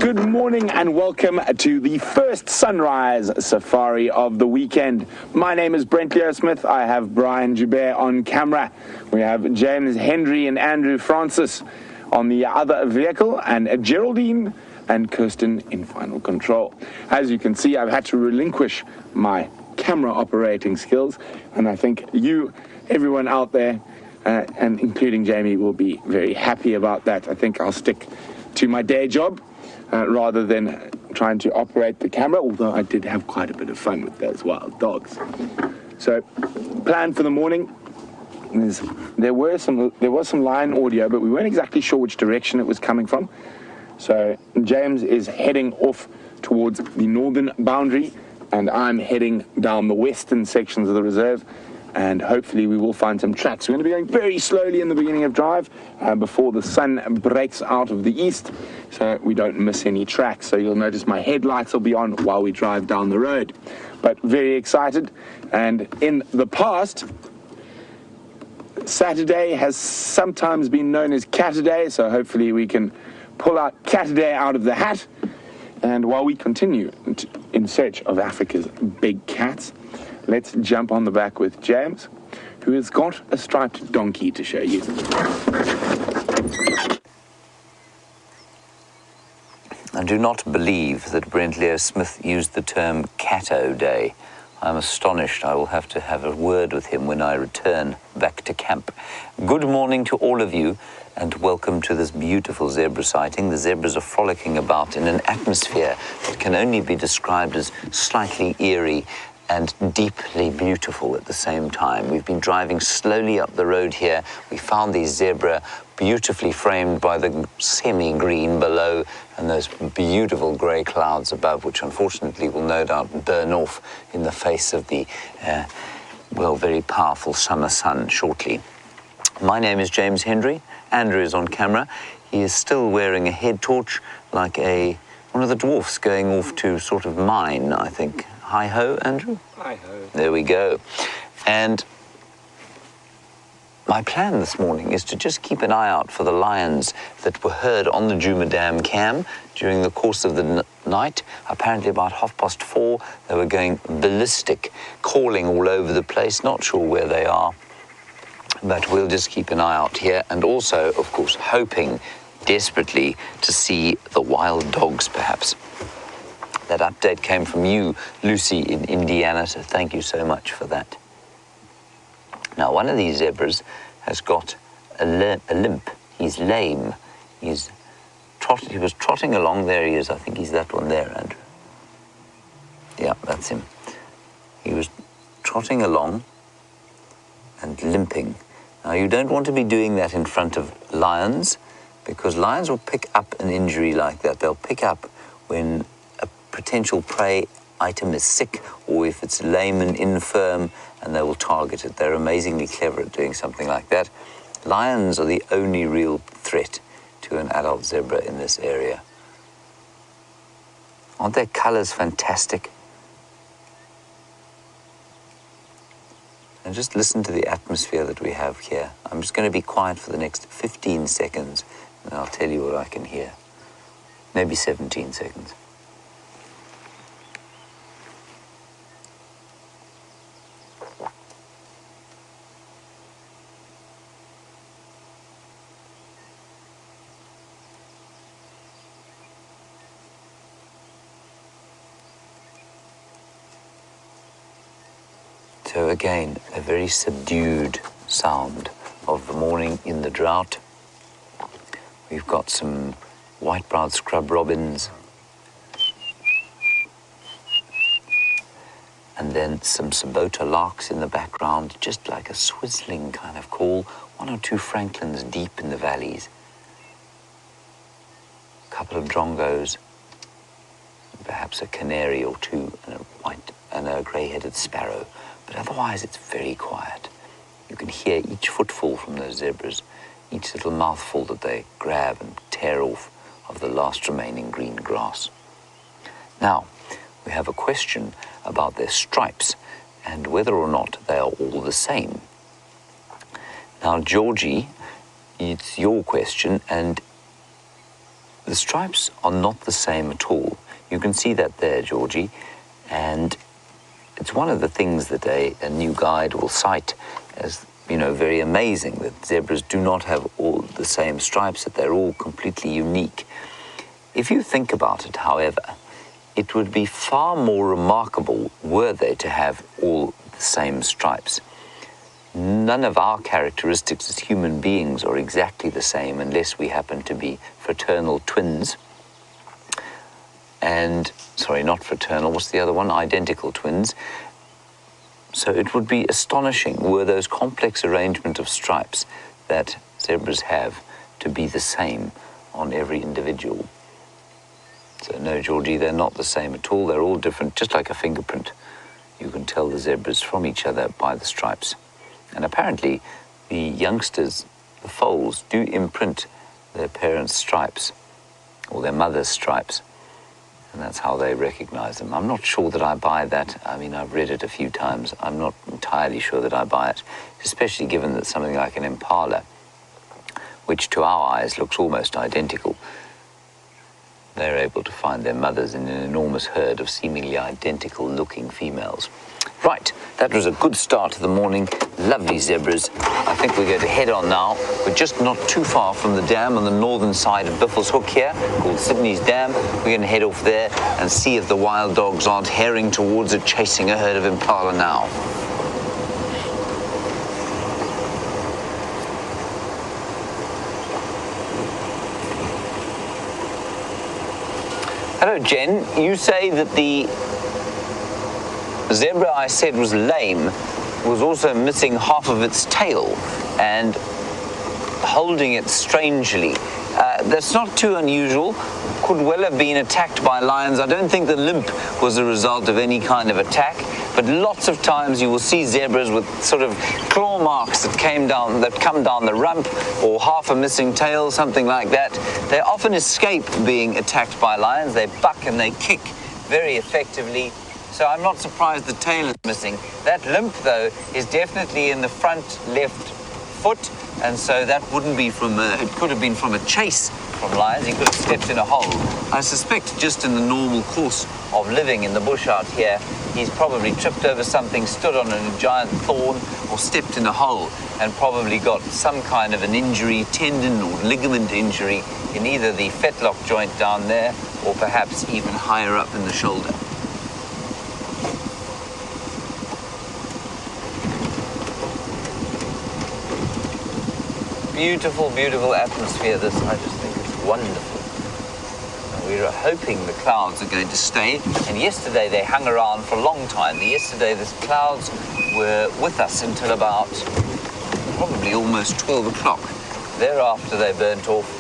Good morning and welcome to the first sunrise safari of the weekend. My name is Brent. I have Brian Joubert on camera. We have James Henry and Andrew Francis on the other vehicle, and Geraldine and Kirsten in final control. As you can see, I've had to relinquish my camera operating skills, and I think you, everyone out there, and including Jamie, will be very happy about that. I think I'll stick to my day job rather than trying to operate the camera, although I did have quite a bit of fun with those wild dogs. So, plan for the morning is there was some lion audio, but we weren't exactly sure which direction it was coming from. So James is heading off towards the northern boundary, and I'm heading down the western sections of the reserve, and hopefully we will find some tracks. We're going to be going very slowly in the beginning of drive before the sun breaks out of the east, so we don't miss any tracks. So you'll notice my headlights will be on while we drive down the road. But very excited, and in the past, Saturday has sometimes been known as Cataday, so hopefully we can pull out Cataday out of the hat. And while we continue in search of Africa's big cats, let's jump on the back with James, who has got a striped donkey to show you. I do not believe that Brent Smith used the term Cato Day. I'm astonished. I will have to have a word with him when I return back to camp. Good morning to all of you, and welcome to this beautiful zebra sighting. The zebras are frolicking about in an atmosphere that can only be described as slightly eerie and deeply beautiful at the same time. We've been driving slowly up the road here. We found these zebra beautifully framed by the semi-green below and those beautiful grey clouds above, which unfortunately will no doubt burn off in the face of the, very powerful summer sun shortly. My name is James Henry. Andrew is on camera. He is still wearing a head torch like one of the dwarfs going off to sort of mine, I think. Hi-ho, Andrew? Hi-ho. There we go. And my plan this morning is to just keep an eye out for the lions that were heard on the Djuma Dam cam during the course of the night. Apparently about 4:30, they were going ballistic, calling all over the place, not sure where they are. But we'll just keep an eye out here, and also, of course, hoping desperately to see the wild dogs, perhaps. That update came from you, Lucy, in Indiana, so thank you so much for that. Now, one of these zebras has got a limp. He's lame. He was trotting along. There he is. I think he's that one there, Andrew. Yeah, that's him. He was trotting along and limping. Now, you don't want to be doing that in front of lions, because lions will pick up an injury like that. They'll pick up when a potential prey item is sick, or if it's lame and infirm, and they will target it. They're amazingly clever at doing something like that. Lions are the only real threat to an adult zebra in this area. Aren't their colors fantastic? And just listen to the atmosphere that we have here. I'm just going to be quiet for the next 15 seconds, and I'll tell you what I can hear. Maybe 17 seconds. So again, a very subdued sound of the morning in the drought. We've got some white-browed scrub robins, and then some sabota larks in the background, just like a swizzling kind of call. 1 or 2 franklins deep in the valleys. A couple of drongos, perhaps a canary or 2, and a grey-headed sparrow. But otherwise, it's very quiet. You can hear each footfall from those zebras, each little mouthful that they grab and tear off of the last remaining green grass. Now, we have a question about their stripes and whether or not they are all the same. Now, Georgie, it's your question, and The stripes are not the same at all. You can see that there, Georgie, and it's one of the things that a new guide will cite as, very amazing, that zebras do not have all the same stripes, that they're all completely unique. If you think about it, however, it would be far more remarkable were they to have all the same stripes. None of our characteristics as human beings are exactly the same unless we happen to be fraternal twins. And, sorry, not fraternal, what's the other one? Identical twins. So it would be astonishing were those complex arrangement of stripes that zebras have to be the same on every individual. So no, Georgie, they're not the same at all. They're all different, just like a fingerprint. You can tell the zebras from each other by the stripes. And apparently, the youngsters, the foals, do imprint their parents' stripes, or their mother's stripes. And that's how they recognize them. I'm not sure that I buy that. I mean, I've read it a few times. I'm not entirely sure that I buy it, especially given that something like an impala, which to our eyes looks almost identical, they're able to find their mothers in an enormous herd of seemingly identical looking females. Right, that was a good start to the morning. Lovely zebras. I think we're going to head on now. We're just not too far from the dam on the northern side of Biffle's Hook here, called Sydney's Dam. We're going to head off there and see if the wild dogs aren't herring towards it, chasing a herd of impala now. Hello, Jen. You say that the zebra I said was lame was also missing half of its tail and holding it strangely. That's not too unusual. Could well have been attacked by lions. I don't think the limp was a result of any kind of attack, but lots of times you will see zebras with sort of claw marks that come down the rump, or half a missing tail, something like that. They often escape being attacked by lions. They buck and they kick very effectively. So I'm not surprised the tail is missing. That limp, though, is definitely in the front left foot, and so that wouldn't be it could have been from a chase from lions. He could have stepped in a hole. I suspect just in the normal course of living in the bush out here, he's probably tripped over something, stood on a giant thorn, or stepped in a hole, and probably got some kind of an injury, tendon or ligament injury, in either the fetlock joint down there, or perhaps even higher up in the shoulder. Beautiful, beautiful atmosphere, this. I just think it's wonderful. And we were hoping the clouds are going to stay, and yesterday they hung around for a long time. Yesterday the clouds were with us until about probably almost 12 o'clock. Thereafter they burnt off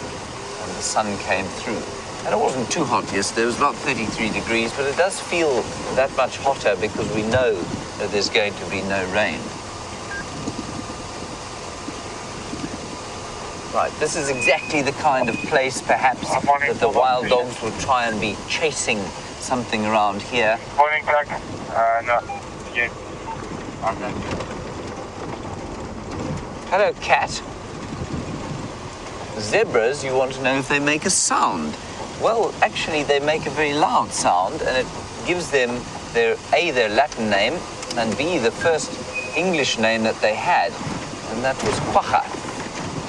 and the sun came through. And it wasn't too hot yesterday, it was about 33 degrees, but it does feel that much hotter because we know that there's going to be no rain. Right, this is exactly the kind of place, perhaps, that the wild dogs would try and be chasing something around here. Morning, Clark. No. Yeah. Okay. Hello, cat. Zebras, you want to know if they make a sound. Well, actually, they make a very loud sound, and it gives them their Latin name, and B, the first English name that they had, and that was quacha.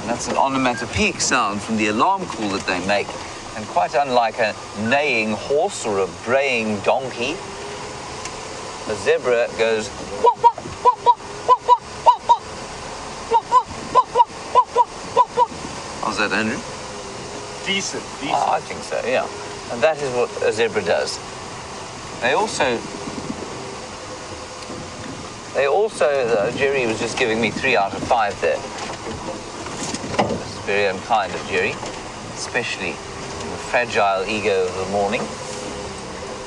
That's an onomatopoeic sound from the alarm call that they make. And quite unlike a neighing horse or a braying donkey, a zebra goes wah, wah, wah, wah, wah, wah, wah, wah, wah, wah, wah, wah, wah, wah, wah. How's that, Andrew? Decent. Oh, I think so, yeah. And that is what a zebra does. They also, Jerry was just giving me 3 out of 5 there. Very unkind of Jerry, especially in the fragile ego of the morning.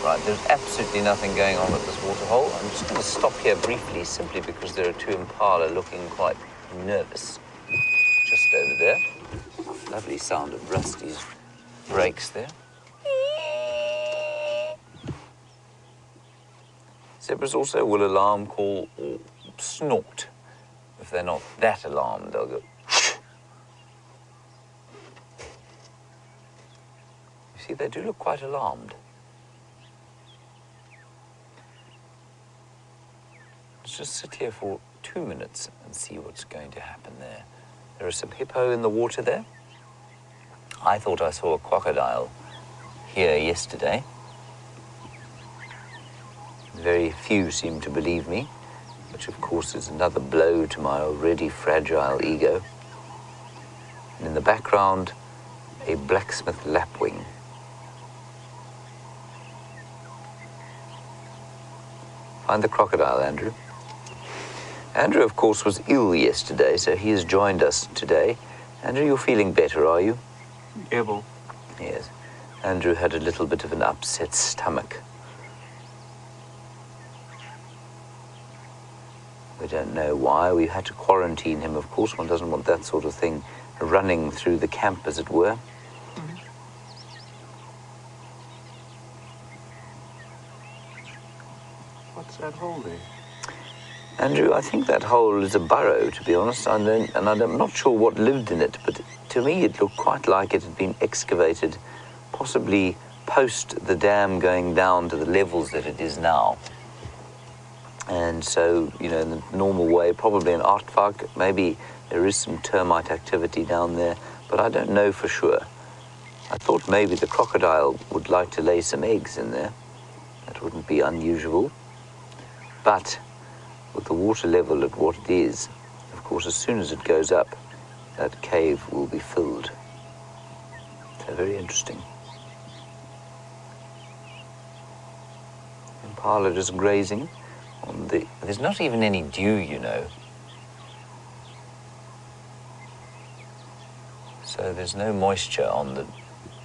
Right, there's absolutely nothing going on at this waterhole. I'm just going to stop here briefly, simply because there are 2 impala looking quite nervous just over there. Lovely sound of Rusty's brakes there. Zebras also will alarm call or snort. If they're not that alarmed, they'll go. See, they do look quite alarmed. Let's just sit here for 2 minutes and see what's going to happen there. There is some hippo in the water there. I thought I saw a crocodile here yesterday. Very few seem to believe me, which of course is another blow to my already fragile ego. And in the background, a blacksmith lapwing. Find the crocodile, Andrew. Andrew, of course, was ill yesterday, so he has joined us today. Andrew, you're feeling better, are you? Able. Yes. Andrew had a little bit of an upset stomach. We don't know why. We had to quarantine him, of course. One doesn't want that sort of thing running through the camp, as it were. What's that hole there? Andrew, I think that hole is a burrow, to be honest. I'm not sure what lived in it, but to me it looked quite like it had been excavated, possibly post the dam going down to the levels that it is now. And so, you know, in the normal way, probably an aardvark, maybe there is some termite activity down there, but I don't know for sure. I thought maybe the crocodile would like to lay some eggs in there. That wouldn't be unusual. But with the water level at what it is, of course, as soon as it goes up, that cave will be filled. So very interesting. Impala just grazing on the... There's not even any dew, you know. So there's no moisture on the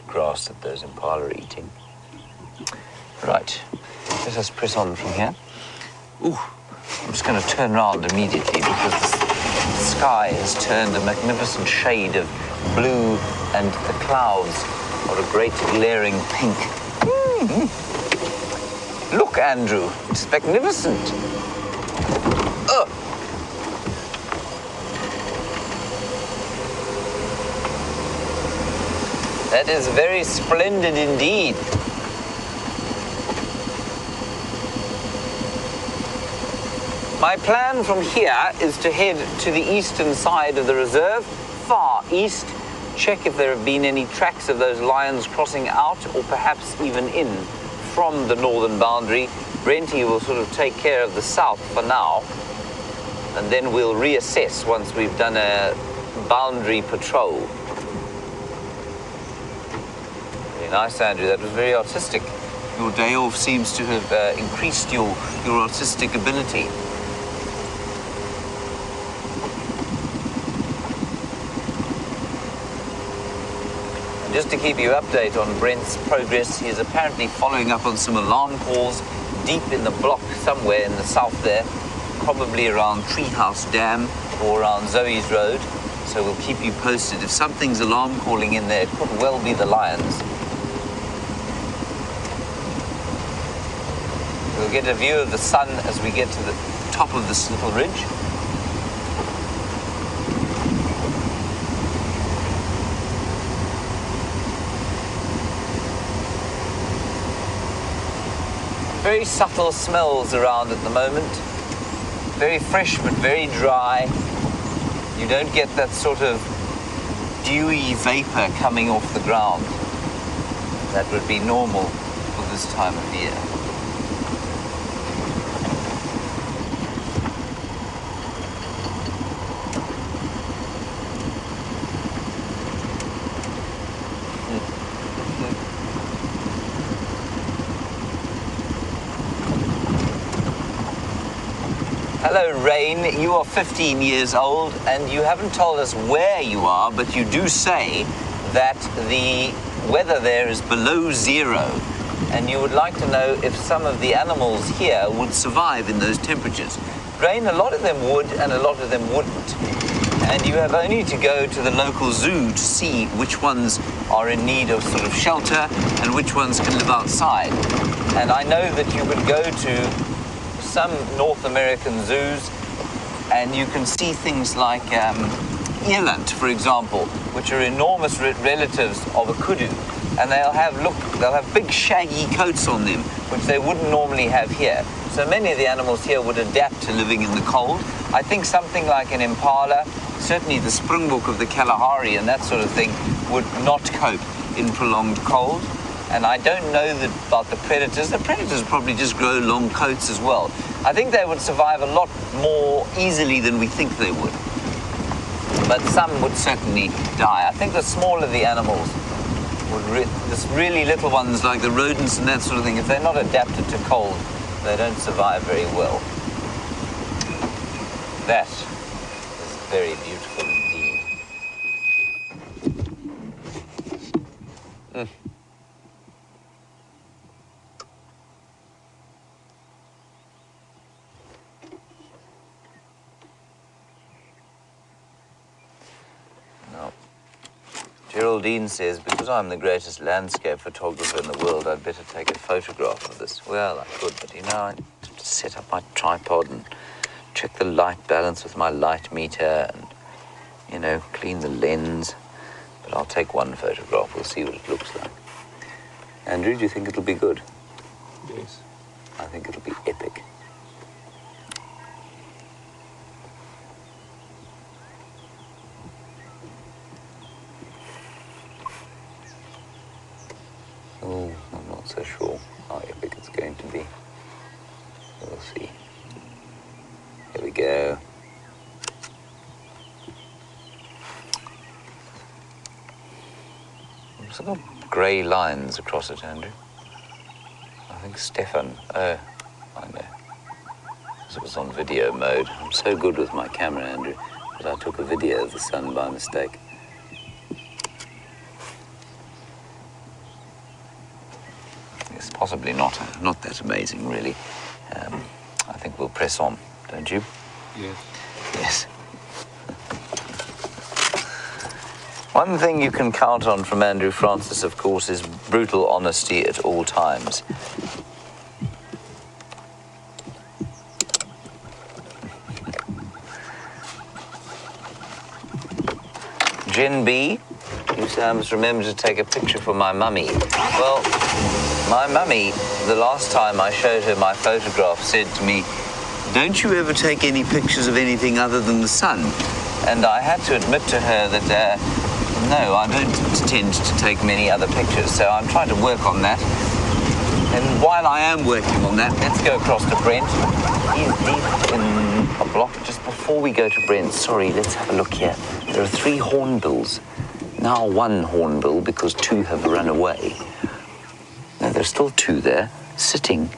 grass that those impala are eating. Right, let us press on from here. Ooh, I'm just going to turn around immediately because the sky has turned a magnificent shade of blue and the clouds are a great glaring pink. Look, Andrew, it's magnificent. That is very splendid indeed. My plan from here is to head to the eastern side of the reserve, far east, check if there have been any tracks of those lions crossing out or perhaps even in from the northern boundary. Brenty will sort of take care of the south for now, and then we'll reassess once we've done a boundary patrol. Very nice, Andrew. That was very artistic. Your day off seems to have increased your artistic ability. Just to keep you updated on Brent's progress, he is apparently following up on some alarm calls deep in the block somewhere in the south there, probably around Treehouse Dam or around Zoe's Road. So we'll keep you posted. If something's alarm calling in there, it could well be the lions. We'll get a view of the sun as we get to the top of this little ridge. Very subtle smells around at the moment. Very fresh but very dry. You don't get that sort of dewy vapor coming off the ground. That would be normal for this time of year. Hello, Rain. You are 15 years old, and you haven't told us where you are, but you do say that the weather there is below zero, and you would like to know if some of the animals here would survive in those temperatures. Rain, a lot of them would, and a lot of them wouldn't. And you have only to go to the local zoo to see which ones are in need of sort of shelter and which ones can live outside. And I know that you would go to some North American zoos and you can see things like eland, for example, which are enormous relatives of a kudu, and they'll have big shaggy coats on them, which they wouldn't normally have here. So many of the animals here would adapt to living in the cold. I think something like an impala, certainly the springbok of the Kalahari and that sort of thing, would not cope in prolonged cold. And I don't know about the predators. The predators probably just grow long coats as well. I think they would survive a lot more easily than we think they would. But some would certainly die. I think the smaller the animals, the really little ones like the rodents and that sort of thing, if they're not adapted to cold, they don't survive very well. That is very beautiful indeed. Now, Geraldine says, because I'm the greatest landscape photographer in the world, I'd better take a photograph of this. Well, I could, but you know, I have to set up my tripod and check the light balance with my light meter and, you know, clean the lens. But I'll take one photograph. We'll see what it looks like. Andrew, do you think it'll be good? Yes. I think it'll be epic. Oh, I'm not so sure how epic it's going to be. We'll see. Here we go. There's little grey lines across it, Andrew. I think Stefan. Oh, I know. This was on video mode. I'm so good with my camera, Andrew, that I took a video of the sun by mistake. It's possibly not that amazing, really. I think we'll press on, don't you? Yes. Yes. One thing you can count on from Andrew Francis, of course, is brutal honesty at all times. Jen B, you say I must remember to take a picture for my mummy. Well, my mummy, the last time I showed her my photograph, said to me, "Don't you ever take any pictures of anything other than the sun?" And I had to admit to her that, no, I don't tend to take many other pictures, so I'm trying to work on that. And while I am working on that, let's go across to Brent. He's deep in a block. Just before we go to Brent, sorry, let's have a look here. There are 3 hornbills. Now 1 hornbill because 2 have run away. Now there's still 2 there, sitting.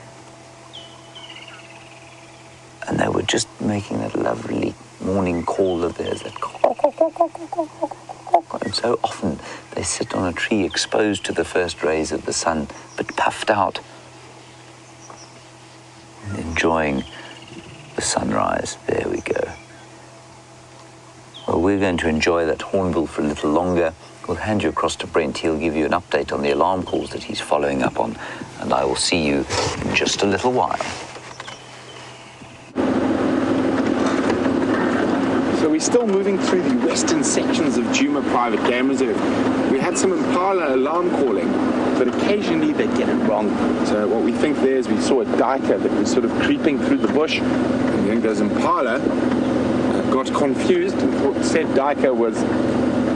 And they were just making that lovely morning call of theirs, that and so often they sit on a tree exposed to the first rays of the sun, but puffed out, and enjoying the sunrise. There we go. Well, we're going to enjoy that hornbill for a little longer. We'll hand you across to Brent. He'll give you an update on the alarm calls that he's following up on, and I will see you in just a little while. So we're still moving through the western sections of Djuma Private Game Reserve. We had some impala alarm calling, but occasionally they get it wrong. So what we think there is we saw a duiker that was sort of creeping through the bush, and then those impala got confused and thought said duiker was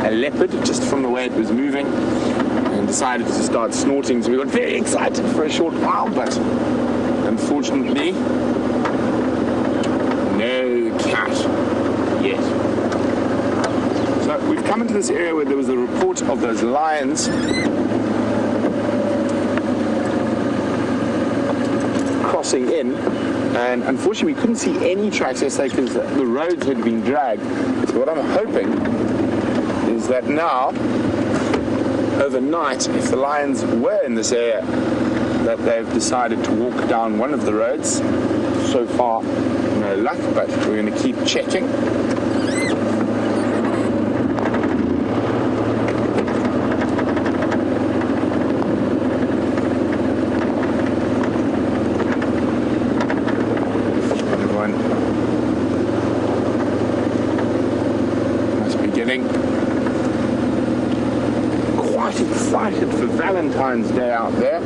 a leopard just from the way it was moving, and decided to start snorting. So we got very excited for a short while, but unfortunately, no cat yet. So we've come into this area where there was a report of those lions crossing in, and unfortunately we couldn't see any tracks yesterday because the roads had been dragged. So what I'm hoping is that now, overnight, if the lions were in this area, that they've decided to walk down one of the roads. So far, no luck, but we're going to keep checking. excited for Valentine's Day out there.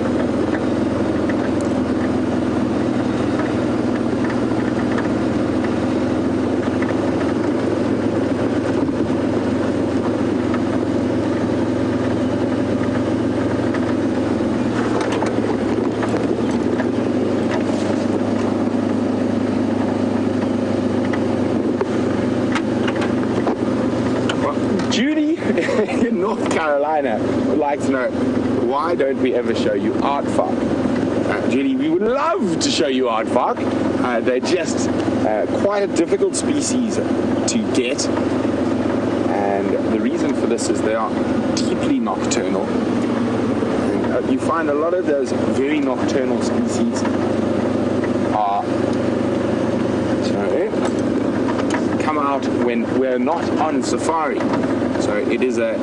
Judy in North Carolina would like to know, why don't we ever show you aardvark? Judy, we would love to show you aardvark. They're just quite a difficult species to get, and the reason for this is they are deeply nocturnal. And, you find a lot of those very nocturnal species are come out when we're not on safari. So it is a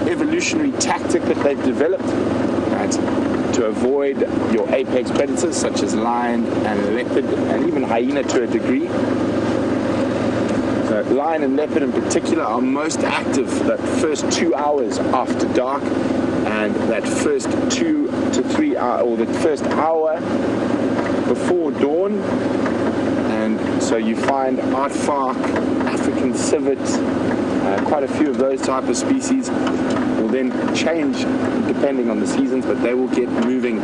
evolutionary tactic that they've developed to avoid your apex predators such as lion and leopard and even hyena to a degree. So lion and leopard in particular are most active that first 2 hours after dark, and that first 2 to 3 hours, or the first hour before dawn. And so you find aardvark, African civet, quite a few of those type of species will then change depending on the seasons, but they will get moving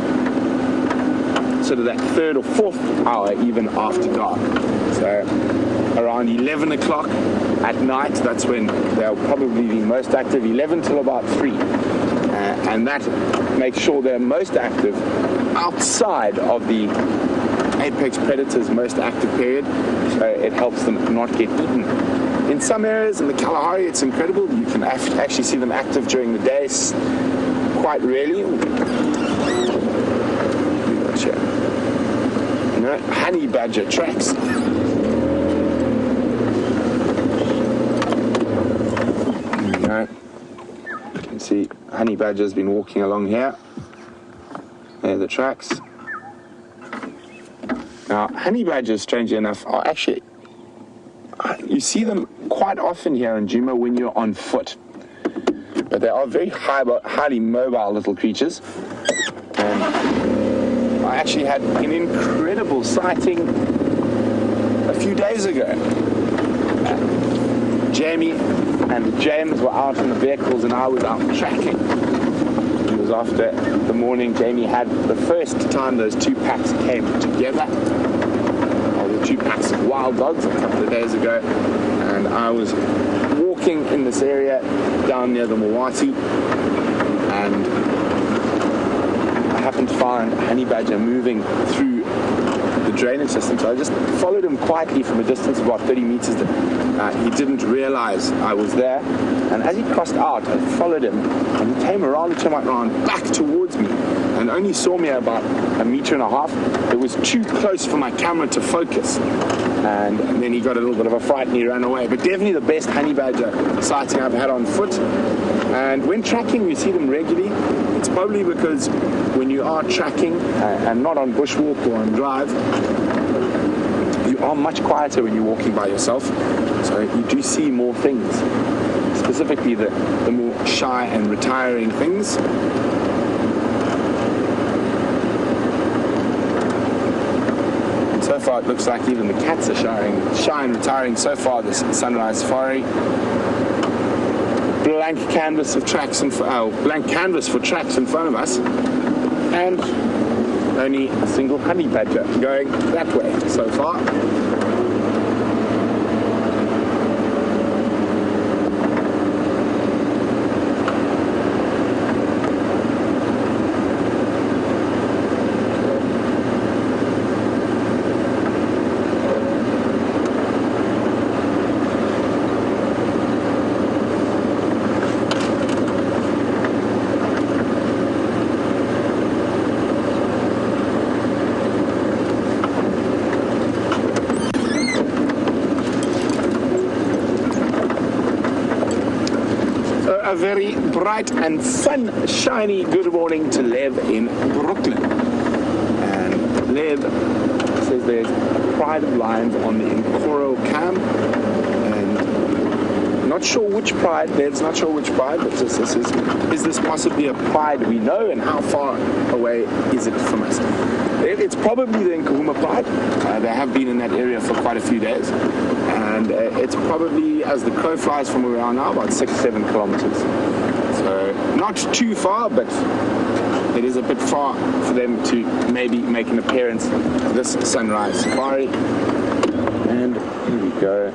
sort of that third or fourth hour even after dark. So around 11 o'clock at night, that's when they'll probably be most active, 11 till about 3. And that makes sure they're most active outside of the apex predators' most active period, so it helps them not get eaten. In some areas in the Kalahari, it's incredible. You can actually see them active during the day, quite rarely. Honey badger tracks. You can see honey badger's been walking along here. There are the tracks. Now, honey badgers, strangely enough, are actually, you see them quite often here in Djuma when you're on foot. But they are very highly mobile little creatures. And I actually had an incredible sighting a few days ago. Jamie and James were out in the vehicles and I was out tracking. It was after the morning Jamie had the first time those two packs came together. The two packs of wild dogs a couple of days ago, and I was walking in this area down near the Mawati, and I happened to find a honey badger moving through the drainage system. So I just followed him quietly from a distance of about 30 meters. He didn't realize I was there, and as he crossed out, I followed him, and he came around, turned around back towards me, and only saw me about 1.5 meters. It was too close for my camera to focus, and then he got a little bit of a fright and he ran away. But definitely the best honey badger sighting I've had on foot. And when tracking, we see them regularly. It's probably because when you are tracking and not on bushwalk or on drive, you are much quieter when you're walking by yourself, so you do see more things, specifically the more shy and retiring things. And so far it looks like even the cats are shy and retiring so far this sunrise safari. Blank canvas of tracks blank canvas for tracks in front of us, and only a single honey badger going that way so far. A very bright and sunshiny good morning to Lev in Brooklyn. And Lev says there's a pride of lions on the Nkoro camp, and Not sure which pride, Ned's not sure which pride, but is this possibly a pride we know, and how far away is it from us? It's probably the Nkahuma pride. They have been in that area for quite a few days, and it's probably, as the crow flies from where we are now, about 6-7 kilometers. So not too far, but it is a bit far for them to maybe make an appearance this sunrise safari. And here we go.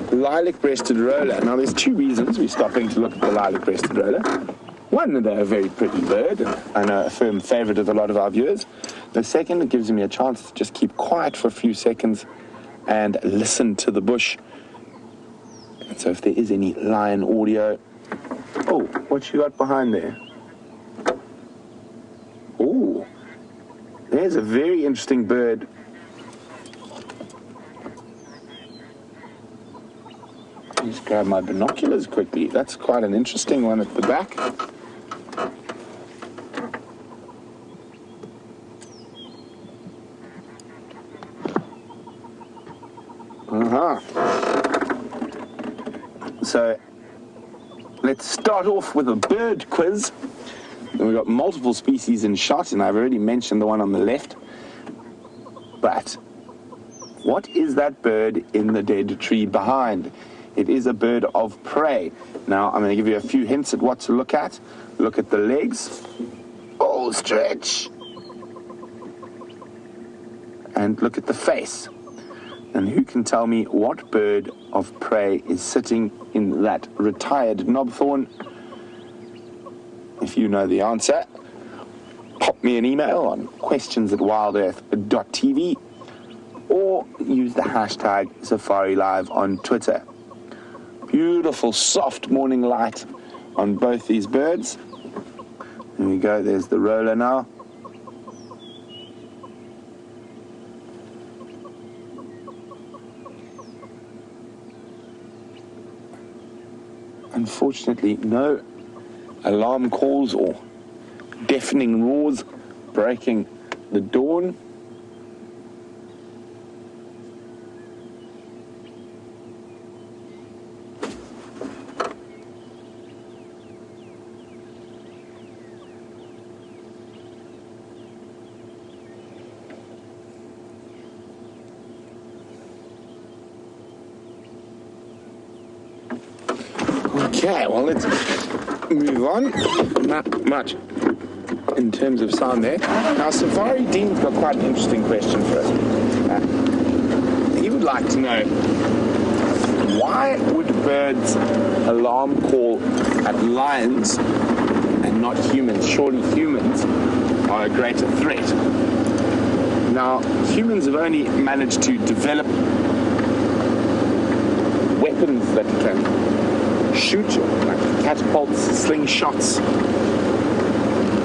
Lilac-breasted roller. Now there's two reasons we're stopping to look at the lilac-breasted roller. One, they're a very pretty bird, and a firm favorite of a lot of our viewers. The second, it gives me a chance to just keep quiet for a few seconds and listen to the bush. And so if there is any lion audio... Oh, what you got behind there? Oh, there's a very interesting bird. Just grab my binoculars quickly. That's quite an interesting one at the back. So let's start off with a bird quiz. We've got multiple species in shot, and I've already mentioned the one on the left. But what is that bird in the dead tree behind? It is a bird of prey. Now, I'm going to give you a few hints at what to look at. Look at the legs. Oh, stretch. And look at the face. And who can tell me what bird of prey is sitting in that retired knobthorn? If you know the answer, pop me an email on questions@wildearth.tv or use the hashtag Safari Live on Twitter. Beautiful, soft morning light on both these birds. There we go, there's the roller now. Unfortunately, no alarm calls or deafening roars breaking the dawn. Okay, well, let's move on. Not much in terms of sound there. Now, Safari Dean's got quite an interesting question for us. He would like to know, why would birds alarm call at lions and not humans? Surely humans are a greater threat. Now, humans have only managed to develop weapons that can shoot, like catapults, slingshots,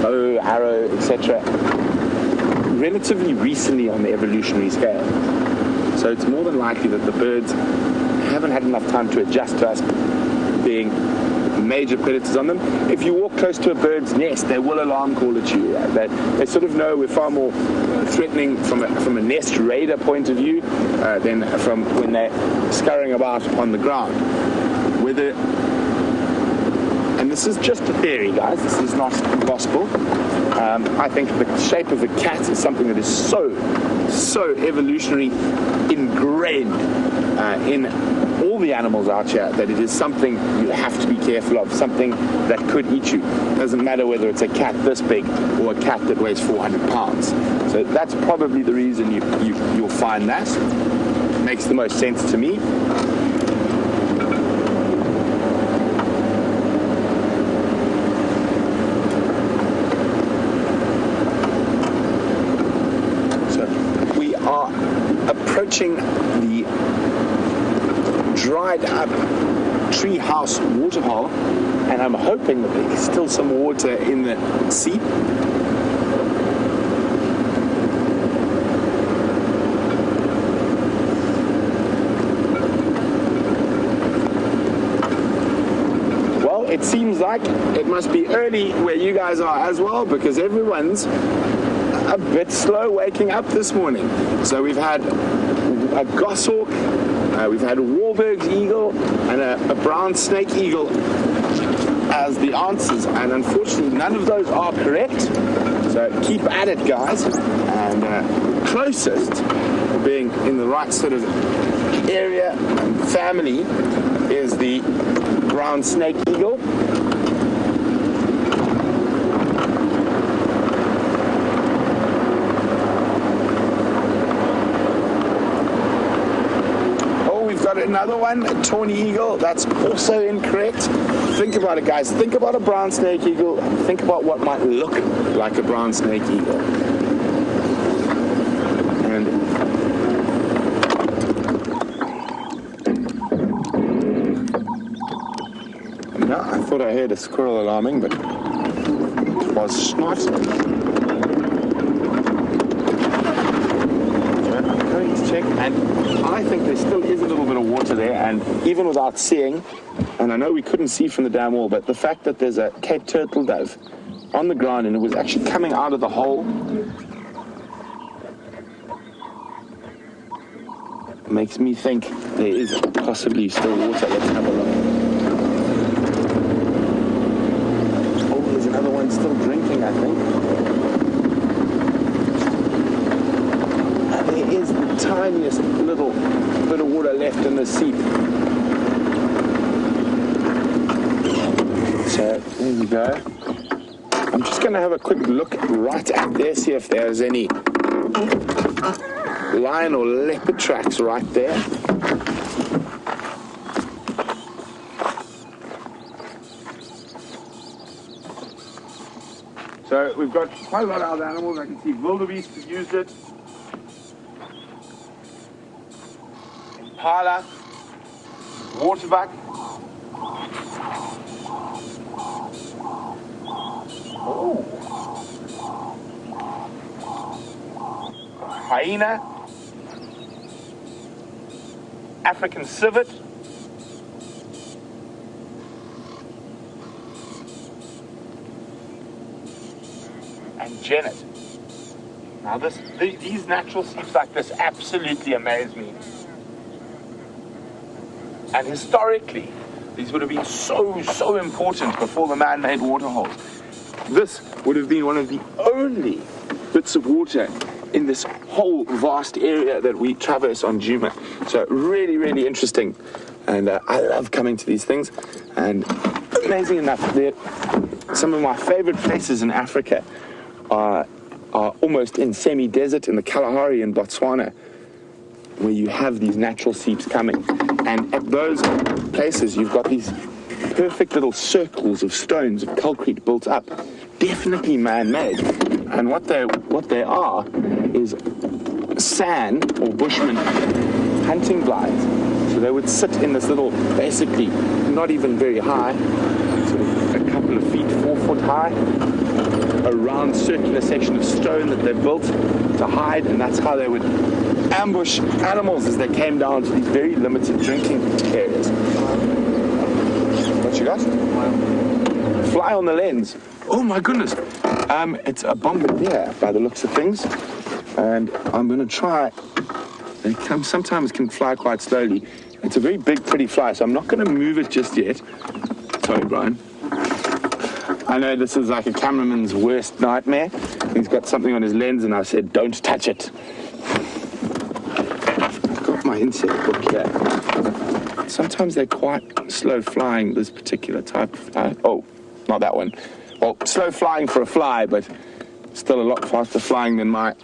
bow, arrow, etc., relatively recently on the evolutionary scale. So it's more than likely that the birds haven't had enough time to adjust to us being major predators on them. If you walk close to a bird's nest, they will alarm call at you. They sort of know we're far more threatening from a nest raider point of view than from when they're scurrying about on the ground. And this is just a theory, guys, this is not gospel. I think the shape of a cat is something that is so evolutionary ingrained in all the animals out here that it is something you have to be careful of, something that could eat you. It doesn't matter whether it's a cat this big or a cat that weighs 400 pounds. So that's probably the reason you'll find that. Makes the most sense to me. Approaching the dried up treehouse waterhole, and I'm hoping that there's still some water in the sea. Well, it seems like it must be early where you guys are as well, because everyone's a bit slow waking up this morning. So we've had a goshawk We've had a Warburg's eagle and a brown snake eagle as the answers, and unfortunately none of those are correct. So keep at it, guys. And closest to being in the right sort of area and family is the brown snake eagle. Another one, a tawny eagle, that's also incorrect. Think about it, guys. Think about a brown snake eagle. Think about what might look like a brown snake eagle. And no, I thought I heard a squirrel alarming, but it was not. Check, and I think there still is a little bit of water there, and even without seeing, and I know we couldn't see from the dam wall, but the fact that there's a Cape turtle dove on the ground and it was actually coming out of the hole makes me think there is possibly still water. Let's have a look. Oh, there's another one still drinking, I think. Is the tiniest little bit of water left in the seep. So there we go. I'm just going to have a quick look right at there, see if there's any lion or leopard tracks right there. So we've got quite a lot of other animals. I can see wildebeest have used it. Impala, waterbuck, oh, hyena, African civet, and genet. Now these natural seeps like this absolutely amaze me. And historically, these would have been so important before the man-made waterholes. This would have been one of the only bits of water in this whole vast area that we traverse on Djuma. So really, really interesting. And I love coming to these things. And amazing enough, some of my favorite places in Africa are almost in semi-desert in the Kalahari in Botswana, where you have these natural seeps coming. And at those places, you've got these perfect little circles of stones, of concrete built up, definitely man-made. And what they are is sand or bushman hunting blinds. So they would sit in this little, basically not even very high, sort of a couple of feet, 4 foot high, a round circular section of stone that they built to hide, and that's how they would ambush animals as they came down to these very limited drinking areas. What you got? Fly on the lens. Oh my goodness. It's a bombardier by the looks of things. And I'm going to try. They sometimes can fly quite slowly. It's a very big, pretty fly, so I'm not going to move it just yet. Sorry, Brian. I know this is like a cameraman's worst nightmare. He's got something on his lens and I said, don't touch it. I've got my insect book here. Sometimes they're quite slow flying, this particular type of fly. Oh, not that one. Well, slow flying for a fly, but still a lot faster flying than my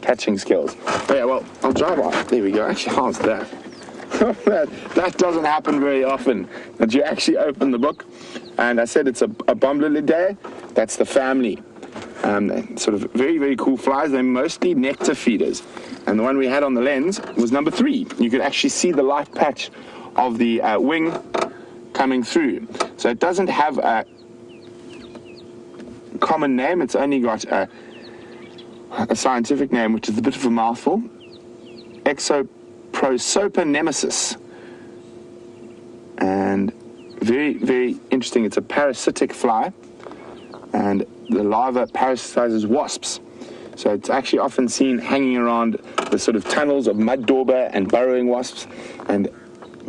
catching skills. But yeah, well, I'll drive off. There we go. Actually, how's that? That doesn't happen very often, that you actually open the book. And I said it's a bombardier. That's the family. Sort of very, very cool flies. They're mostly nectar feeders. And the one we had on the lens was number 3. You could actually see the light patch of the wing coming through. So it doesn't have a common name. It's only got a scientific name, which is a bit of a mouthful. Exoprosopa nemesis. And very, very interesting. It's a parasitic fly, and the larva parasitizes wasps. So it's actually often seen hanging around the sort of tunnels of mud dauber and burrowing wasps. And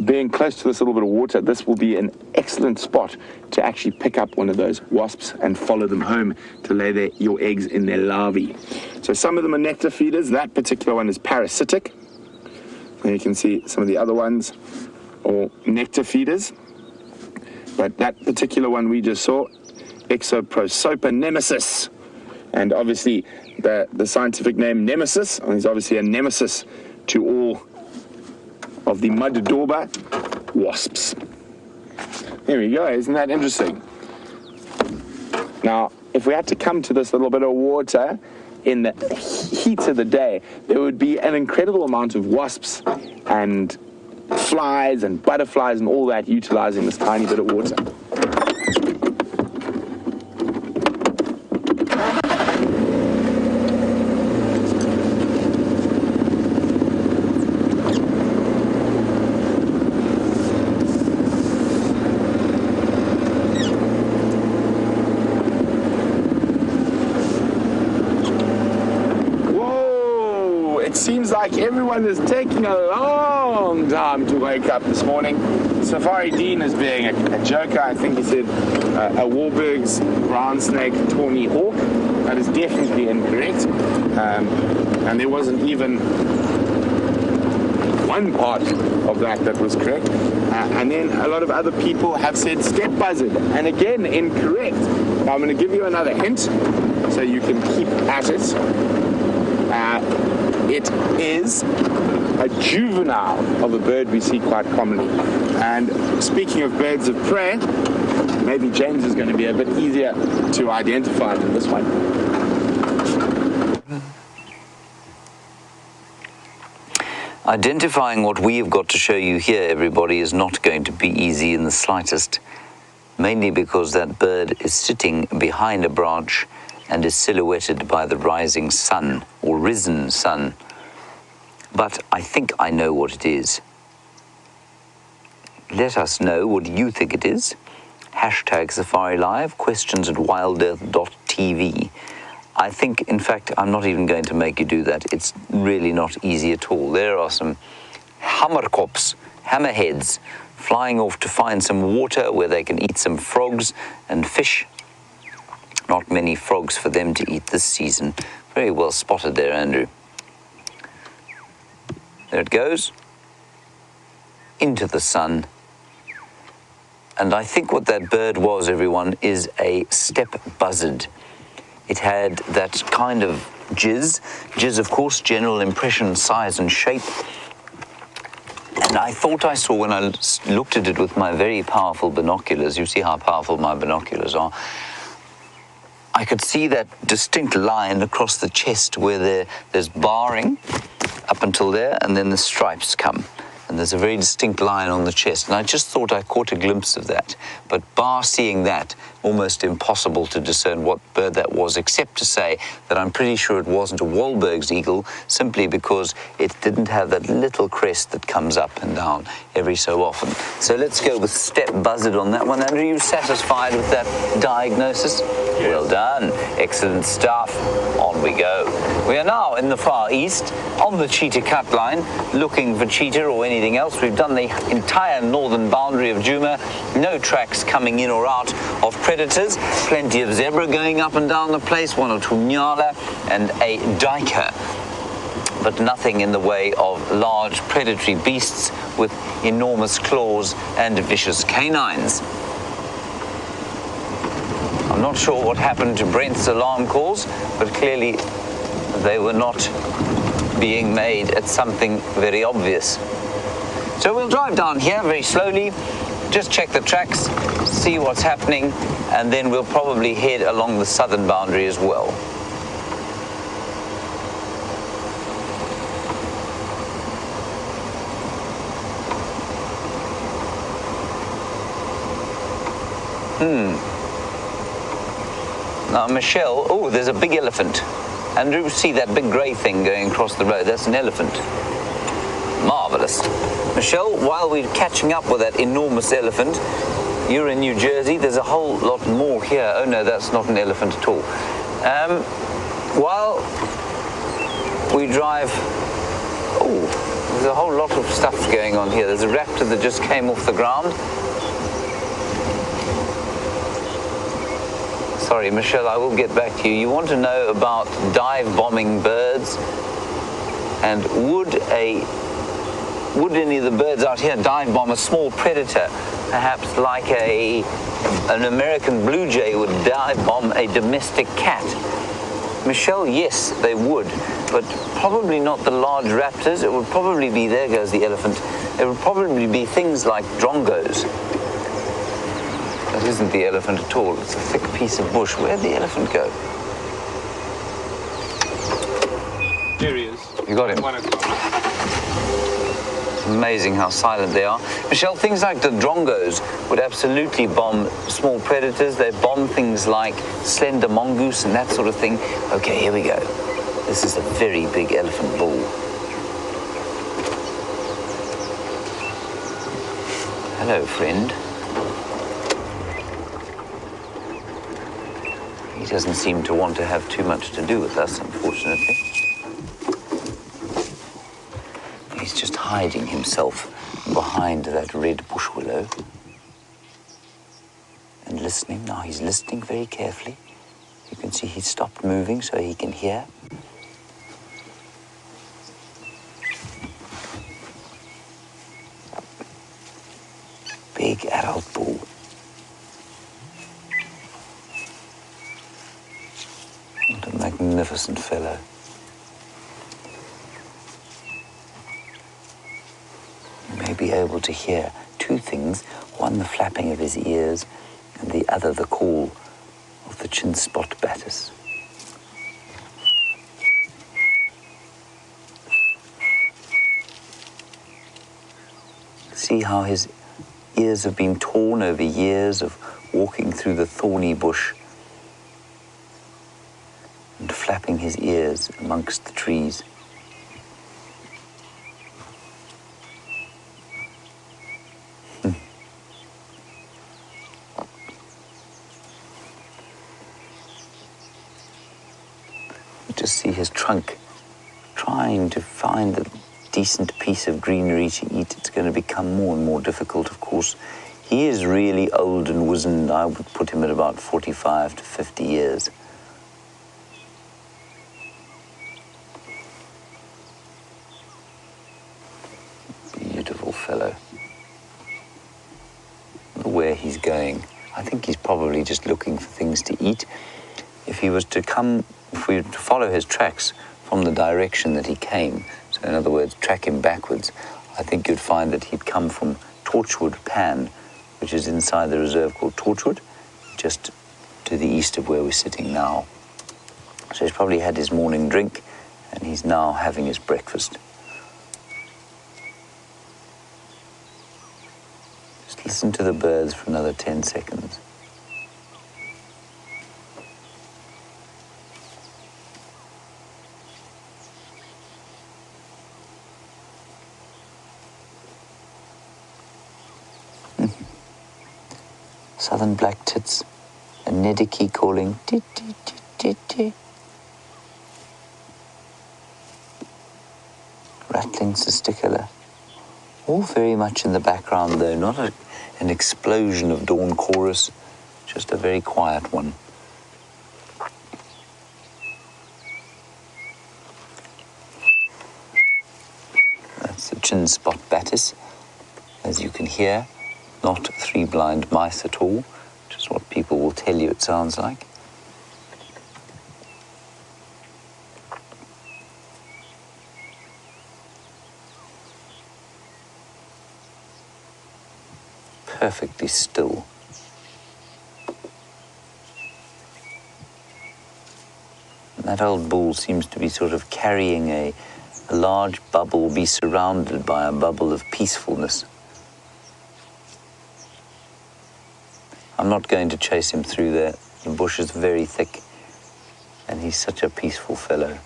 being close to this little bit of water, this will be an excellent spot to actually pick up one of those wasps and follow them home to lay your eggs in their larvae. So some of them are nectar feeders. That particular one is parasitic. And you can see some of the other ones are nectar feeders. But that particular one we just saw, Exoprosopa nemesis. And obviously the scientific name nemesis is obviously a nemesis to all of the mud dauber wasps. There we go, isn't that interesting? Now, if we had to come to this little bit of water in the heat of the day, there would be an incredible amount of wasps and flies and butterflies and all that utilizing this tiny bit of water. It seems like everyone is taking a long time to wake up this morning. Safari Dean is being a joker. I think he said a Warburg's brown snake tawny hawk. That is definitely incorrect. And there wasn't even one part of that was correct. And then a lot of other people have said steppe buzzard, and again, incorrect. Now I'm going to give you another hint so you can keep at it. It is a juvenile of a bird we see quite commonly. And speaking of birds of prey, maybe James is going to be a bit easier to identify than this one. Identifying what we have got to show you here, everybody, is not going to be easy in the slightest, mainly because that bird is sitting behind a branch and is silhouetted by the rising sun, or risen sun. But I think I know what it is. Let us know what you think it is. Hashtag Safari Live, questions@wildearth.tv. I think, in fact, I'm not even going to make you do that. It's really not easy at all. There are some hammerkops, hammerheads, flying off to find some water where they can eat some frogs and fish. Not many frogs for them to eat this season. Very well spotted there, Andrew. There it goes. Into the sun. And I think what that bird was, everyone, is a steppe buzzard. It had that kind of jizz. Jizz, of course, general impression, size and shape. And I thought I saw, when I looked at it with my very powerful binoculars, you see how powerful my binoculars are, I could see that distinct line across the chest where there's barring up until there, and then the stripes come. And there's a very distinct line on the chest. And I just thought I caught a glimpse of that. But bar seeing that, almost impossible to discern what bird that was, except to say that I'm pretty sure it wasn't a Wahlberg's eagle, simply because it didn't have that little crest that comes up and down every so often. So let's go with steppe buzzard on that one. Andrew, are you satisfied with that diagnosis? Yes. Well done. Excellent stuff. On we go. We are now in the far east, on the cheetah cut line, looking for cheetah or anything else. We've done the entire northern boundary of Djuma. No tracks coming in or out of predators. Plenty of zebra going up and down the place, one or two nyala and a duiker. But nothing in the way of large predatory beasts with enormous claws and vicious canines. I'm not sure what happened to Brent's alarm calls, but clearly they were not being made at something very obvious. So we'll drive down here very slowly, just check the tracks, see what's happening, and then we'll probably head along the southern boundary as well. Now, Michelle, oh, there's a big elephant. Andrew, see that big grey thing going across the road? That's an elephant. Marvellous. Michelle, while we're catching up with that enormous elephant, you're in New Jersey, there's a whole lot more here. Oh no, that's not an elephant at all. While we drive. Oh, there's a whole lot of stuff going on here. There's a raptor that just came off the ground. Sorry, Michelle, I will get back to you. You want to know about dive bombing birds, and would any of the birds out here dive bomb a small predator, perhaps like an American blue jay would dive bomb a domestic cat? Michelle, yes, they would, but probably not the large raptors. It would probably be, there goes the elephant, it would probably be things like drongos. That isn't the elephant at all. It's a thick piece of bush. Where'd the elephant go? There he is. You got him. 1 o'clock. Amazing how silent they are. Michelle, things like the drongos would absolutely bomb small predators. They bomb things like slender mongoose and that sort of thing. Okay, here we go. This is a very big elephant bull. Hello, friend. He doesn't seem to want to have too much to do with us, unfortunately. He's just hiding himself behind that red bush willow and listening. Now he's listening very carefully. You can see he's stopped moving so he can hear. Big adult bull. What a magnificent fellow. You may be able to hear two things. One, the flapping of his ears, and the other, the call of the chin spot batis. See how his ears have been torn over years of walking through the thorny bush and flapping his ears amongst the trees. Just see his trunk trying to find a decent piece of greenery to eat. It's going to become more and more difficult, of course. He is really old and wizened. I would put him at about 45 to 50 years. Beautiful fellow. Where he's going, I think he's probably just looking for things to eat. If we were to follow his tracks from the direction that he came, so in other words, track him backwards, I think you'd find that he'd come from Torchwood Pan, which is inside the reserve called Torchwood, just to the east of where we're sitting now. So he's probably had his morning drink, and he's now having his breakfast. Just listen to the birds for another 10 seconds. Southern black tits, a nediki calling tit tit tit tit tit. Rattling testicular. All very much in the background though, not an explosion of dawn chorus, just a very quiet one. That's the chin spot batis, as you can hear. Not three blind mice at all, which is what people will tell you it sounds like. Perfectly still. And that old bull seems to be sort of carrying a large bubble, be surrounded by a bubble of peacefulness. I'm not going to chase him through there. The bush is very thick, and he's such a peaceful fellow.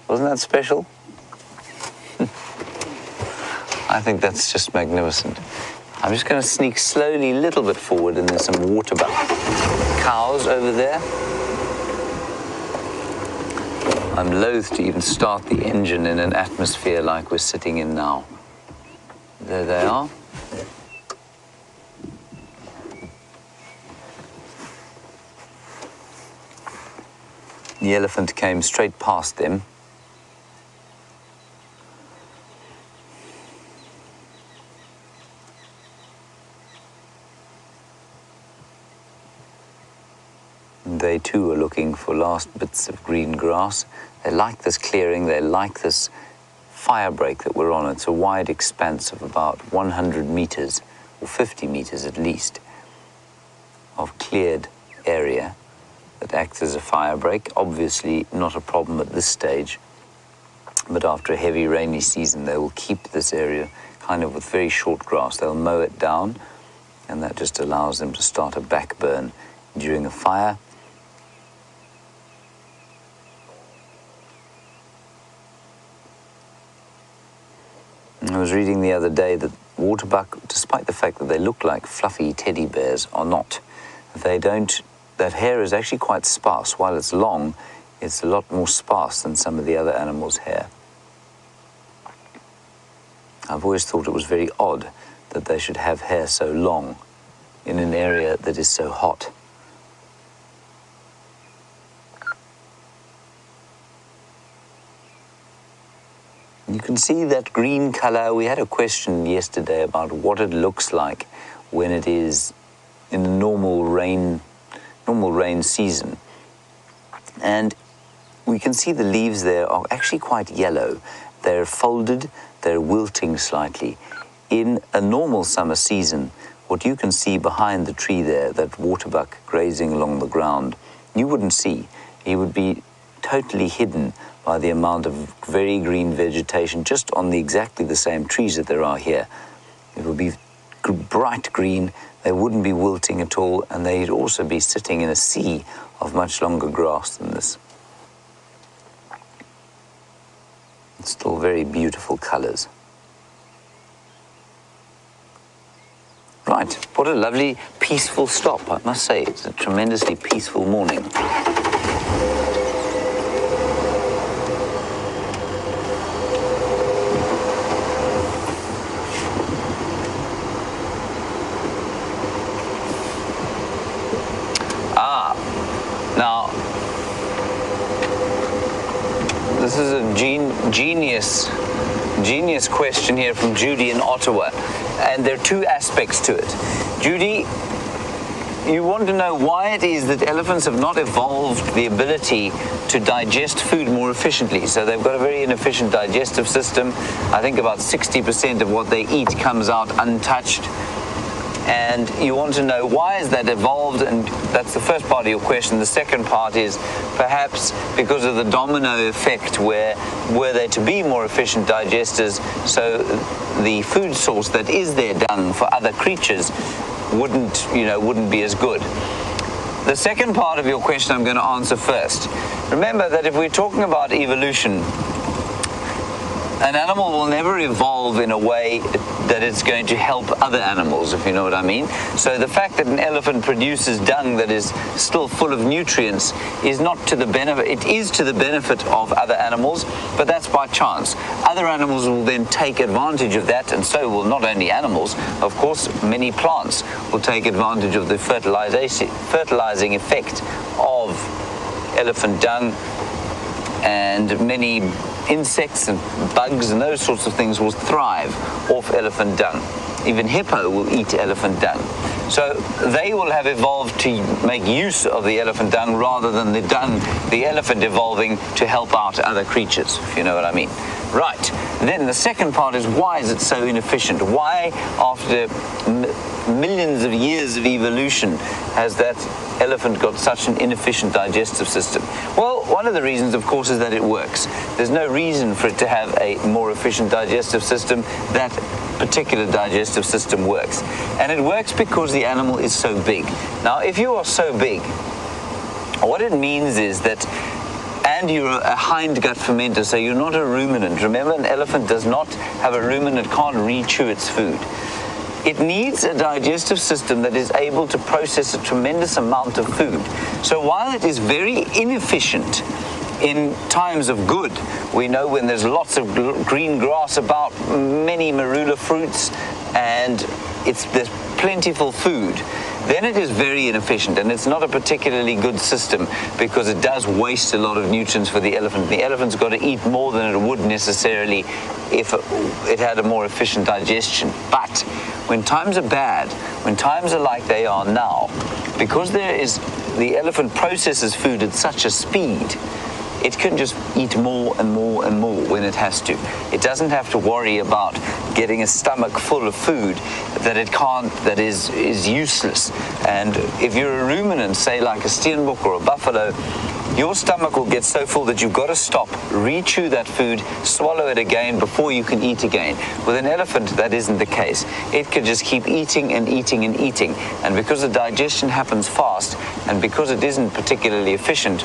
Wasn't that special? I think that's just magnificent. I'm just going to sneak slowly a little bit forward, and there's some water cows over there. I'm loath to even start the engine in an atmosphere like we're sitting in now. There they are. The elephant came straight past them. They too are looking for last bits of green grass. They like this clearing, they like this fire break that we're on. It's a wide expanse of about 100 meters, or 50 meters at least, of cleared area that acts as a fire break. Obviously not a problem at this stage, but after a heavy rainy season they will keep this area kind of with very short grass. They'll mow it down, and that just allows them to start a back burn during a fire. I was reading the other day that waterbuck, despite the fact that they look like fluffy teddy bears, are not. That hair is actually quite sparse. While it's long, it's a lot more sparse than some of the other animals' hair. I've always thought it was very odd that they should have hair so long in an area that is so hot. You can see that green color. We had a question yesterday about what it looks like when it is in the normal rain season. And we can see the leaves there are actually quite yellow. They're folded, they're wilting slightly. In a normal summer season, what you can see behind the tree there, that waterbuck grazing along the ground, you wouldn't see. He would be totally hidden by the amount of very green vegetation just on exactly the same trees that there are here. It would be bright green, they wouldn't be wilting at all, and they'd also be sitting in a sea of much longer grass than this. It's still very beautiful colors. Right, what a lovely, peaceful stop, I must say. It's a tremendously peaceful morning. Now, this is a genius question here from Judy in Ottawa, and there are two aspects to it. Judy, you want to know why it is that elephants have not evolved the ability to digest food more efficiently. So they've got a very inefficient digestive system. I think about 60% of what they eat comes out untouched. And you want to know why is that evolved, and that's the first part of your question. The second part is perhaps because of the domino effect, where were they to be more efficient digesters, so the food source that is their dung for other creatures wouldn't be as good. The second part of your question I'm going to answer first. Remember that if we're talking about evolution, an animal will never evolve in a way that it's going to help other animals, if you know what I mean. So the fact that an elephant produces dung that is still full of nutrients is not to the benefit, it is to the benefit of other animals, but that's by chance. Other animals will then take advantage of that, and so will not only animals, of course, many plants will take advantage of the fertilizing effect of elephant dung, and many insects and bugs and those sorts of things will thrive off elephant dung. Even hippo will eat elephant dung. So they will have evolved to make use of the elephant dung rather than the dung, the elephant evolving to help out other creatures, if you know what I mean. Right, then the second part is, why is it so inefficient? Why, after millions of years of evolution, has that elephant got such an inefficient digestive system? Well, one of the reasons, of course, is that it works. There's no reason for it to have a more efficient digestive system. That particular digestive system works. And it works because the animal is so big. Now, if you are so big, what it means is that, and you're a hindgut fermenter, so you're not a ruminant. Remember, an elephant does not have a ruminant, can't re-chew its food. It needs a digestive system that is able to process a tremendous amount of food. So while it is very inefficient in times of good, we know when there's lots of green grass about, many marula fruits, and there's plentiful food, then it is very inefficient, and it's not a particularly good system because it does waste a lot of nutrients for the elephant. The elephant's got to eat more than it would necessarily if it had a more efficient digestion. But when times are bad, when times are like they are now, because the elephant processes food at such a speed, it can just eat more and more and more when it has to. It doesn't have to worry about getting a stomach full of food that is useless. And if you're a ruminant, say like a steenbok or a buffalo, your stomach will get so full that you've got to stop, re-chew that food, swallow it again before you can eat again. With an elephant, that isn't the case. It can just keep eating and eating and eating. And because the digestion happens fast, and because it isn't particularly efficient,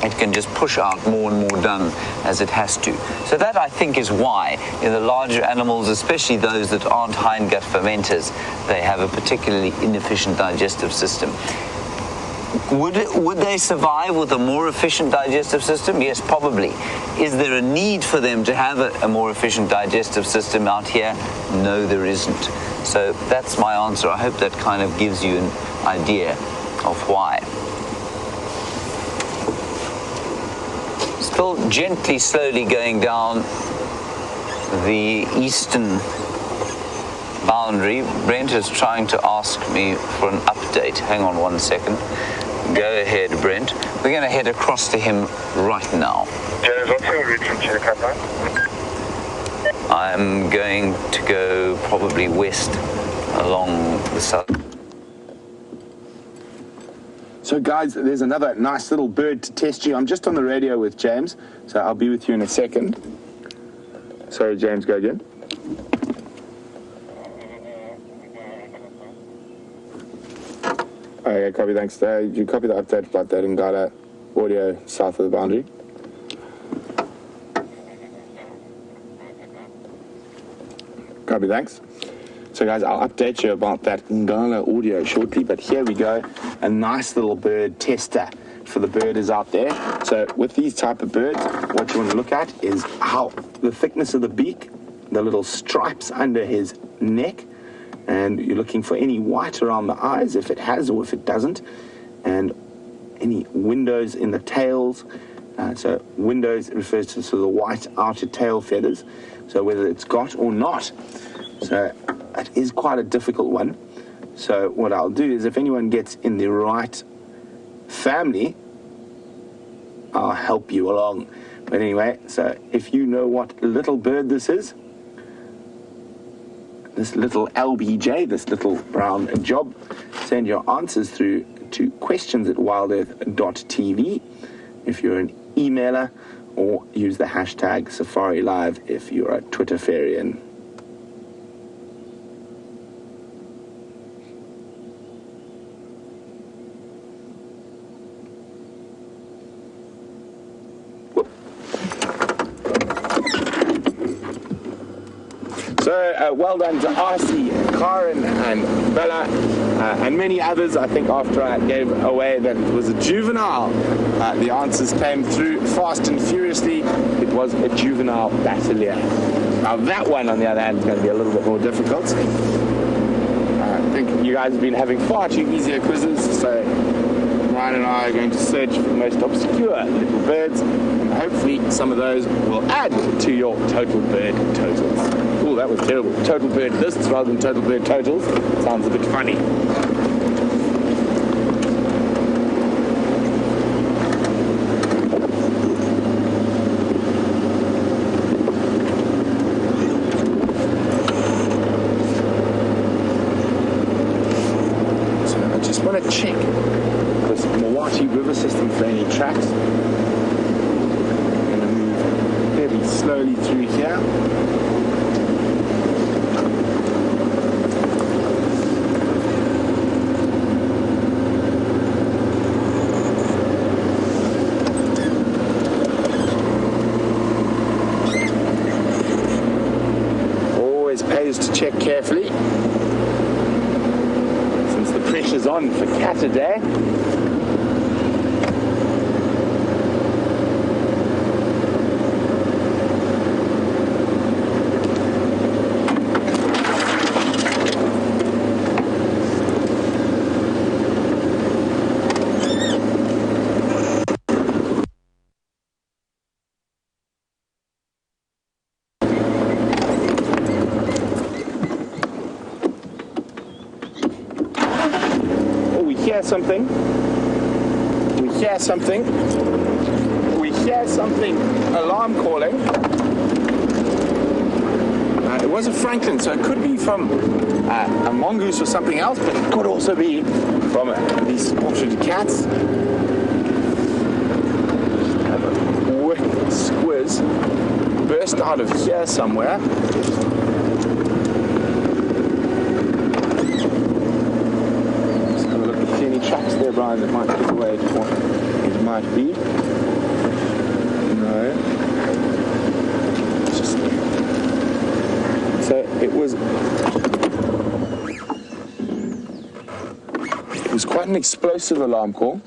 it can just push out more and more dung as it has to. So that, I think, is why in the larger animals, especially those that aren't hindgut fermenters, they have a particularly inefficient digestive system. Would they survive with a more efficient digestive system? Yes, probably. Is there a need for them to have a more efficient digestive system out here? No, there isn't. So that's my answer. I hope that kind of gives you an idea of why. Still gently, slowly going down the eastern boundary. Brent is trying to ask me for an update. Hang on 1 second. Go ahead, Brent. We're going to head across to him right now. James, what's your route from Chillicothe? I'm going to go probably west along the south. So guys, there's another nice little bird to test you. I'm just on the radio with James, so I'll be with you in a second. Sorry, James, go again. Okay, copy, thanks. Did you copy the update about that Ngala audio south of the boundary? Copy, thanks. So guys, I'll update you about that Ngala audio shortly, but here we go. A nice little bird tester for the birders out there. So with these type of birds, what you want to look at is how the thickness of the beak, the little stripes under his neck, and you're looking for any white around the eyes if it has or if it doesn't, and any windows in the tails. So windows refers to sort of the white outer tail feathers, so whether it's got or not. So it is quite a difficult one. So what I'll do is if anyone gets in the right family, I'll help you along. But anyway, so if you know what little bird this is, this little LBJ, this little brown job, send your answers through to questions@wildearth.tv if you're an emailer, or use the hashtag Safari Live if you're a Twitterfarian. So well done to RC, Karen and Bella and many others. I think after I gave away that it was a juvenile, the answers came through fast and furiously. It was a juvenile battalier. Now that one, on the other hand, is going to be a little bit more difficult. I think you guys have been having far too easier quizzes, so Ryan and I are going to search for the most obscure little birds, and hopefully some of those will add to your total bird totals. Oh, that was terrible. Total bird lists rather than total bird totals. Sounds a bit funny. So I just want to check this Mawati river system for any tracks. I'm going to move fairly slowly through here. To check carefully, since the pressure's on for cat a day. hear something. We hear something. We hear something. Alarm calling. It was a Franklin, so it could be from a mongoose or something else, but it could also be from these spotted cats. Have a wicked squiz burst out of here somewhere. Let's have a look if any tracks there, Brian, that might give away what it might be. No. So it was quite an explosive alarm call.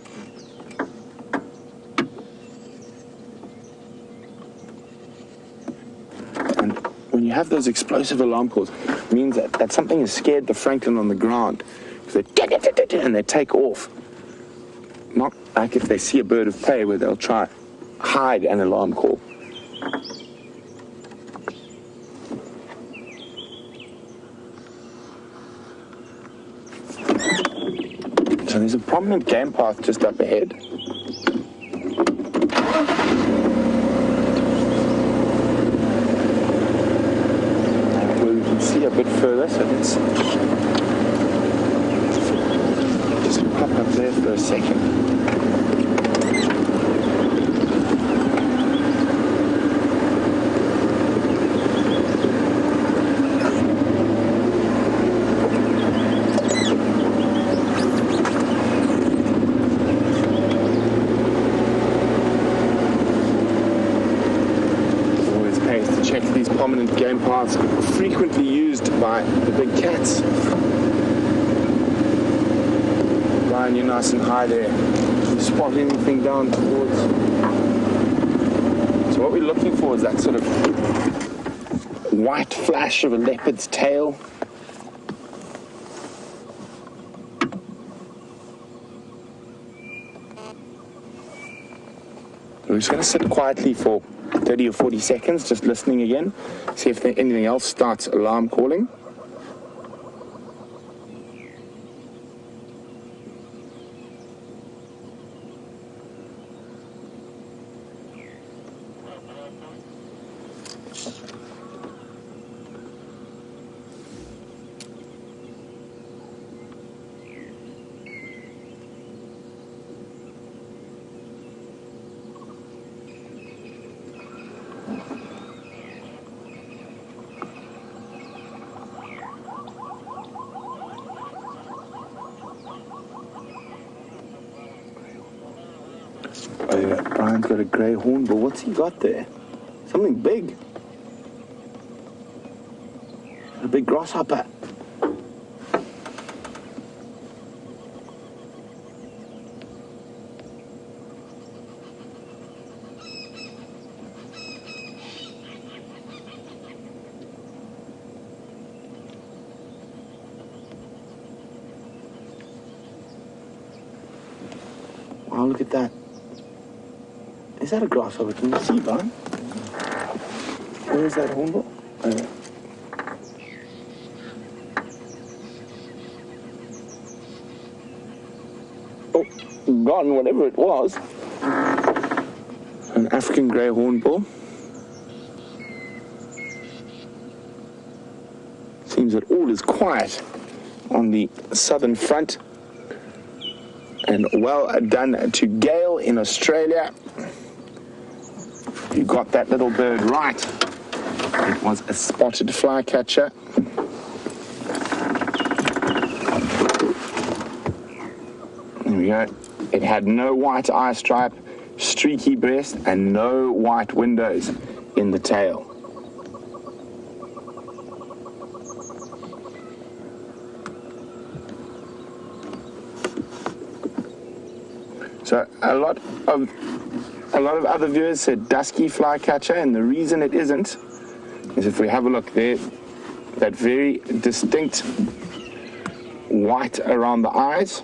And when you have those explosive alarm calls, it means that something has scared the Franklin on the ground. And they take off. Not like if they see a bird of prey where they'll try hide an alarm call. So there's a prominent game path just up ahead. Where we can see a bit further, so let's just pop up there for a second. Check these prominent game paths frequently used by the big cats. Ryan, you're nice and high there. Can you spot anything down towards? So what we're looking for is that sort of white flash of a leopard's tail. We're just going to sit quietly for 30 or 40 seconds, just listening again, see if anything else starts alarm calling. Oh yeah, Brian's got a grey hornbill. What's he got there? Something big. A big grasshopper. Wow, look at that. Is that a grasshopper? Can you see, Brian? Where is that hornbill? Oh, yeah. Oh, gone, whatever it was. An African grey hornbill. Seems that all is quiet on the southern front. And well done to Gail in Australia. You got that little bird right. It was a spotted flycatcher. There we go. It had no white eye stripe, streaky breast, and no white windows in the tail. So a lot of other viewers said dusky flycatcher, and the reason it isn't is if we have a look there, that very distinct white around the eyes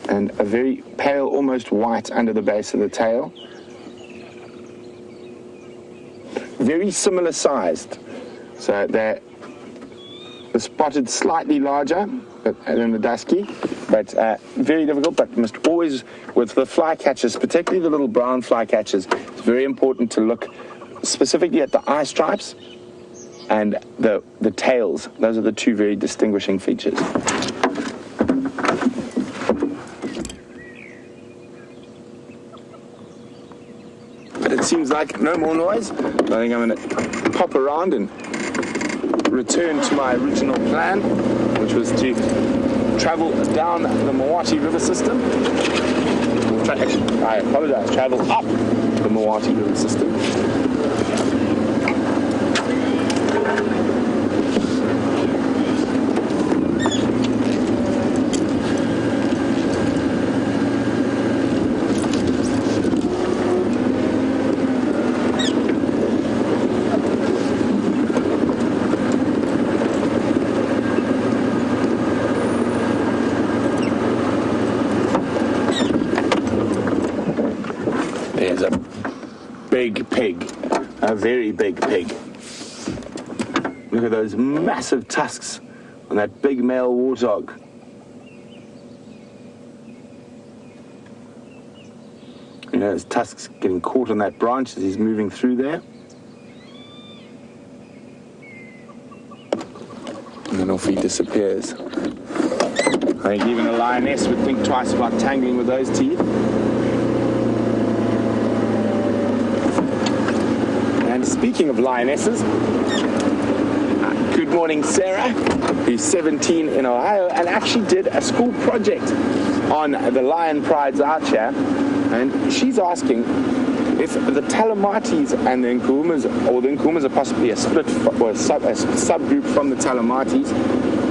and a very pale, almost white under the base of the tail. Very similar sized. So they're spotted slightly larger, in the dusky, but very difficult. But must always, with the flycatchers, particularly the little brown flycatchers, it's very important to look specifically at the eye stripes and the tails. Those are the two very distinguishing features. But it seems like no more noise. I think I'm going to pop around and return to my original plan, which was to travel down the Mawati River system. Actually, I apologize, travel up the Mawati River system. There's a big pig, a very big pig. Look at those massive tusks on that big male warthog. You know, his tusks getting caught on that branch as he's moving through there. And then off he disappears. I think even a lioness would think twice about tangling with those teeth. And speaking of lionesses, good morning Sarah, who's 17 in Ohio and actually did a school project on the lion prides out here, and she's asking if the Talamatis and the Nkuhumas, or the Nkuhumas are possibly a split or a subgroup from the Talamatis,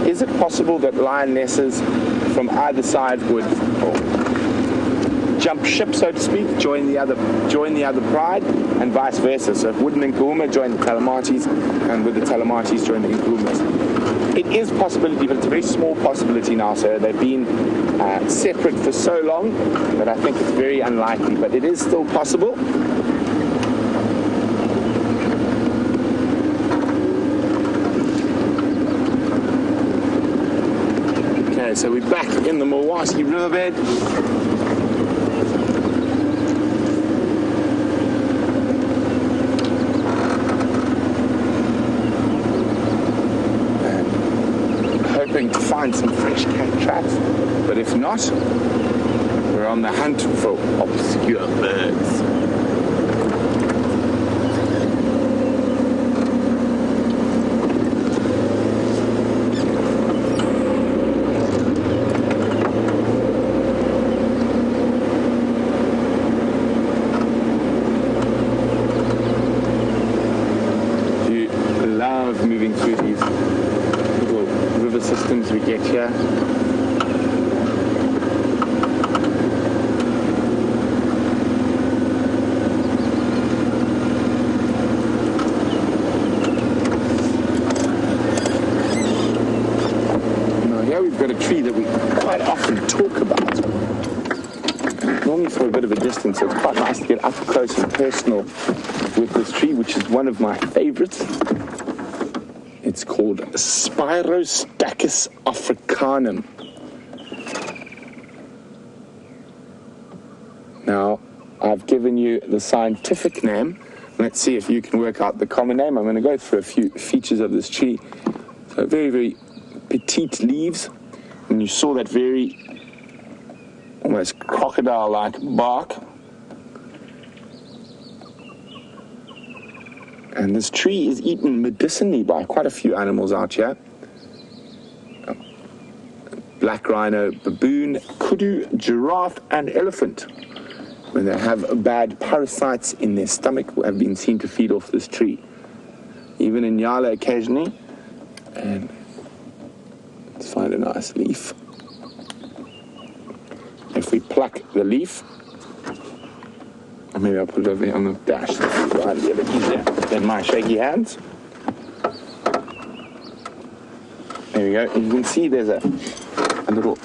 is it possible that lionesses from either side would jump ship, so to speak, join the other pride, and vice versa? So if would an Nkuhuma join the Talamatis, and would the Talamatis join the Nkuhumas? It is a possibility, but it's a very small possibility now, so they've been separate for so long that I think it's very unlikely, but it is still possible. Okay, so we're back in the Mawati riverbed. To find some fresh cat traps, but if not, we're on the hunt for obscure birds. You love moving through these river systems we get here. Now here we've got a tree that we quite often talk about. Normally for a bit of a distance, so it's quite nice to get up close and personal with this tree, which is one of my favorites. It's called Spirostachys africanum. Now, I've given you the scientific name. Let's see if you can work out the common name. I'm going to go through a few features of this tree. So very, very petite leaves. And you saw that very almost crocodile-like bark. And this tree is eaten medicinally by quite a few animals out here. Black rhino, baboon, kudu, giraffe, and elephant. When they have bad parasites in their stomach, have been seen to feed off this tree. Even in Nyala occasionally. And let's find a nice leaf. If we pluck the leaf, or maybe I'll put it over here on the dash. Right, a bit easier than my shaky hands. There we go. You can see there's a little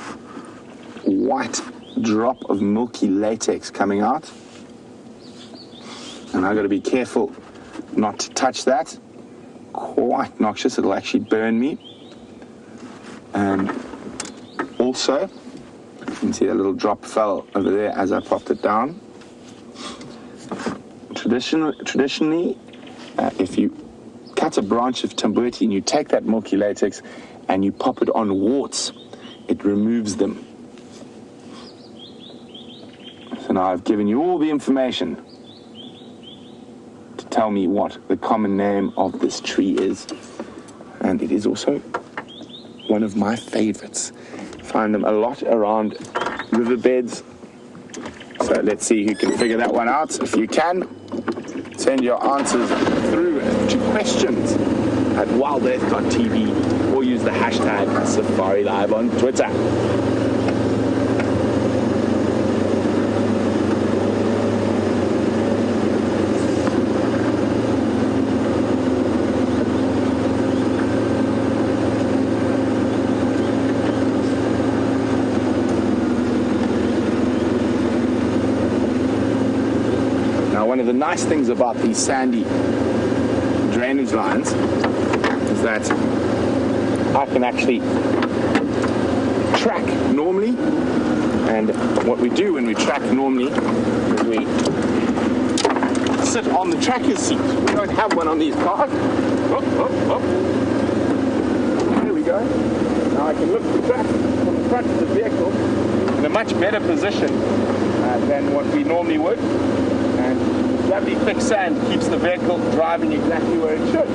white drop of milky latex coming out. And I've got to be careful not to touch that. Quite noxious. It'll actually burn me. And also, you can see a little drop fell over there as I popped it down. Traditionally, if you cut a branch of tambuti and you take that milky latex and you pop it on warts, it removes them. So now I've given you all the information to tell me what the common name of this tree is. And it is also one of my favorites. Find them a lot around riverbeds. So let's see who can figure that one out. If you can, send your answers through to questions at WildEarth.tv or use the hashtag SafariLive on Twitter. One of the nice things about these sandy drainage lines is that I can actually track normally, and what we do when we track normally is we sit on the tracker's seat. We don't have one on these cars. There we go. Now I can look at the track from the front of the vehicle in a much better position than what we normally would. And lovely thick sand keeps the vehicle driving exactly where it should.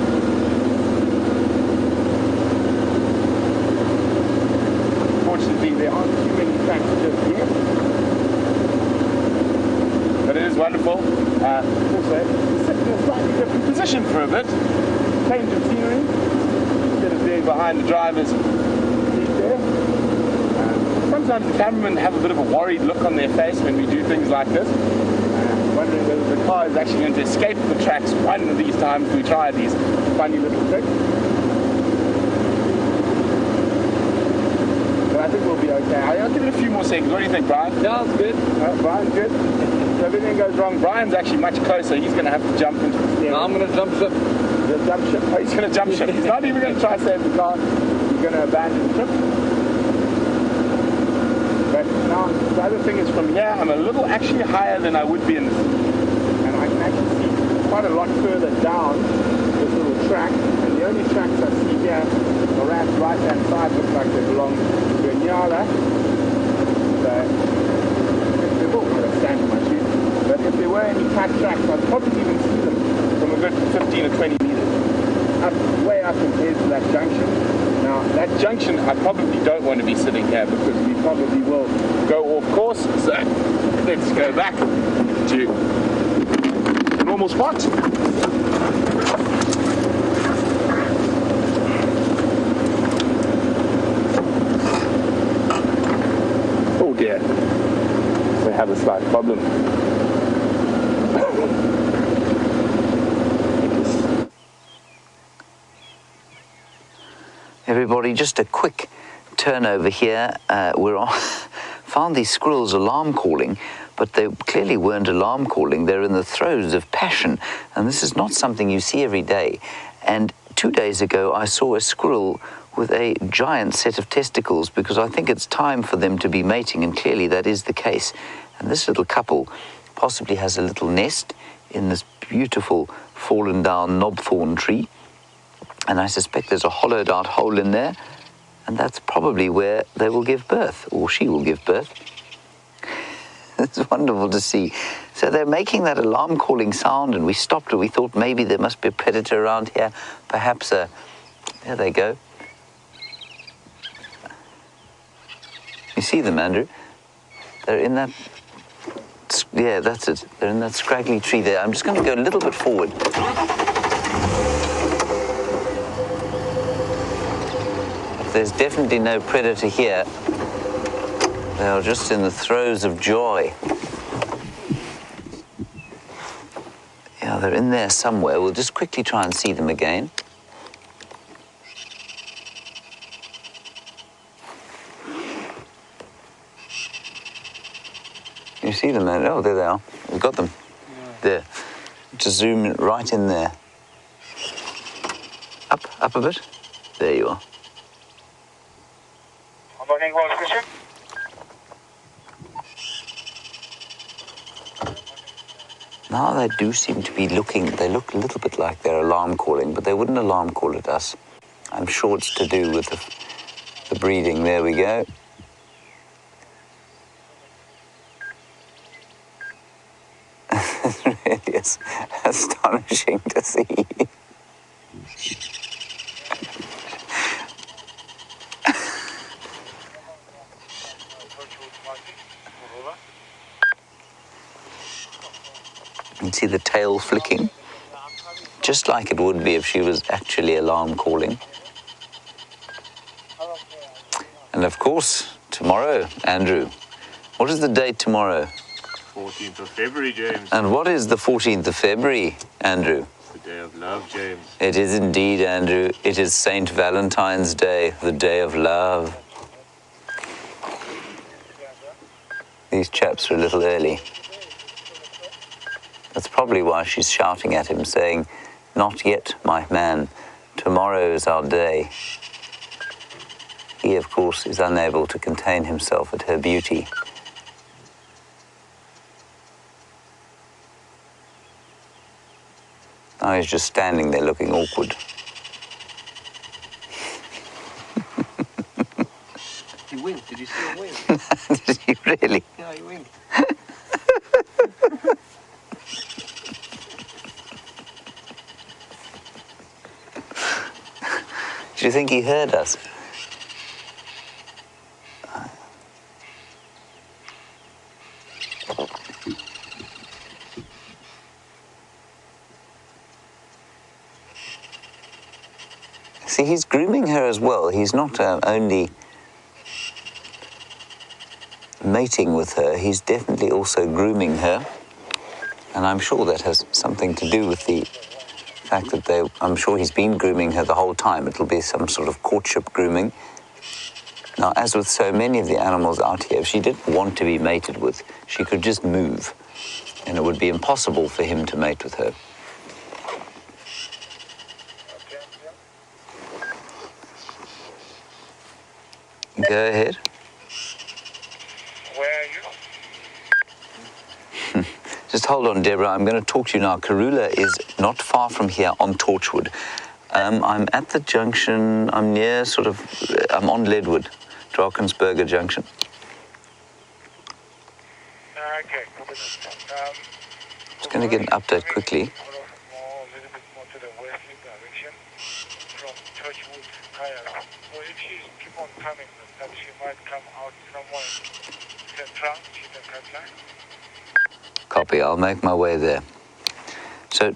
Fortunately, there aren't too many tracks just yet. But it is wonderful. Also, sit in a slightly different position for a bit. Change of scenery. Instead of being behind the driver's seat there. Sometimes the cameramen have a bit of a worried look on their face when we do things like this. Wondering whether the car is actually going to escape the tracks one of these times we try these funny little tricks. But I think we'll be okay. I'll give it a few more seconds. What do you think, Brian? No, it's good. Brian's good. So if anything goes wrong, Brian's actually much closer. He's going to have to jump into the steering. No, I'm going to jump ship. He'll jump ship. Oh, he's going to jump ship. He's not even going to try to save the car. He's going to abandon the trip. But now, the other thing is from here, I'm a little actually higher than I would be in the seat. And I can actually see quite a lot further down this little track. And the only tracks I see here, the right-hand side looks like they belong to a Nyala. So, they've all got a stand in my shoes. But if there were any cat tracks, I'd probably even see them from a good 15 or 20 meters. Way up compared to that junction. Now, that junction, I probably don't want to be sitting here because we probably will go off course. So, let's go back to the normal spot. Oh dear. We have a slight problem. Everybody, just a quick turn over here. Found these squirrels alarm calling, but they clearly weren't alarm calling. They're in the throes of passion, and this is not something you see every day. And 2 days ago, I saw a squirrel with a giant set of testicles, because I think it's time for them to be mating, and clearly that is the case. And this little couple possibly has a little nest in this beautiful fallen down knobthorn tree. And I suspect there's a hollowed out hole in there, and that's probably where they will give birth, or she will give birth. It's wonderful to see. So they're making that alarm calling sound, and we stopped and we thought maybe there must be a predator around here. Perhaps there they go. You see them, Andrew? They're in that, yeah, that's it. They're in that scraggly tree there. I'm just going to go a little bit forward. There's definitely no predator here. They are just in the throes of joy. Yeah, they're in there somewhere. We'll just quickly try and see them again. You see them there? Oh, there they are. We've got them. Yeah. There. Just zoom right in there. Up a bit. There you are. Morning, all station. Now they do seem to be looking, they look a little bit like they're alarm calling, but they wouldn't alarm call at us. I'm sure it's to do with the breathing. There we go. It really is astonishing to see. You can see the tail flicking, just like it would be if she was actually alarm calling. And of course, tomorrow, Andrew. What is the date tomorrow? 14th of February, James. And what is the 14th of February, Andrew? The day of love, James. It is indeed, Andrew. It is St. Valentine's Day, the day of love. These chaps are a little early. That's probably why she's shouting at him, saying, "Not yet, my man. Tomorrow is our day." He, of course, is unable to contain himself at her beauty. Now he's just standing there looking awkward. He winked. Did you see him wink? Did he really? Yeah, he winked. Do you think he heard us? See, he's grooming her as well. He's not only mating with her, he's definitely also grooming her. And I'm sure that has something to do with the fact that I'm sure he's been grooming her the whole time. It'll be some sort of courtship grooming. Now, as with so many of the animals out here, if she didn't want to be mated with, she could just move, and it would be impossible for him to mate with her. Go ahead. Where are you? Just hold on, Deborah. I'm going to talk to you now. Karula is not far from here on Torchwood. I'm at the junction. I'm near I'm on Leadwood, Drakensberger Junction. Okay. Just going to get an update quickly. A little bit more to the westerly direction from Torchwood Higher. So if she keep on coming, that she might come out somewhere central, she can cut line. Copy. I'll make my way there. So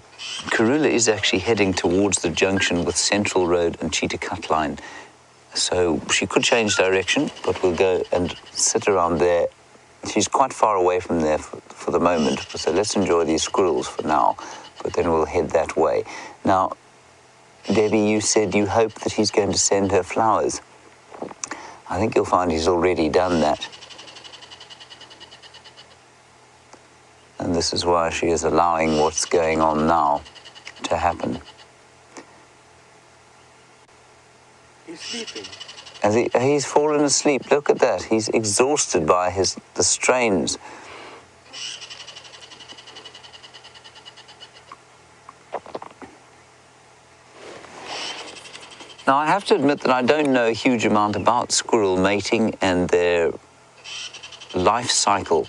Karula is actually heading towards the junction with Central Road and Cheetah Cut Line. So she could change direction, but we'll go and sit around there. She's quite far away from there for the moment, so let's enjoy these squirrels for now, but then we'll head that way. Now, Debbie, you said you hope that he's going to send her flowers. I think you'll find he's already done that. And this is why she is allowing what's going on now to happen. He's sleeping. As he's fallen asleep. Look at that. He's exhausted by the strains. Now, I have to admit that I don't know a huge amount about squirrel mating and their life cycle.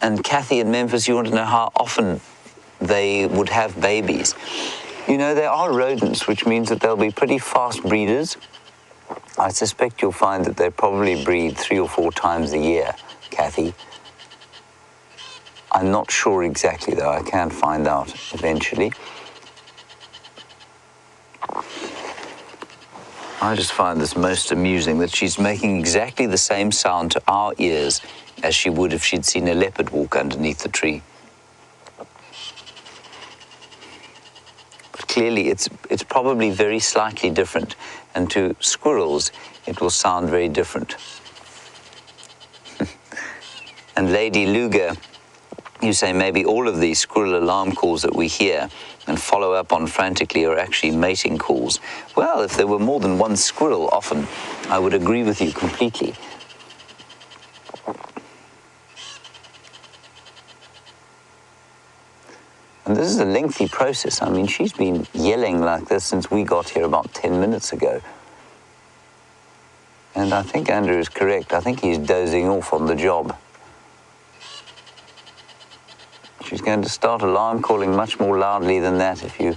And Kathy in Memphis, you want to know how often they would have babies. You know, they are rodents, which means that they'll be pretty fast breeders. I suspect you'll find that they probably breed 3 or 4 times a year, Kathy. I'm not sure exactly, though. I can find out eventually. I just find this most amusing, that she's making exactly the same sound to our ears as she would if she'd seen a leopard walk underneath the tree. But clearly it's probably very slightly different, and to squirrels it will sound very different. And Lady Luger you say maybe all of these squirrel alarm calls that we hear and follow up on frantically are actually mating calls. Well, if there were more than one squirrel, often I would agree with you completely. And this is a lengthy process. I mean, she's been yelling like this since we got here about 10 minutes ago. And I think Andrew is correct. I think he's dozing off on the job. She's going to start alarm calling much more loudly than that if you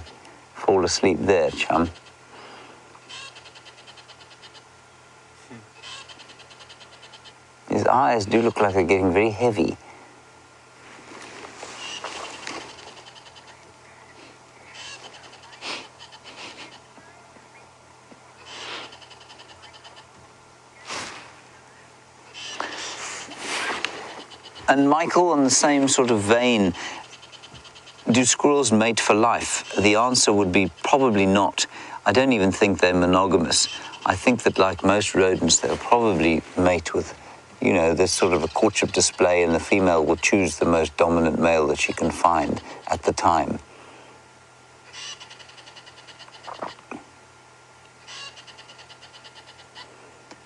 fall asleep there, chum. His eyes do look like they're getting very heavy. And Michael, in the same sort of vein, do squirrels mate for life? The answer would be probably not. I don't even think they're monogamous. I think that, like most rodents, they'll probably mate with, you know, there's sort of a courtship display, and the female will choose the most dominant male that she can find at the time.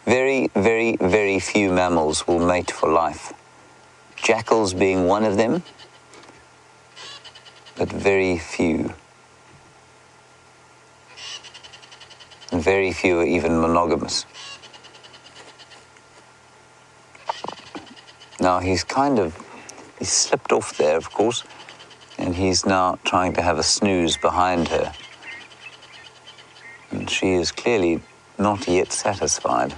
Very, very, very few mammals will mate for life. Jackals being one of them, but very few. And very few are even monogamous. Now he's slipped off there, of course, and he's now trying to have a snooze behind her. And she is clearly not yet satisfied.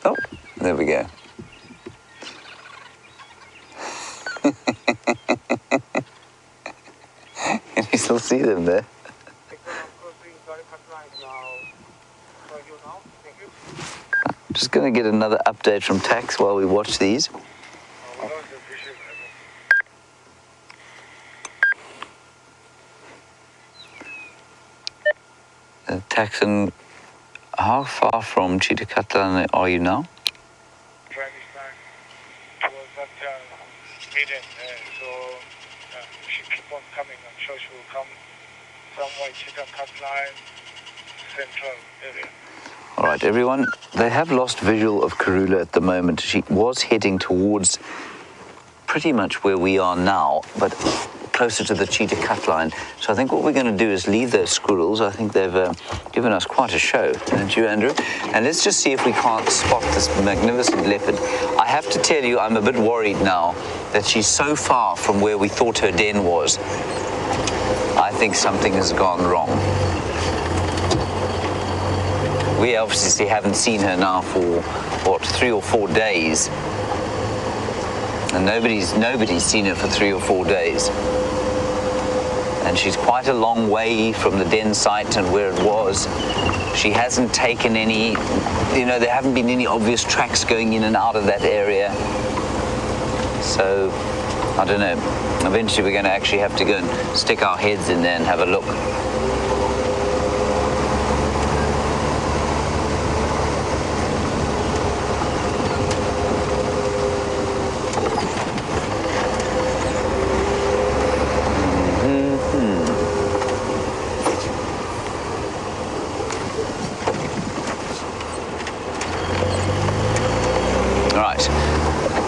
Oh, there we go. Can you still see them there? Just going to get another update from Tax while we watch these. Taxon, how far from Chitakatlan are you now? 29 towards that meeting, so she keep on coming. I'm sure she will come somewhere Chitakatlan central area. All right, everyone, they have lost visual of Karula at the moment. She was heading towards pretty much where we are now, but closer to the cheetah cut line. So I think what we're going to do is leave those squirrels. I think they've given us quite a show, don't you, Andrew? And let's just see if we can't spot this magnificent leopard. I have to tell you, I'm a bit worried now that she's so far from where we thought her den was. I think something has gone wrong. We obviously haven't seen her now for, what, 3 or 4 days. And nobody's seen her for 3 or 4 days. And she's quite a long way from the den site and where it was. She hasn't taken any, there haven't been any obvious tracks going in and out of that area. So, I don't know. Eventually we're going to actually have to go and stick our heads in there and have a look.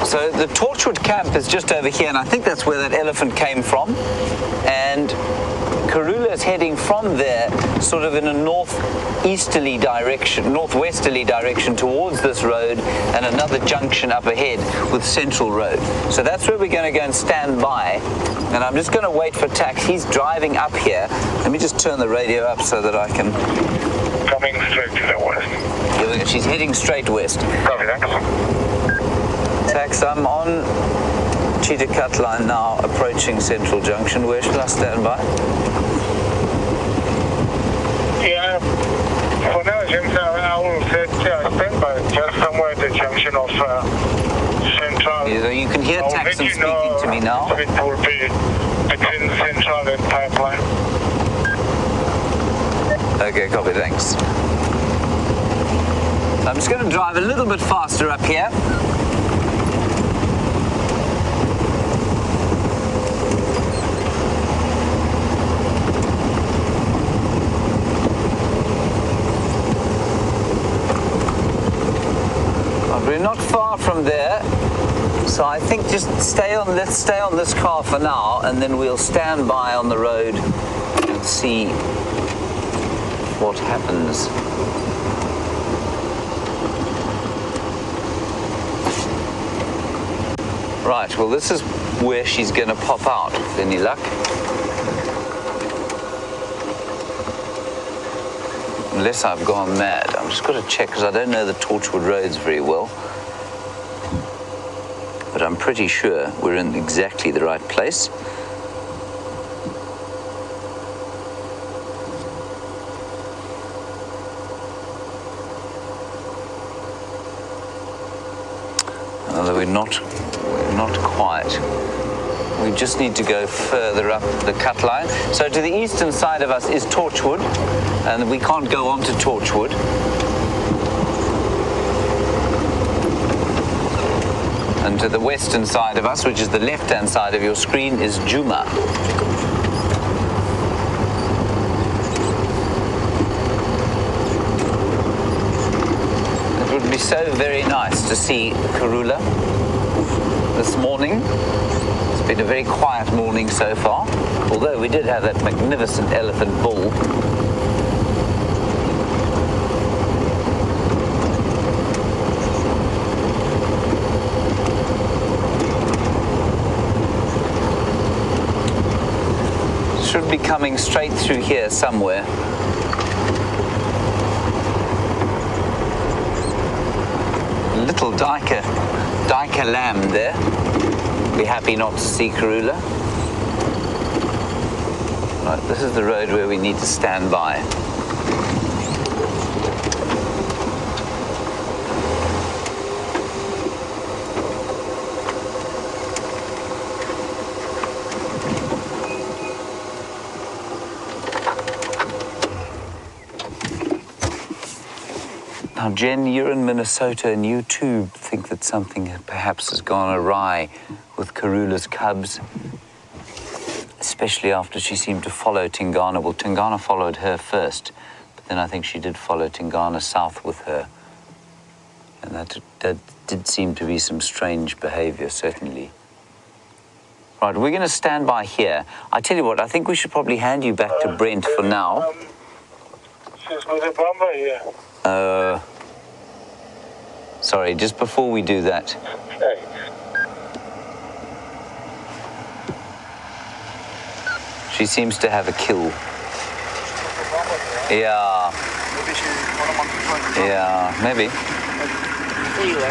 So the Torchwood camp is just over here, and I think that's where that elephant came from. And Karula is heading from there, sort of in a northwesterly direction towards this road and another junction up ahead with Central Road. So that's where we're going to go and stand by. And I'm just going to wait for Tax. He's driving up here. Let me just turn the radio up so that I can... Coming straight to the west. Here we go. She's heading straight west. Copy, thanks. Tax, I'm on Cheetah Cut Line now, approaching Central Junction. Where should I stand by? Yeah, for now, James, I will set stand by just somewhere at the junction of Central. Yeah, you can hear Taxon speaking to me now. It will be between Central and Pipeline. Okay, copy, thanks. I'm just going to drive a little bit faster up here. We're not far from there, so I think let's stay on this car for now, and then we'll stand by on the road and see what happens. Right, well, this is where she's going to pop out, with any luck. Unless I've gone mad. I'm just going to check, because I don't know the Torchwood roads very well. But I'm pretty sure we're in exactly the right place. Although we're not quite. We just need to go further up the cut line. So to the eastern side of us is Torchwood, and we can't go on to Torchwood. And to the western side of us, which is the left-hand side of your screen, is Juma. It would be so very nice to see Karula this morning. It's been a very quiet morning so far, although we did have that magnificent elephant bull. Should be coming straight through here somewhere. Little Dyker lamb there. Be happy not to see Karula. Right, this is the road where we need to stand by. Now, Jen, you're in Minnesota, and you too think that something perhaps has gone awry with Karula's cubs, especially after she seemed to follow Tingana. Well, Tingana followed her first, but then I think she did follow Tingana south with her. And that did seem to be some strange behavior, certainly. Right, we're going to stand by here. I tell you what, I think we should probably hand you back to Brent for now. She's with a bomber here. Sorry, just before we do that. Hey. She seems to have a kill. Yeah. Maybe she want to join the Yeah, maybe.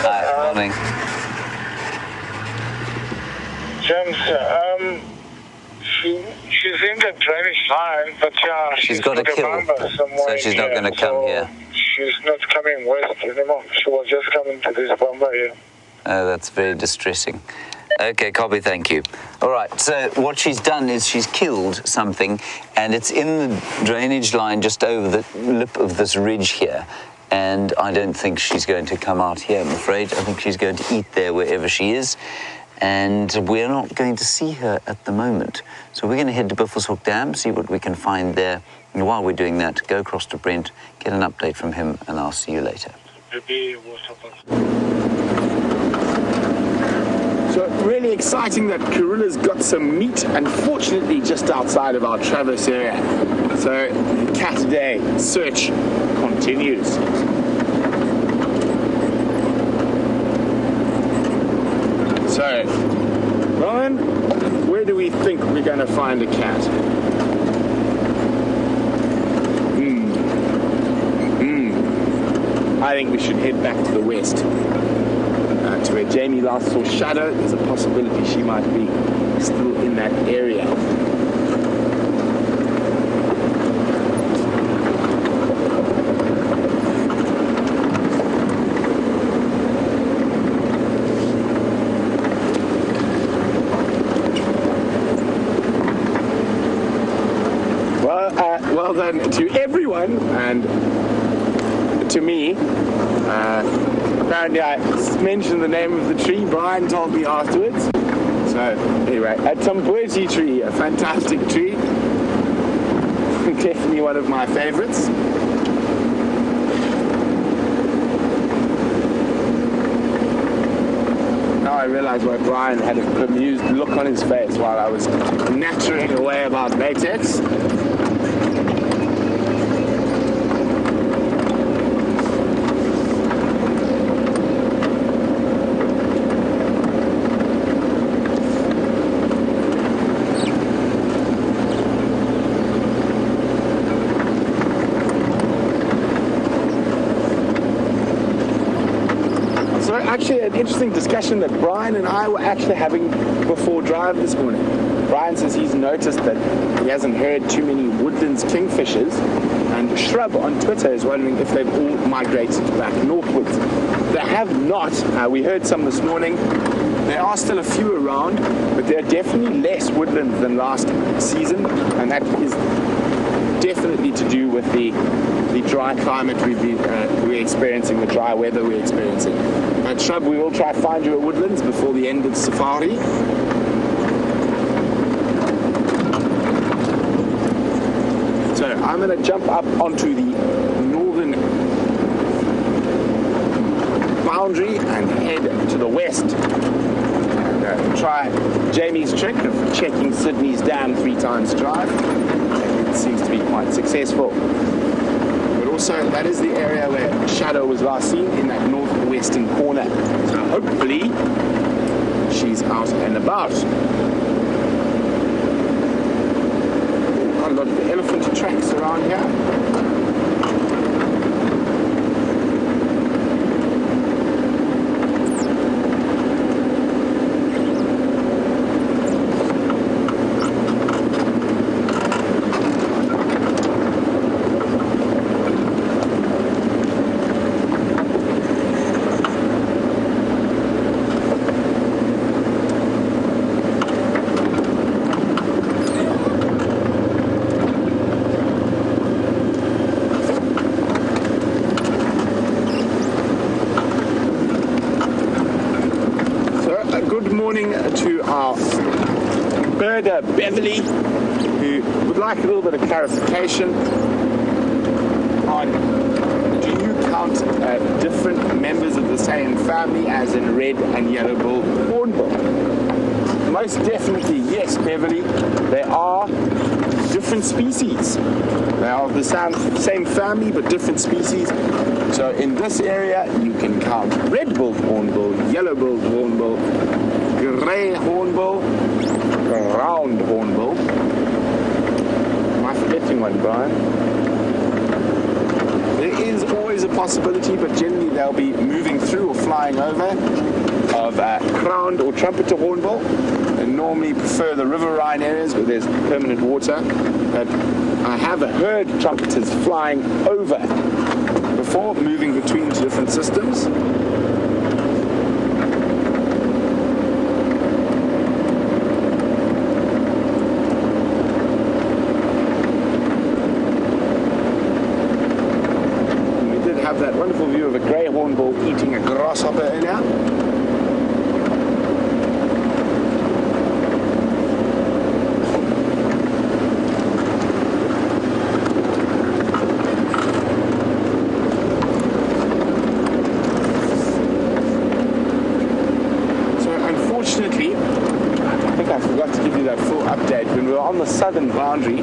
Hi, morning. James, she's in the drainage line, but yeah, She's got a with kill, bomber somewhere so she's not here, going to come so here. She's not coming west anymore. She was just coming to this bomber here. Oh, that's very distressing. Okay, copy, thank you. All right, so what she's done is she's killed something, and it's in the drainage line just over the lip of this ridge here. And I don't think she's going to come out here, I'm afraid. I think she's going to eat there wherever she is. And we're not going to see her at the moment. So we're going to head to Buffelshoek Dam, see what we can find there. And while we're doing that, go across to Brent, get an update from him, and I'll see you later. So really exciting that Karula's got some meat, unfortunately just outside of our Traverse area. So cat day search continues. So, Ryan, where do we think we're going to find a cat? I think we should head back to the west. To where Jamie last saw Shadow. There's a possibility she might be still in that area. Well done to everyone, and to me. Apparently I mentioned the name of the tree. Brian told me afterwards. So anyway, at Tumbuezi tree, a fantastic tree. Definitely one of my favorites. Now I realize why Brian had a bemused look on his face while I was nattering away about latex. Actually, an interesting discussion that Brian and I were actually having before drive this morning. Brian says he's noticed that he hasn't heard too many woodlands kingfishers, and Shrub on Twitter is wondering if they've all migrated back northwards. They have not. We heard some this morning. There are still a few around, but there are definitely less woodlands than last season, and that is definitely to do with the dry climate we're experiencing, the dry weather we're experiencing. At Shrub, we will try to find you at woodlands before the end of safari. So I'm going to jump up onto the northern boundary and head to the west. And try Jamie's trick of checking Sydney's dam 3 times drive. It seems to be quite successful. But also, that is the area where Shadow was last seen, in that northwestern corner. So hopefully, she's out and about. Quite a lot of elephant tracks around here. To our birder Beverly, who would like a little bit of clarification on, do you count different members of the same family as in red and yellow-billed hornbill? Most definitely yes, Beverly. They are different species. They are of the same family but different species. So in this area you can count red-billed hornbill, yellow-billed hornbill, grey hornbill, round hornbill. Am I forgetting one, Brian? There is always a possibility, but generally they'll be moving through or flying over, of crowned or trumpeter hornbill. They normally prefer the riverine areas where there's permanent water. But I have heard trumpeters flying over before, moving between different systems. That wonderful view of a grey hornbill eating a grasshopper earlier. So unfortunately, I think I forgot to give you that full update. When we were on the southern boundary,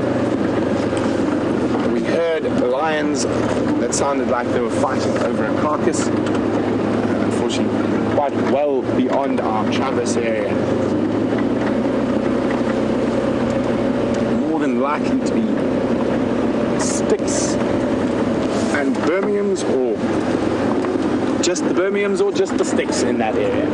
we heard lions that sounded like they were fighting over a carcass. Unfortunately, quite well beyond our traverse area. More than likely to be sticks and Birminghams, or just the Birminghams, or just the sticks in that area.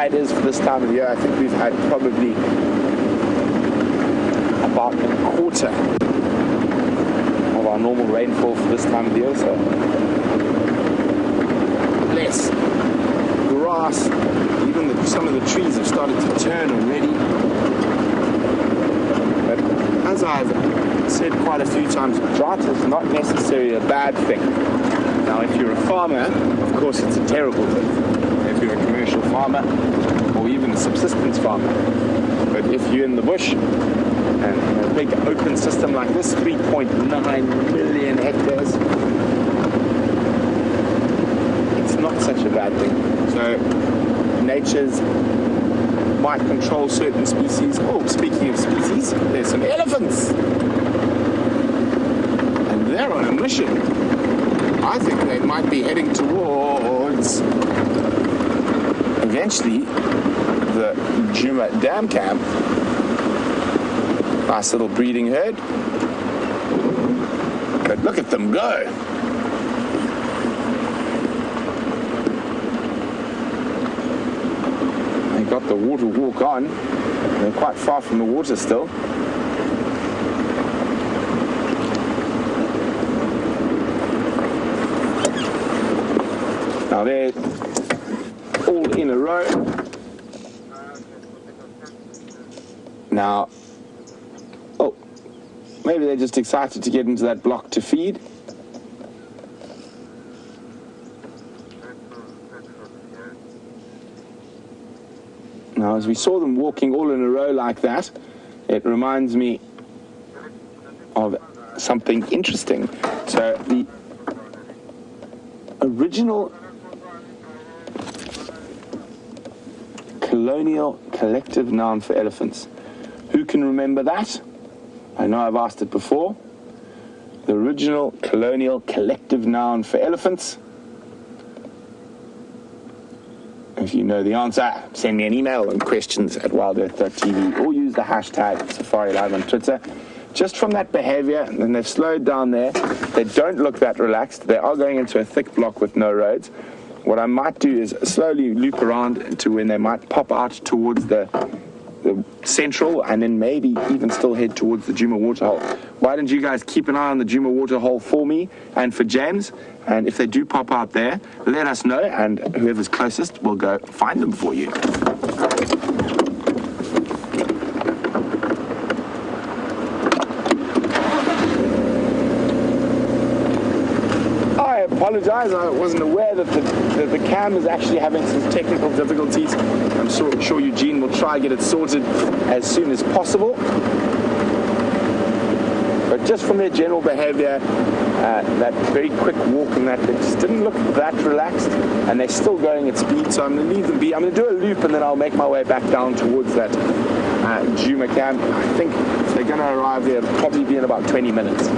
dry it is for this time of the year. I think we've had probably about a quarter of our normal rainfall for this time of the year, so less grass. Even some of the trees have started to turn already. But as I've said quite a few times, drought is not necessarily a bad thing. Now, if you're a farmer, of course it's a terrible thing. If you're a commercial farmer or even a subsistence farmer. But if you're in the bush and a big open system like this, 3.9 million hectares, it's not such a bad thing. So nature's might control certain species. Oh, speaking of species, there's some elephants. And they're on a mission. I think they might be heading towards, eventually, the Djuma Dam camp. Nice little breeding herd. But look at them go. They got the water walk on. They're quite far from the water still. Now they're all in a row. Now, oh, maybe they're just excited to get into that block to feed. Now, as we saw them walking all in a row like that, it reminds me of something interesting. So the original colonial collective noun for elephants. Who can remember that? I know I've asked it before. The original colonial collective noun for elephants. If you know the answer, send me an email on questions@wildearth.tv or use the hashtag Safari Live on Twitter. Just from that behavior, and they've slowed down there, they don't look that relaxed. They are going into a thick block with no roads. What I might do is slowly loop around to when they might pop out towards the central and then maybe even still head towards the Djuma waterhole. Why don't you guys keep an eye on the Djuma waterhole for me and for James? And if they do pop out there, let us know, and whoever's closest will go find them for you. I apologize, I wasn't aware that the cam is actually having some technical difficulties. I'm sure Eugene will try and get it sorted as soon as possible. But just from their general behavior, that very quick walk and that, they just didn't look that relaxed, and they're still going at speed, so I'm going to leave them be. I'm going to do a loop and then I'll make my way back down towards that Djuma camp. I think if they're going to arrive there, it'll probably be in about 20 minutes.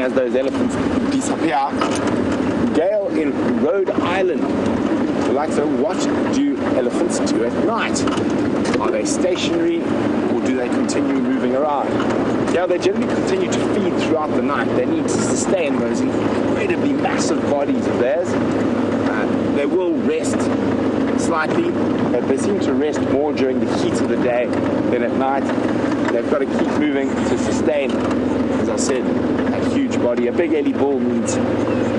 As those elephants disappear, Gail in Rhode Island would like to know, what do elephants do at night? Are they stationary or do they continue moving around? Yeah, they generally continue to feed throughout the night. They need to sustain those incredibly massive bodies of theirs. They will rest slightly, but they seem to rest more during the heat of the day than at night. They've got to keep moving to sustain, as I said, a huge body. A big Eddie bull needs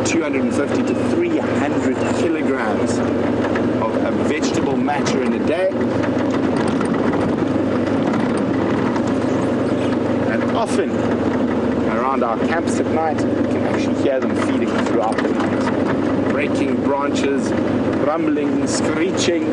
250 to 300 kilograms of vegetable matter in a day. And often, around our camps at night, you can actually hear them feeding throughout the night. Breaking branches, rumbling, screeching.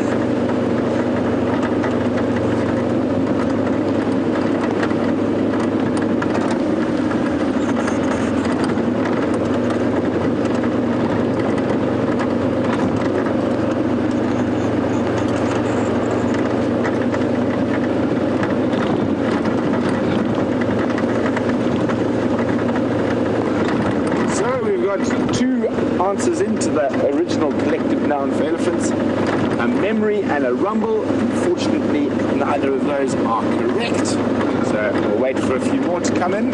Answers into the original collective noun for elephants. A memory tree and a rumble. Fortunately, neither of those are correct. So we'll wait for a few more to come in.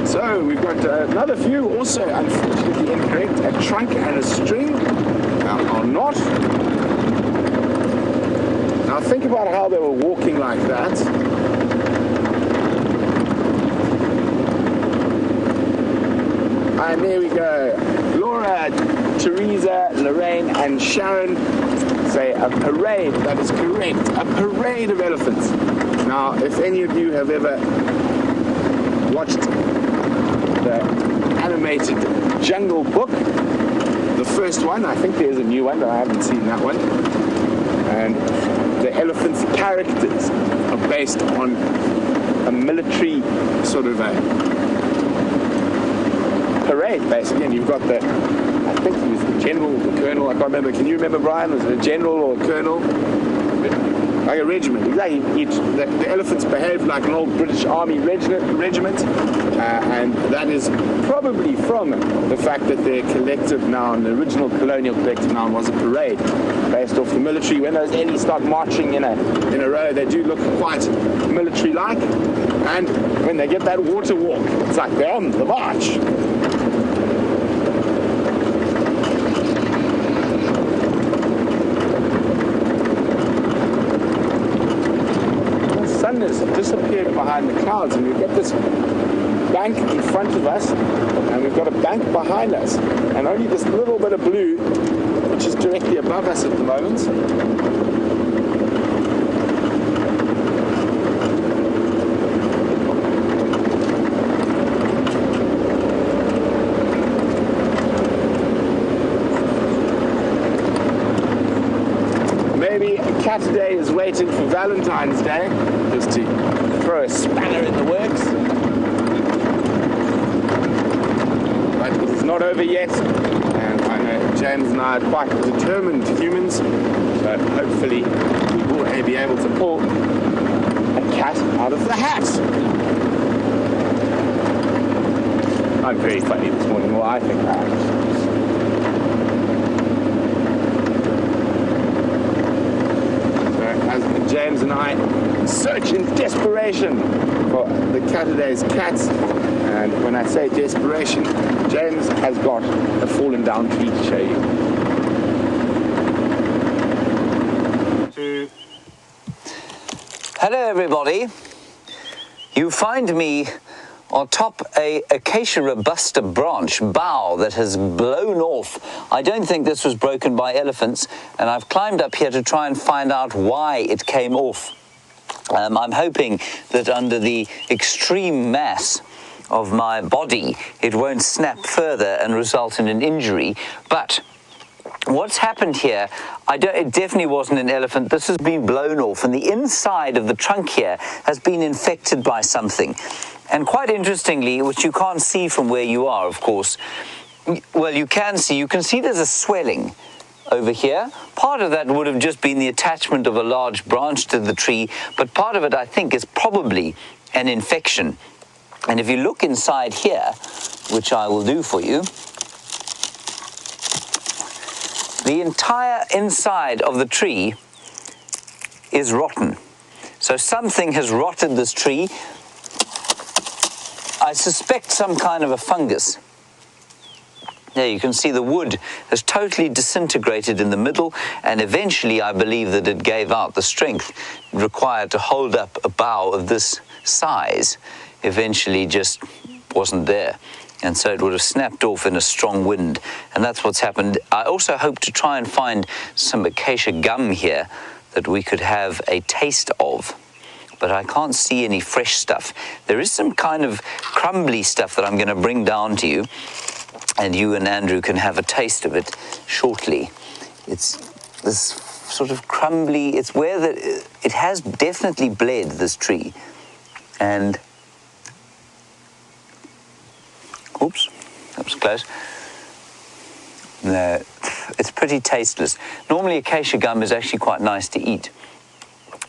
So we've got another few, also unfortunately incorrect. A trunk and a string are not. Now think about how they were walking like that. And there we go. Laura, Teresa, Lorraine and Sharon say a parade. That is correct. A parade of elephants. Now, if any of you have ever watched the animated Jungle Book, the first one, I think there's a new one, but I haven't seen that one. And the elephants' characters are based on a military sort of a parade, basically. And you've got the, I think he was the general, the colonel, I can't remember. Can you remember, Brian? Was it a general or a colonel? Like a regiment, exactly. The elephants behaved like an old British Army regiment, and that is probably from the fact that their collective noun, the original colonial collective noun, was a parade, based off the military. When those Eddies start marching in a row, they do look quite military-like, and when they get that water walk, it's like they're on the march. Has disappeared behind the clouds, and we've got this bank in front of us and we've got a bank behind us, and only this little bit of blue which is directly above us at the moment. Maybe Saturday is waiting for Valentine's Day, just to throw a spanner in the works. But it's not over yet, and I know James and I are quite determined humans, so hopefully we will be able to pull a cat out of the hat. I'm very funny this morning, well, I think I am. As James and I search in desperation for the Cataday's cats, and when I say desperation, James has got a fallen down tree to show you. Hello everybody. You find me on top a acacia robusta branch bough that has blown off. I don't think this was broken by elephants, and I've climbed up here to try and find out why it came off. I'm hoping that under the extreme mass of my body it won't snap further and result in an injury, but what's happened here, it definitely wasn't an elephant. This has been blown off, and the inside of the trunk here has been infected by something. And quite interestingly, which you can't see from where you are, of course, well, you can see there's a swelling over here. Part of that would have just been the attachment of a large branch to the tree, but part of it, I think, is probably an infection. And if you look inside here, which I will do for you, the entire inside of the tree is rotten. So something has rotted this tree. I suspect some kind of a fungus. There you can see the wood has totally disintegrated in the middle, and eventually I believe that it gave out the strength required to hold up a bough of this size. Eventually just wasn't there, and so it would have snapped off in a strong wind, and that's what's happened. I also hope to try and find some acacia gum here that we could have a taste of, but I can't see any fresh stuff. There is some kind of crumbly stuff that I'm going to bring down to you, and you and Andrew can have a taste of it shortly. It's this sort of crumbly, it's where it has definitely bled, this tree, and oops, that was close. No, it's pretty tasteless. Normally acacia gum is actually quite nice to eat,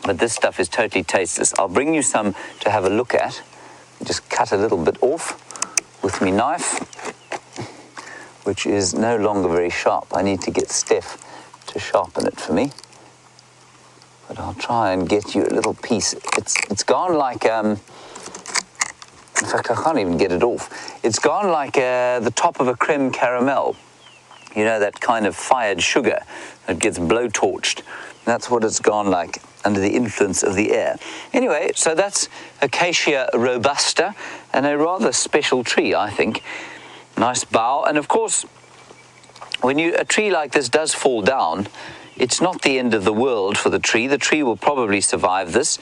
But this stuff is totally tasteless. I'll bring you some to have a look at. Just cut a little bit off with my knife, which is no longer very sharp. I need to get Steph to sharpen it for me. But I'll try and get you a little piece. It's gone like, in fact, I can't even get it off. It's gone like the top of a creme caramel. You know, that kind of fired sugar that gets blowtorched. That's what it's gone like under the influence of the air. Anyway, so that's Acacia robusta, and a rather special tree, I think. Nice bough, and of course, when a tree like this does fall down, it's not the end of the world for the tree. The tree will probably survive this,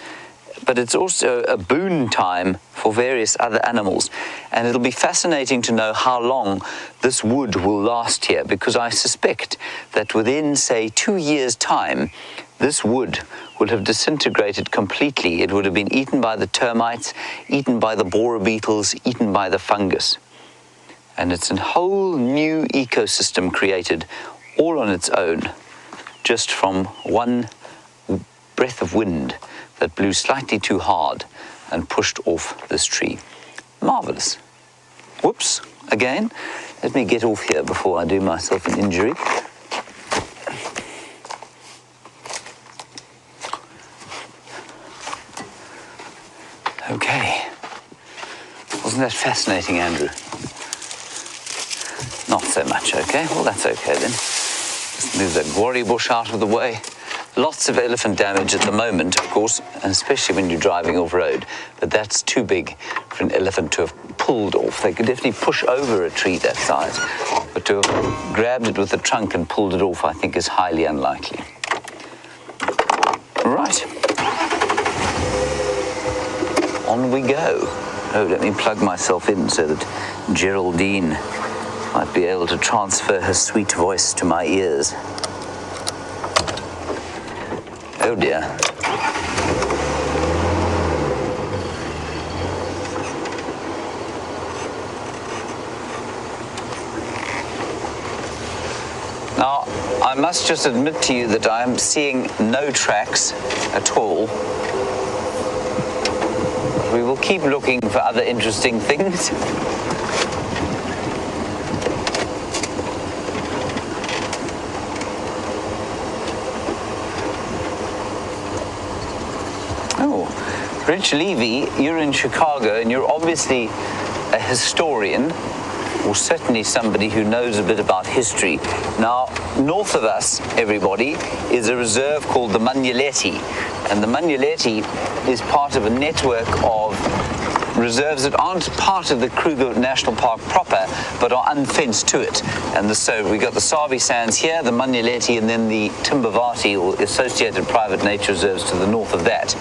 but it's also a boon time for various other animals. And it'll be fascinating to know how long this wood will last here, because I suspect that within, say, 2 years' time, this wood will have disintegrated completely. It would have been eaten by the termites, eaten by the borer beetles, eaten by the fungus. And it's a whole new ecosystem created all on its own, just from one breath of wind that blew slightly too hard and pushed off this tree. Marvelous. Whoops, again. Let me get off here before I do myself an injury. Okay. Wasn't that fascinating, Andrew? Not so much, okay? Well, that's okay then. Just move that guarri bush out of the way. Lots of elephant damage at the moment, of course, and especially when you're driving off-road. But that's too big for an elephant to have pulled off. They could definitely push over a tree that size. But to have grabbed it with the trunk and pulled it off, I think, is highly unlikely. Right. On we go. Oh, let me plug myself in so that Geraldine might be able to transfer her sweet voice to my ears. Oh dear. Now, I must just admit to you that I am seeing no tracks at all. We will keep looking for other interesting things. Rich Levy, you're in Chicago and you're obviously a historian, or certainly somebody who knows a bit about history. Now, north of us, everybody, is a reserve called the Manyeleti. And the Manyeleti is part of a network of reserves that aren't part of the Kruger National Park proper, but are unfenced to it. And so we got the Sabi Sands here, the Manyeleti, and then the Timbavati, or Associated Private Nature Reserves, to the north of that.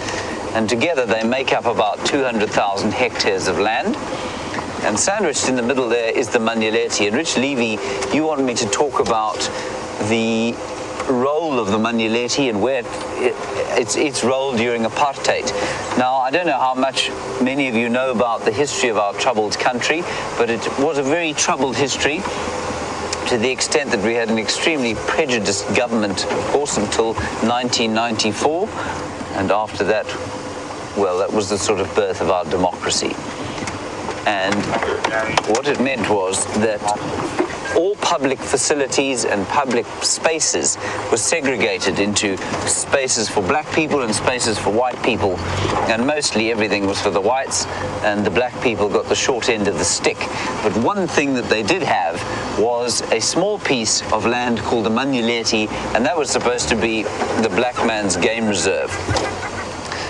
And together they make up about 200,000 hectares of land. And sandwiched in the middle there is the Manyeleti. And Rich Levy, you want me to talk about the role of the Manyeleti and where its role during apartheid. Now, I don't know how much many of you know about the history of our troubled country, but it was a very troubled history, to the extent that we had an extremely prejudiced government, of course, until 1994. And after that, well, that was the sort of birth of our democracy. And what it meant was that all public facilities and public spaces were segregated into spaces for black people and spaces for white people. And mostly everything was for the whites, and the black people got the short end of the stick. But one thing that they did have was a small piece of land called the Manyeleti, and that was supposed to be the black man's game reserve.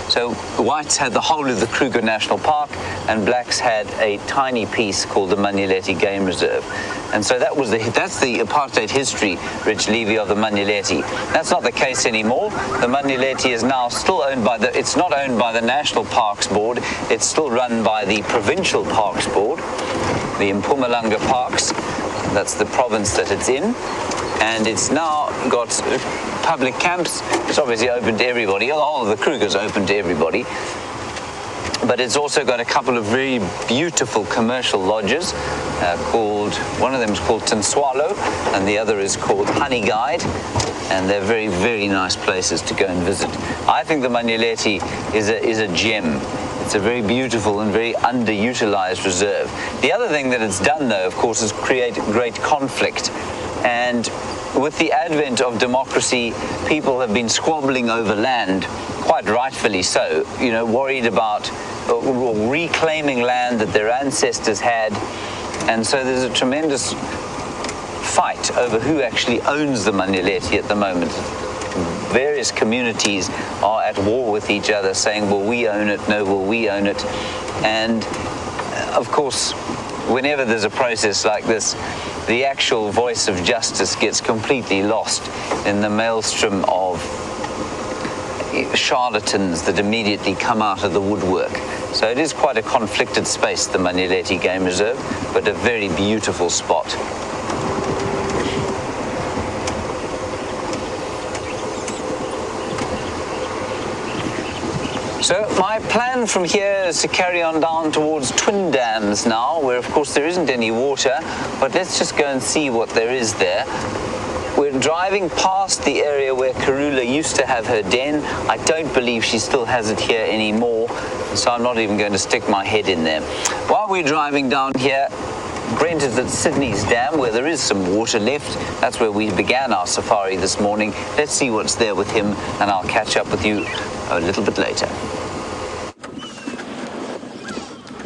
So whites had the whole of the Kruger National Park, and blacks had a tiny piece called the Manyeleti Game Reserve. And so that's the apartheid history, Rich Levy, of the Manyeleti. That's not the case anymore. The Manyeleti is now still owned by it's not owned by the National Parks Board. It's still run by the Provincial Parks Board, the Mpumalanga Parks. That's the province that it's in. And it's now got public camps. It's obviously open to everybody. All of the Kruger's open to everybody. But it's also got a couple of very beautiful commercial lodges one of them is called Tinswalo, and the other is called Honey Guide. and they're very, very nice places to go and visit. I think the Manyeleti is a gem. It's a very beautiful and very underutilized reserve. The other thing that it's done, though, of course, is create great conflict. And with the advent of democracy, people have been squabbling over land, quite rightfully so, you know, worried about reclaiming land that their ancestors had. And so there's a tremendous fight over who actually owns the Manyeleti at the moment. Various communities are at war with each other, saying, will we own it? No, will we own it? And of course, whenever there's a process like this, the actual voice of justice gets completely lost in the maelstrom of charlatans that immediately come out of the woodwork. So it is quite a conflicted space, the Manyeleti Game Reserve, but a very beautiful spot. So my plan from here is to carry on down towards Twin Dams now, where of course there isn't any water, but let's just go and see what there is there. We're driving past the area where Karula used to have her den. I don't believe she still has it here anymore, so I'm not even going to stick my head in there. While we're driving down here, Brent is at Sydney's Dam, where there is some water left. That's where we began our safari this morning. Let's see what's there with him, and I'll catch up with you a little bit later.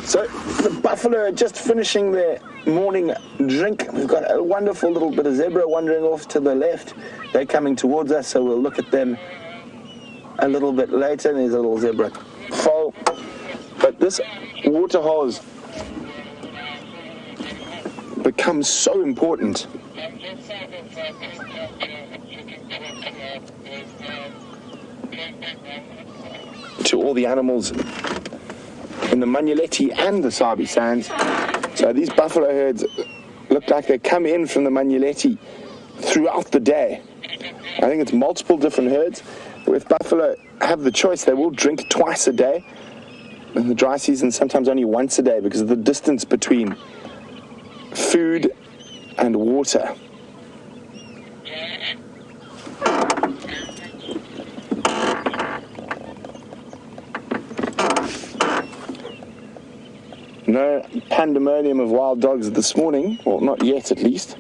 So the buffalo are just finishing their morning drink. We've got a wonderful little bit of zebra wandering off to the left. They're coming towards us, so we'll look at them a little bit later. There's a little zebra foal. But this water hose becomes so important to all the animals in the Manyeleti and the Sabi Sands. So these buffalo herds look like they come in from the Manyeleti throughout the day. I think it's multiple different herds. With buffalo have the choice, they will drink twice a day. In the dry season, sometimes only once a day because of the distance between food and water. No pandemonium of wild dogs this morning, well, not yet at least.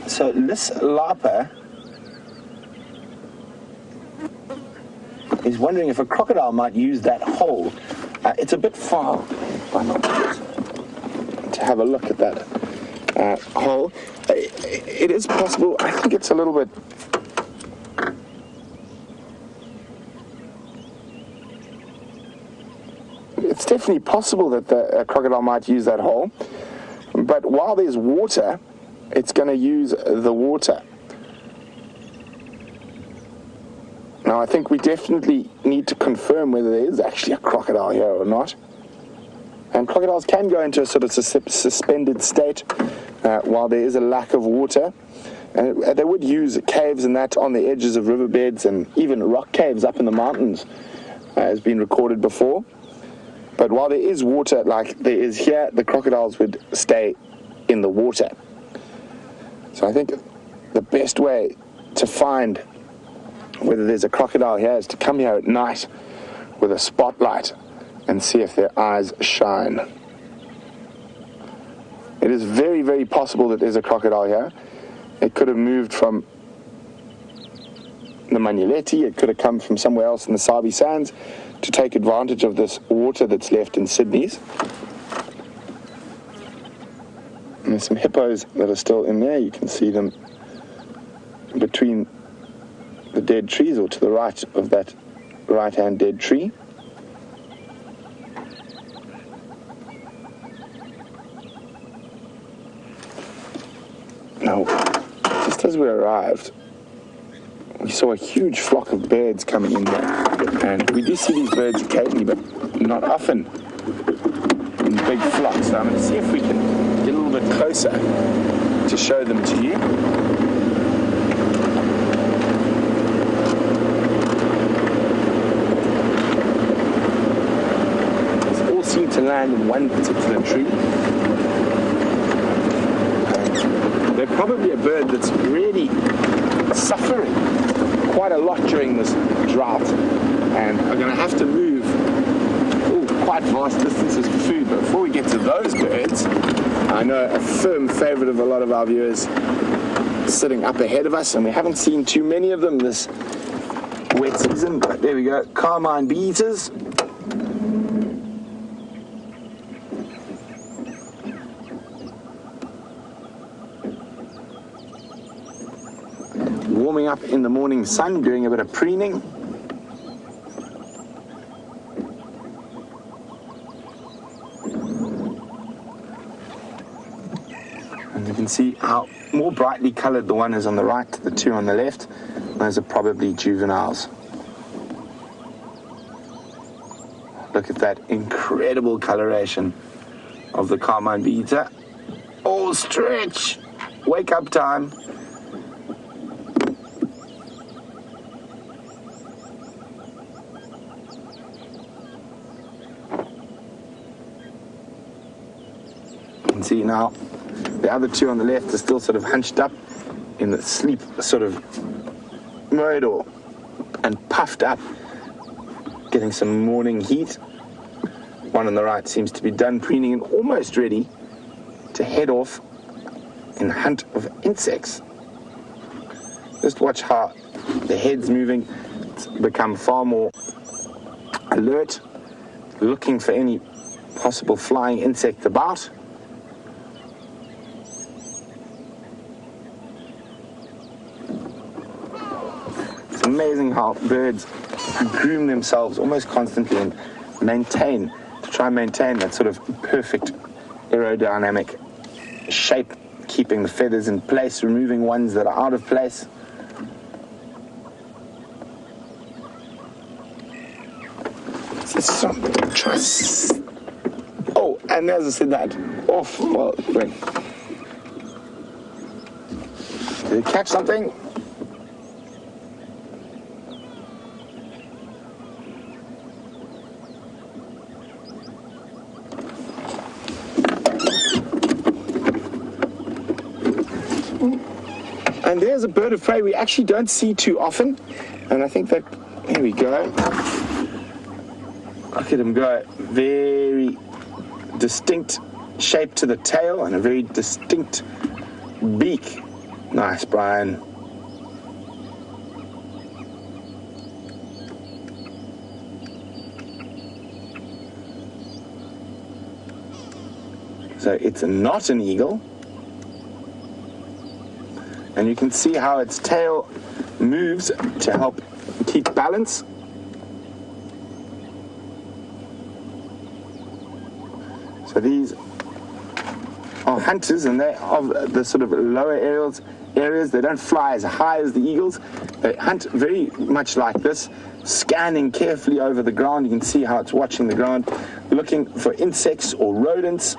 So this Lapa is wondering if a crocodile might use that hole. It's a bit far to have a look at that hole. It is possible. I think it's a little bit. It's definitely possible that the crocodile might use that hole. But while there's water, it's going to use the water. Now, I think we definitely need to confirm whether there is actually a crocodile here or not. And crocodiles can go into a sort of suspended state while there is a lack of water. And they would use caves and that on the edges of riverbeds and even rock caves up in the mountains, has been recorded before. But while there is water like there is here, the crocodiles would stay in the water. So I think the best way to find whether there's a crocodile here is to come here at night with a spotlight and see if their eyes shine. It is very, very possible that there's a crocodile here. It could have moved from the Manyeleti, it could have come from somewhere else in the Sabi Sands to take advantage of this water that's left in Sydney's. And there's some hippos that are still in there. You can see them between the dead trees or to the right of that right-hand dead tree. Now, just as we arrived, we saw a huge flock of birds coming in here. And we do see these birds occasionally, but not often. And in big flocks. So I'm going to see if we can get a little bit closer to show them to you. These all seem to land in one particular tree. They're probably a bird that's really suffering quite a lot during this drought and are going to have to move quite vast distances for food. But before we get to those birds, I know a firm favorite of a lot of our viewers sitting up ahead of us, and we haven't seen too many of them this wet season, but there we go, carmine bee-eaters. Warming up in the morning sun, doing a bit of preening. And you can see how more brightly colored the one is on the right, the two on the left. Those are probably juveniles. Look at that incredible coloration of the carmine bee-eater. Oh, stretch! Wake up time. See now, the other two on the left are still sort of hunched up in the sleep sort of mode and puffed up, getting some morning heat. One on the right seems to be done preening and almost ready to head off in hunt of insects. Just watch how the head's moving. It's become far more alert, looking for any possible flying insect about. Amazing how birds groom themselves almost constantly and try and maintain that sort of perfect aerodynamic shape, keeping the feathers in place, removing ones that are out of place. Oh, and as I said that, off, well, wait. Did it catch something? And there's a bird of prey we actually don't see too often. And I think that, here we go. Look at him go. Very distinct shape to the tail and a very distinct beak. Nice, Brian. So it's not an eagle. And you can see how its tail moves to help keep balance. So these are hunters, and they are the sort of lower areas. They don't fly as high as the eagles. They hunt very much like this, scanning carefully over the ground. You can see how it's watching the ground, looking for insects or rodents,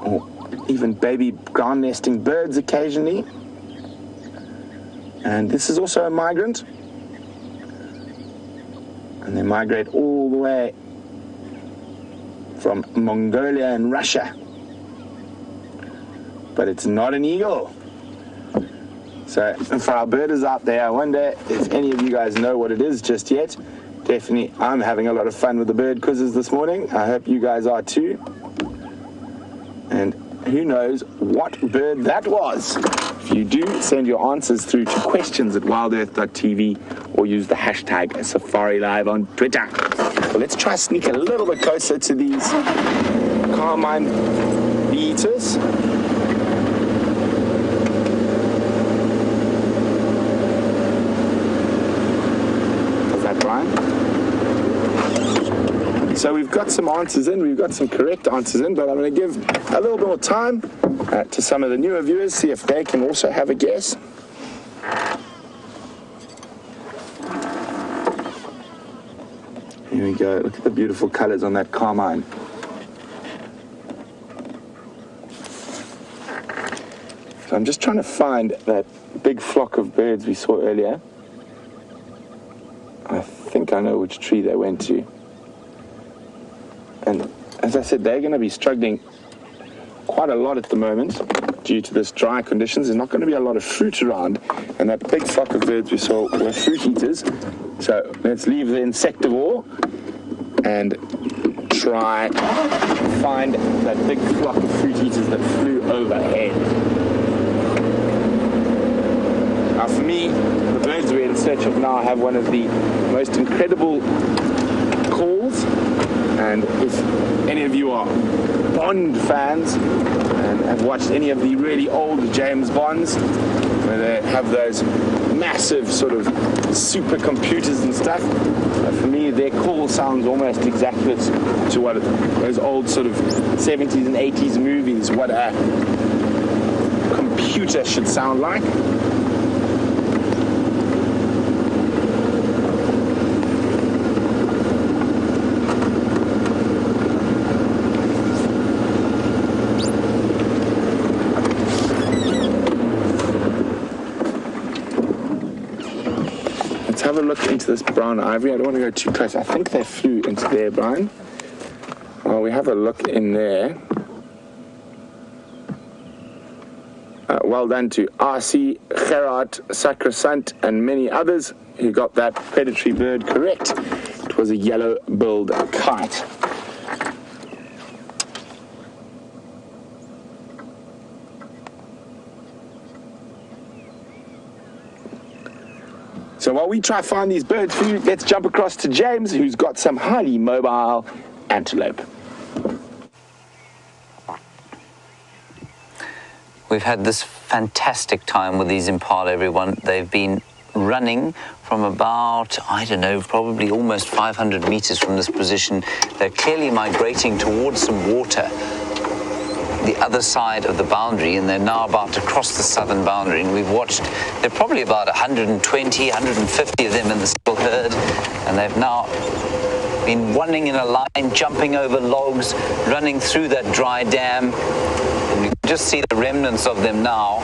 or even baby ground nesting birds occasionally. And this is also a migrant, and they migrate all the way from Mongolia and Russia. But it's not an eagle. So for our birders out there, I wonder if any of you guys know what it is just yet. Definitely, I'm having a lot of fun with the bird quizzes this morning. I hope you guys are too. And who knows what bird that was? If you do, send your answers through to questions@wildearth.tv or use the hashtag #SafariLive on Twitter. Well, let's try sneak a little bit closer to these carmine bee-eaters. Is that Brian? So we've got some answers in, we've got some correct answers in, but I'm going to give a little bit more time to some of the newer viewers, see if they can also have a guess. Here we go, look at the beautiful colors on that carmine. So I'm just trying to find that big flock of birds we saw earlier. I think I know which tree they went to. And as I said, they're going to be struggling quite a lot at the moment due to this dry conditions. There's not going to be a lot of fruit around, and that big flock of birds we saw were fruit eaters. So let's leave the insectivore and try and find that big flock of fruit eaters that flew overhead. Now for me, the birds we're in search of now have one of the most incredible calls, and if any of you are Bond fans and have watched any of the really old James Bonds, where they have those massive sort of supercomputers and stuff, for me their call sounds almost exactly to what those old sort of 70s and 80s movies, what a computer should sound like. Have a look into this brown ivory. I don't want to go too close. I think they flew into there, Brian. Well, we have a look in there. Well done to R.C., Gerard, Sacrosant, and many others who got that predatory bird correct. It was a yellow-billed kite. So while we try to find these birds for you, let's jump across to James, who's got some highly mobile antelope. We've had this fantastic time with these impala, everyone. They've been running from about, I don't know, probably almost 500 meters from this position. They're clearly migrating towards some water, the other side of the boundary, and they're now about to cross the southern boundary. And we've watched, there are probably about 120, 150 of them in the single herd, and they've now been running in a line, jumping over logs, running through that dry dam. And you can just see the remnants of them now.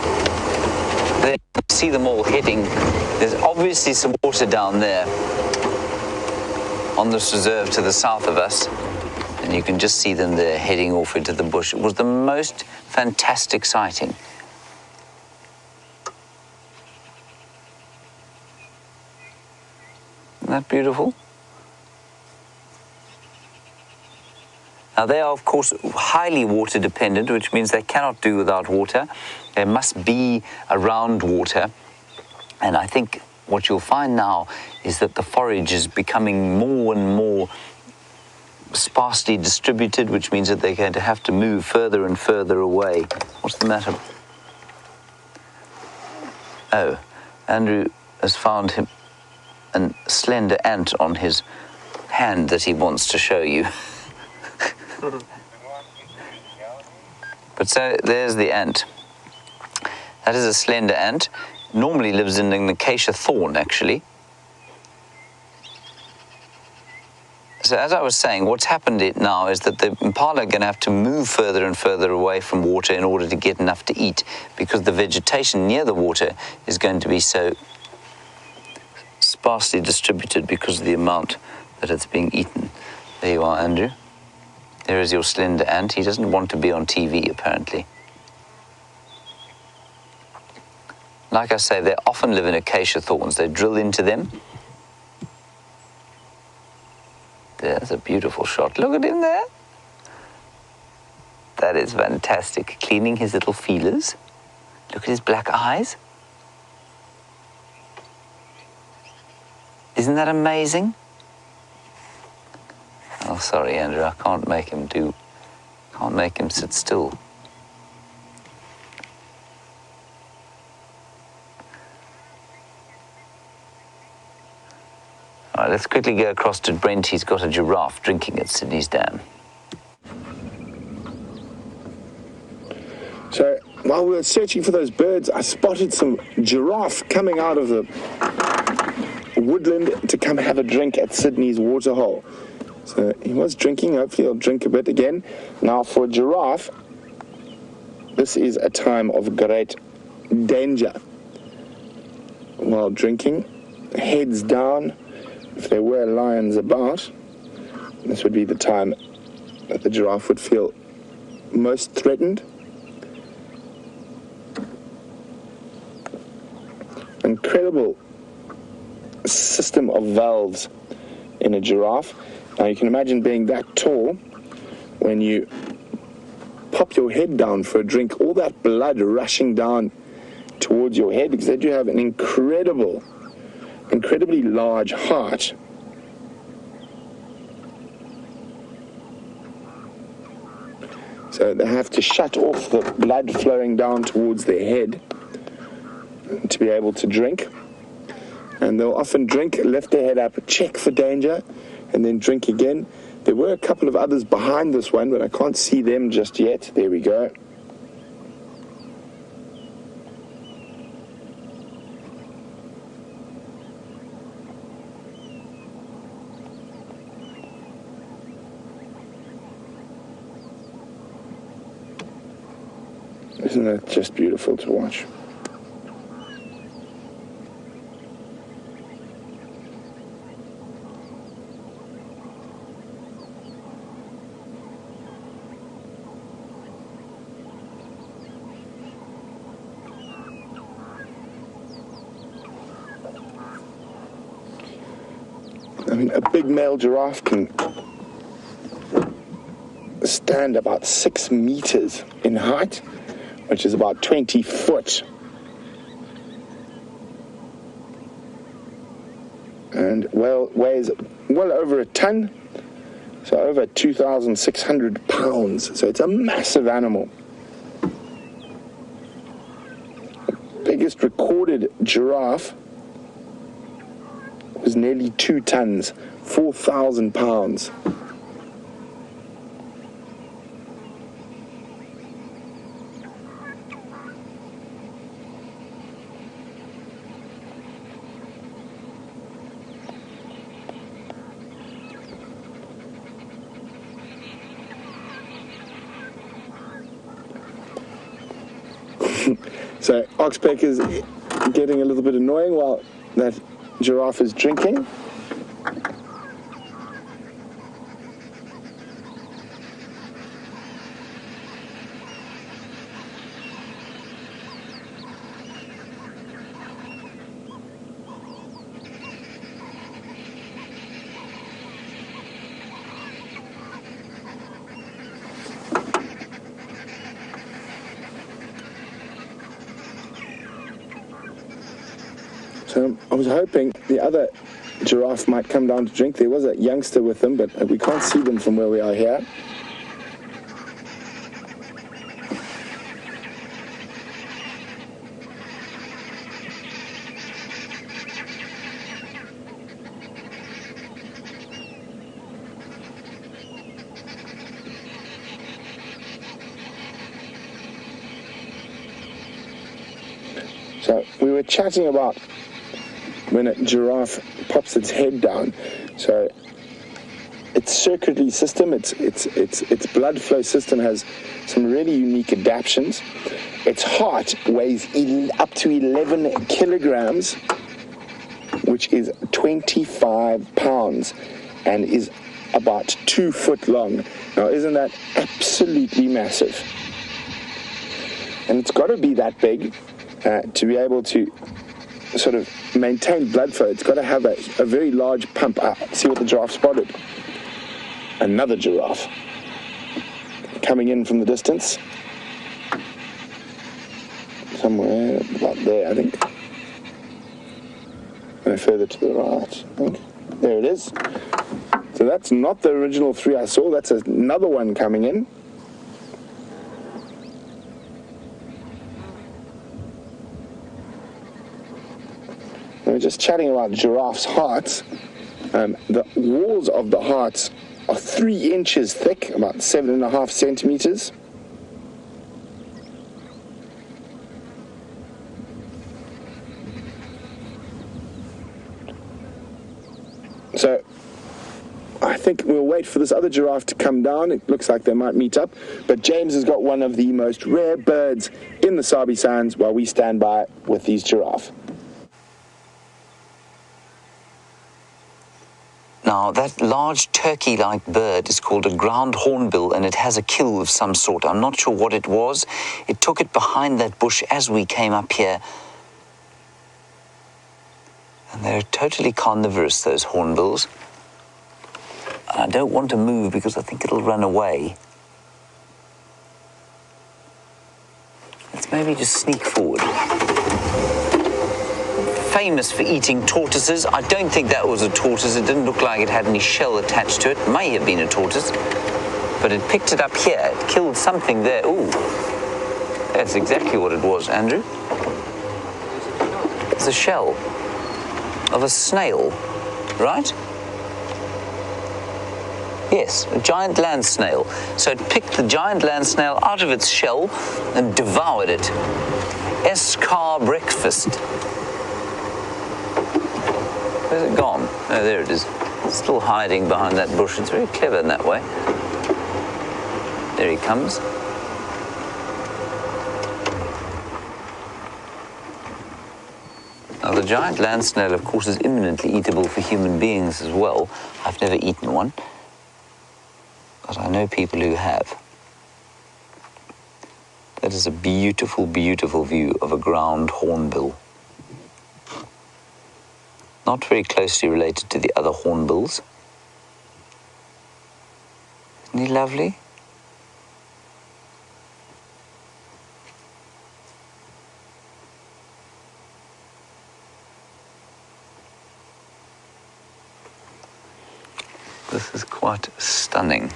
There, you see them all hitting. There's obviously some water down there on this reserve to the south of us. And you can just see them there heading off into the bush. It was the most fantastic sighting. Isn't that beautiful? Now they are, of course, highly water dependent, which means they cannot do without water. They must be around water. And I think what you'll find now is that the forage is becoming more and more sparsely distributed, which means that they're going to have to move further and further away. What's the matter? Oh, Andrew has found him a slender ant on his hand that he wants to show you. But so there's the ant. That is a slender ant. Normally lives in an acacia thorn, actually. So as I was saying, what's happened now is that the impala are going to have to move further and further away from water in order to get enough to eat, because the vegetation near the water is going to be so sparsely distributed because of the amount that it's being eaten. There you are, Andrew. There is your slender ant. He doesn't want to be on TV, apparently. Like I say, they often live in acacia thorns. They drill into them. There's a beautiful shot. Look at him there. That is fantastic. Cleaning his little feelers. Look at his black eyes. Isn't that amazing? Oh, sorry, Andrew. I can't make him sit still. All right, let's quickly go across to Brent. He's got a giraffe drinking at Sydney's dam. So while we were searching for those birds, I spotted some giraffe coming out of the woodland to come have a drink at Sydney's waterhole. So he was drinking. Hopefully he'll drink a bit again. Now for a giraffe, this is a time of great danger while drinking, heads down. If there were lions about, this would be the time that the giraffe would feel most threatened. Incredible system of valves in a giraffe. Now you can imagine being that tall, when you pop your head down for a drink, all that blood rushing down towards your head, because they do have an incredibly large heart. So they have to shut off the blood flowing down towards their head to be able to drink. And they'll often drink, lift their head up, check for danger, and then drink again. There were a couple of others behind this one, but I can't see them just yet. There we go. Isn't that just beautiful to watch? I mean, a big male giraffe can stand about 6 meters in height, which is about 20 foot. And weighs well over a ton, so over 2,600 pounds. So it's a massive animal. The biggest recorded giraffe was nearly 2 tons, 4,000 pounds. So oxpeck is getting a little bit annoying while that giraffe is drinking. So I was hoping the other giraffe might come down to drink. There was a youngster with them, but we can't see them from where we are here. So we were chatting about when a giraffe pops its head down. So its circulatory system, its blood flow system has some really unique adaptations. Its heart weighs up to 11 kilograms, which is 25 pounds, and is about 2 foot long. Now, isn't that absolutely massive? And it's got to be that big to be able to sort of maintain blood flow. It's got to have a very large pump. See what the giraffe spotted. Another giraffe coming in from the distance. Somewhere about there, I think. No, further to the right, I think. There it is. So that's not the original 3 I saw. That's another one coming in. We were just chatting about giraffes' hearts. The walls of the hearts are 3 inches thick, about 7.5 centimeters. So I think we'll wait for this other giraffe to come down. It looks like they might meet up. But James has got one of the most rare birds in the Sabi Sands while we stand by with these giraffe. Now, that large turkey-like bird is called a ground hornbill, and it has a kill of some sort. I'm not sure what it was. It took it behind that bush as we came up here. And they're totally carnivorous, those hornbills. And I don't want to move because I think it'll run away. Let's maybe just sneak forward. Famous for eating tortoises. I don't think that was a tortoise. It didn't look like it had any shell attached to it. May have been a tortoise. But it picked it up here. It killed something there. Ooh, that's exactly what it was, Andrew. It's a shell of a snail, right? Yes, a giant land snail. So it picked the giant land snail out of its shell and devoured it. Escar breakfast. Where's it gone? Oh, there it is. It's still hiding behind that bush. It's very clever in that way. There he comes. Now, the giant land snail, of course, is imminently eatable for human beings as well. I've never eaten one, but I know people who have. That is a beautiful, beautiful view of a ground hornbill. Not very closely related to the other hornbills. Isn't he lovely? This is quite stunning.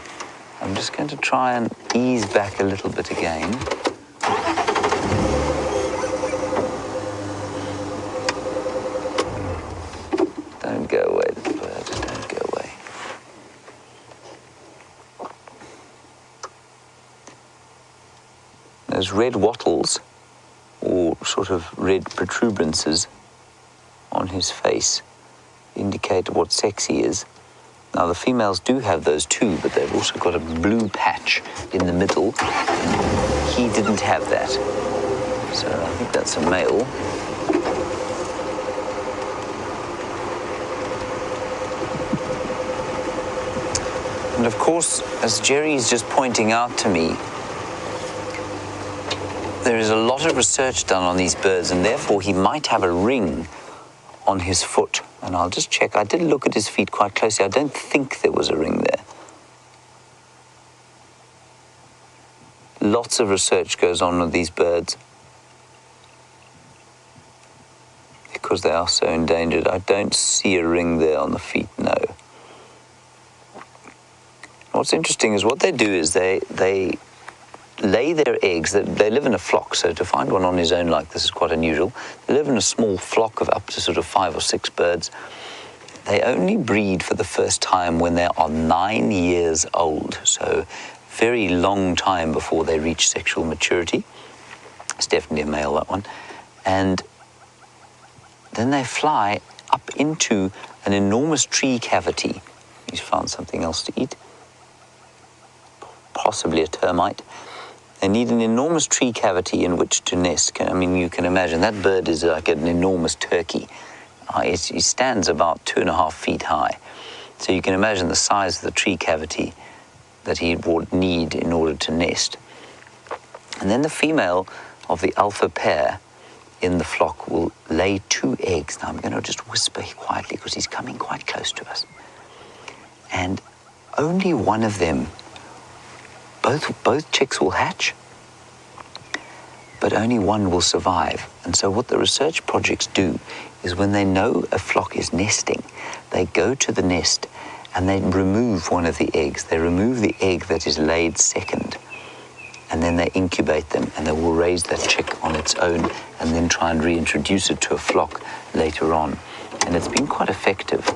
I'm just going to try and ease back a little bit again. Don't go away, little bird, don't go away. Those red wattles, or sort of red protuberances on his face, indicate what sex he is. Now, the females do have those too, but they've also got a blue patch in the middle. He didn't have that. So I think that's a male. And of course, as Jerry's just pointing out to me, there is a lot of research done on these birds, and therefore he might have a ring on his foot. And I'll just check. I did look at his feet quite closely. I don't think there was a ring there. Lots of research goes on with these birds because they are so endangered. I don't see a ring there on the feet, no. What's interesting is what they do is they lay their eggs. They live in a flock, so to find one on his own like this is quite unusual. They live in a small flock of up to sort of 5 or 6 birds. They only breed for the first time when they are 9 years old, so very long time before they reach sexual maturity. It's definitely a male, that one. And then they fly up into an enormous tree cavity. He's found something else to eat, possibly a termite. They need an enormous tree cavity in which to nest. I mean, you can imagine that bird is like an enormous turkey. He stands about 2.5 feet high. So you can imagine the size of the tree cavity that he would need in order to nest. And then the female of the alpha pair in the flock will lay 2 eggs. Now I'm going to just whisper quietly because he's coming quite close to us. And only one of them, both chicks will hatch, but only one will survive. And so what the research projects do is when they know a flock is nesting, they go to the nest and they remove one of the eggs. They remove the egg that is laid second, and then they incubate them, and they will raise that chick on its own and then try and reintroduce it to a flock later on. And it's been quite effective.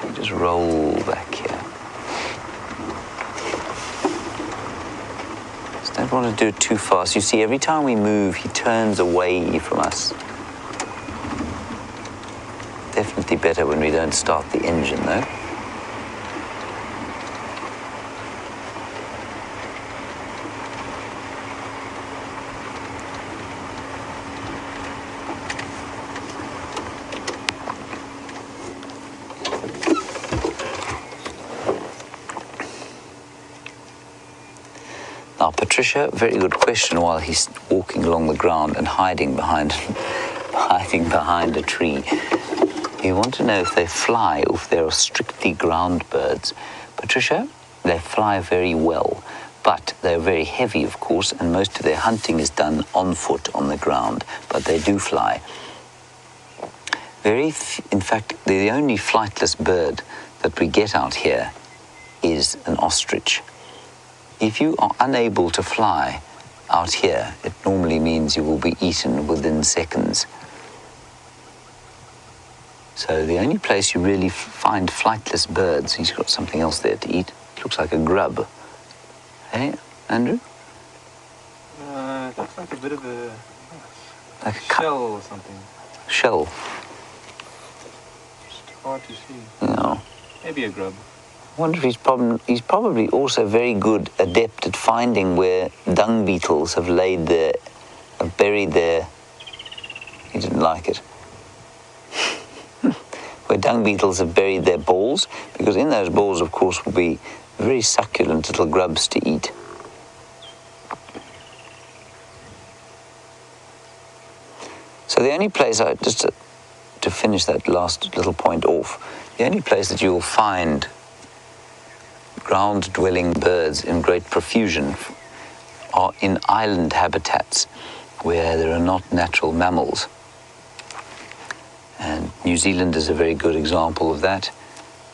Let me just roll back here. Just don't want to do it too fast. You see, every time we move, he turns away from us. Definitely better when we don't start the engine, though. Patricia, very good question. While he's walking along the ground and hiding behind a tree, you want to know if they fly or if they're strictly ground birds. Patricia, they fly very well, but they're very heavy, of course, and most of their hunting is done on foot on the ground, but they do fly. In fact, the only flightless bird that we get out here is an ostrich. If you are unable to fly out here, it normally means you will be eaten within seconds. So the only place you really find flightless birds, he's got something else there to eat. It looks like a grub. Hey, Andrew? It looks like a bit of a Like a shell or something. Shell. It's hard to see. No. Maybe a grub. I wonder if he's probably also very good adept at finding where dung beetles have buried their, he didn't like it, where dung beetles have buried their balls, because in those balls, of course, will be very succulent little grubs to eat. So the only place, just to finish that last little point off, the only place that you will find ground-dwelling birds in great profusion are in island habitats where there are not natural mammals. And New Zealand is a very good example of that.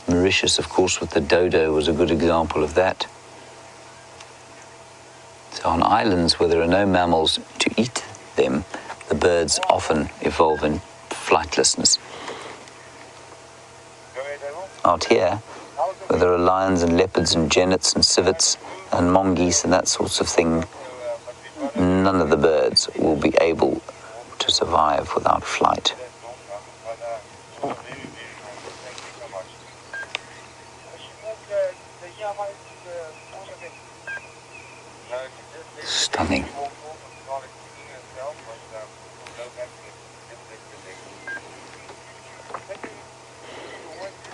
Mauritius, of course, with the dodo was a good example of that. So on islands where there are no mammals to eat them, the birds often evolve in flightlessness. Out here, where there are lions and leopards and genets and civets and mongoose and that sorts of thing, none of the birds will be able to survive without flight. Stunning.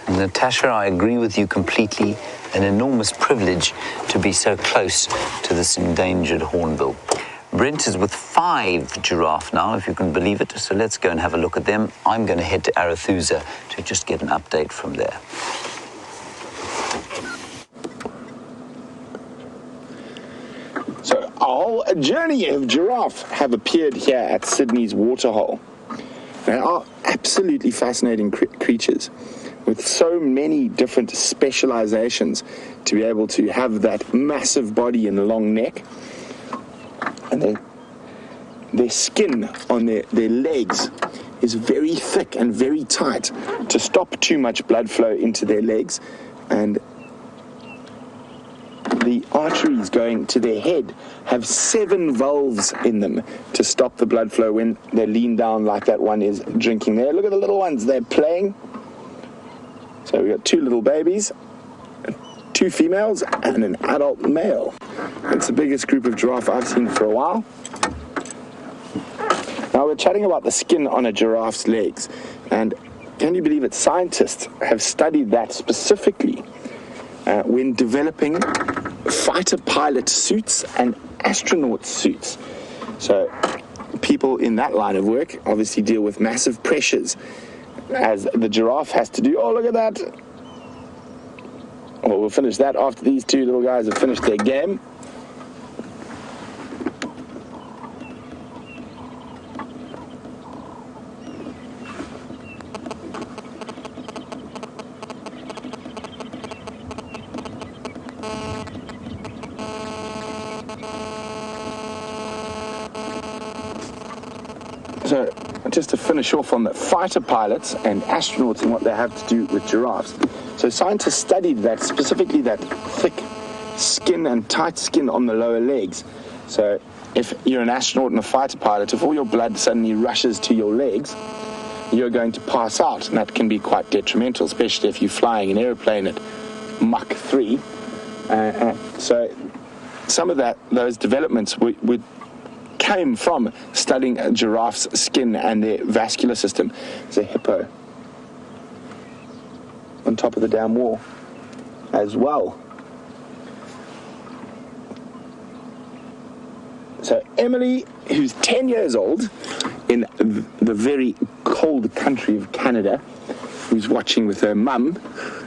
Natasha, I agree with you completely. An enormous privilege to be so close to this endangered hornbill. Brent is with 5 giraffe now, if you can believe it. So let's go and have a look at them. I'm going to head to Arathusa to just get an update from there. So a whole journey of giraffe have appeared here at Sydney's waterhole. They are absolutely fascinating creatures with so many different specializations to be able to have that massive body and long neck. And their skin on their legs is very thick and very tight to stop too much blood flow into their legs, and the arteries going to their head have 7 valves in them to stop the blood flow when they lean down like that one is drinking there. Look at the little ones, they're playing. So we've got 2 little babies, 2 females, and an adult male. It's the biggest group of giraffe I've seen for a while. Now we're chatting about the skin on a giraffe's legs, and can you believe it, scientists have studied that specifically when developing fighter pilot suits and astronaut suits. So people in that line of work obviously deal with massive pressures, as the giraffe has to do. Oh, look at that. Well, we'll finish that after these 2 little guys have finished their game. So, just to finish off on the fighter pilots and astronauts and what they have to do with giraffes. So scientists studied that, specifically that thick skin and tight skin on the lower legs. So if you're an astronaut and a fighter pilot, if all your blood suddenly rushes to your legs, you're going to pass out, and that can be quite detrimental, especially if you're flying an airplane at Mach 3. So some of those developments came from studying a giraffe's skin and their vascular system. There's a hippo on top of the damn wall as well. So Emily, who's 10 years old in the very cold country of Canada, who's watching with her mum,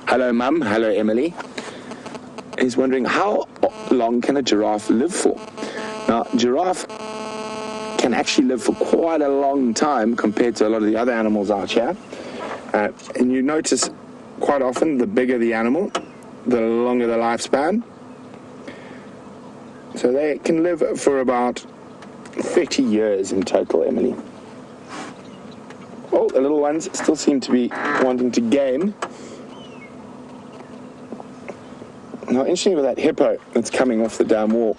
hello mum, hello Emily, is wondering how long can a giraffe live for? Now, giraffe can actually live for quite a long time compared to a lot of the other animals out here. And you notice quite often the bigger the animal, the longer the lifespan. So they can live for about 30 years in total, Emily. Oh, the little ones still seem to be wanting to game. Now, interesting with that hippo that's coming off the dam wall,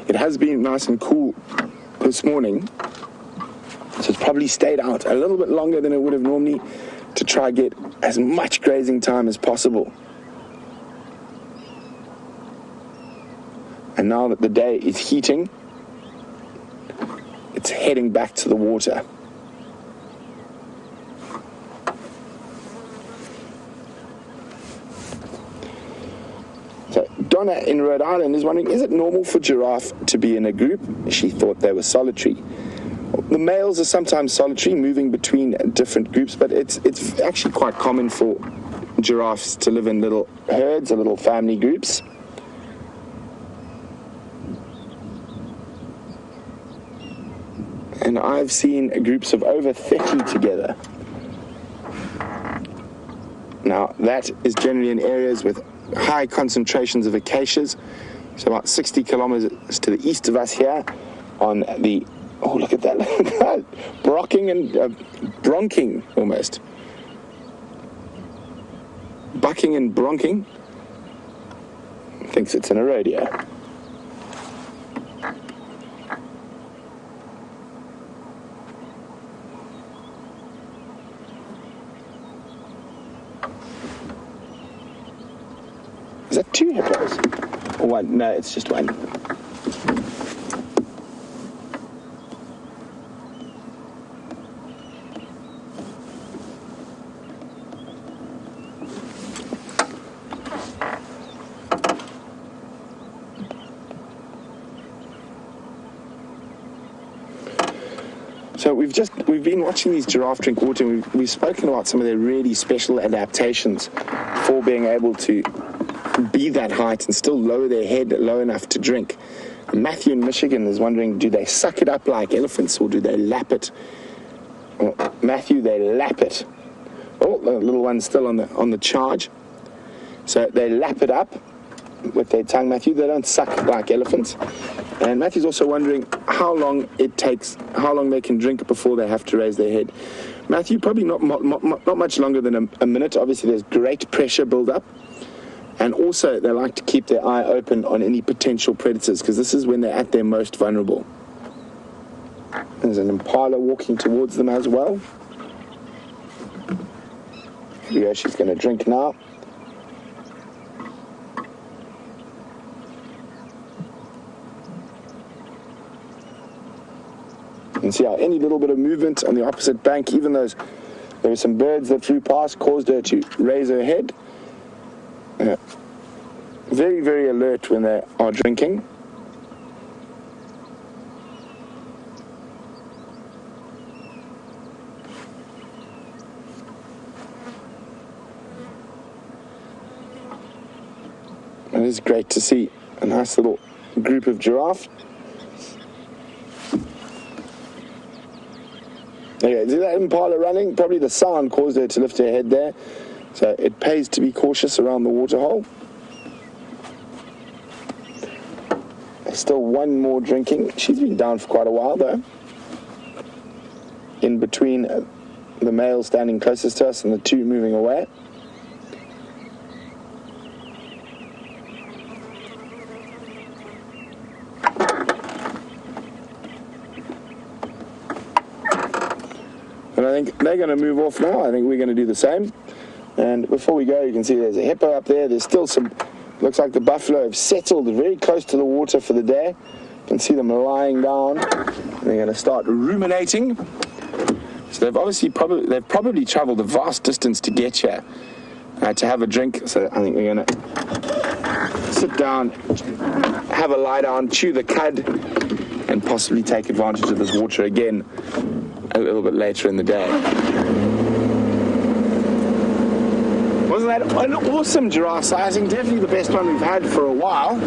it has been nice and cool this morning, so it's probably stayed out a little bit longer than it would have normally to try get as much grazing time as possible. And now that the day is heating, it's heading back to the water. So Donna in Rhode Island is wondering, is it normal for giraffe to be in a group? She thought they were solitary. The males are sometimes solitary, moving between different groups, but it's actually quite common for giraffes to live in little herds or little family groups. And I've seen groups of over 30 together. Now, that is generally in areas with high concentrations of acacias. So about 60 kilometers to the east of us here on the, oh, look at that, brocking and bronking almost. Bucking and bronking. Thinks it's in a rodeo. Is that two hippos? Or one? No, it's just one. So we've been watching these giraffe drink water, and we've spoken about some of their really special adaptations for being able to be that height and still lower their head low enough to drink. And Matthew in Michigan is wondering, do they suck it up like elephants or do they lap it? Well, Matthew, they lap it. Oh, the little one's still on the charge. So they lap it up with their tongue, Matthew. They don't suck like elephants. And Matthew's also wondering how long it takes, how long they can drink before they have to raise their head. Matthew, probably not much longer than a minute. Obviously, there's great pressure build up. And also, they like to keep their eye open on any potential predators, because this is when they're at their most vulnerable. There's an impala walking towards them as well. Here we go, she's going to drink now. You can see how any little bit of movement on the opposite bank, even though there were some birds that flew past, caused her to raise her head. Very, very alert when they are drinking. It is great to see a nice little group of giraffe. Okay, see that impala running? Probably the sound caused her to lift her head there. So it pays to be cautious around the waterhole. There's still one more drinking. She's been down for quite a while though. In between the male standing closest to us and the two moving away. And I think they're going to move off now. I think we're going to do the same. And before we go, you can see there's a hippo up there. There's still some, looks like the buffalo have settled very close to the water for the day. You can see them lying down. And they're going to start ruminating. So they've probably traveled a vast distance to get here to have a drink. So I think we're going to sit down, have a lie down, chew the cud, and possibly take advantage of this water again a little bit later in the day. Wasn't that an awesome giraffe sighting? Definitely the best one we've had for a while.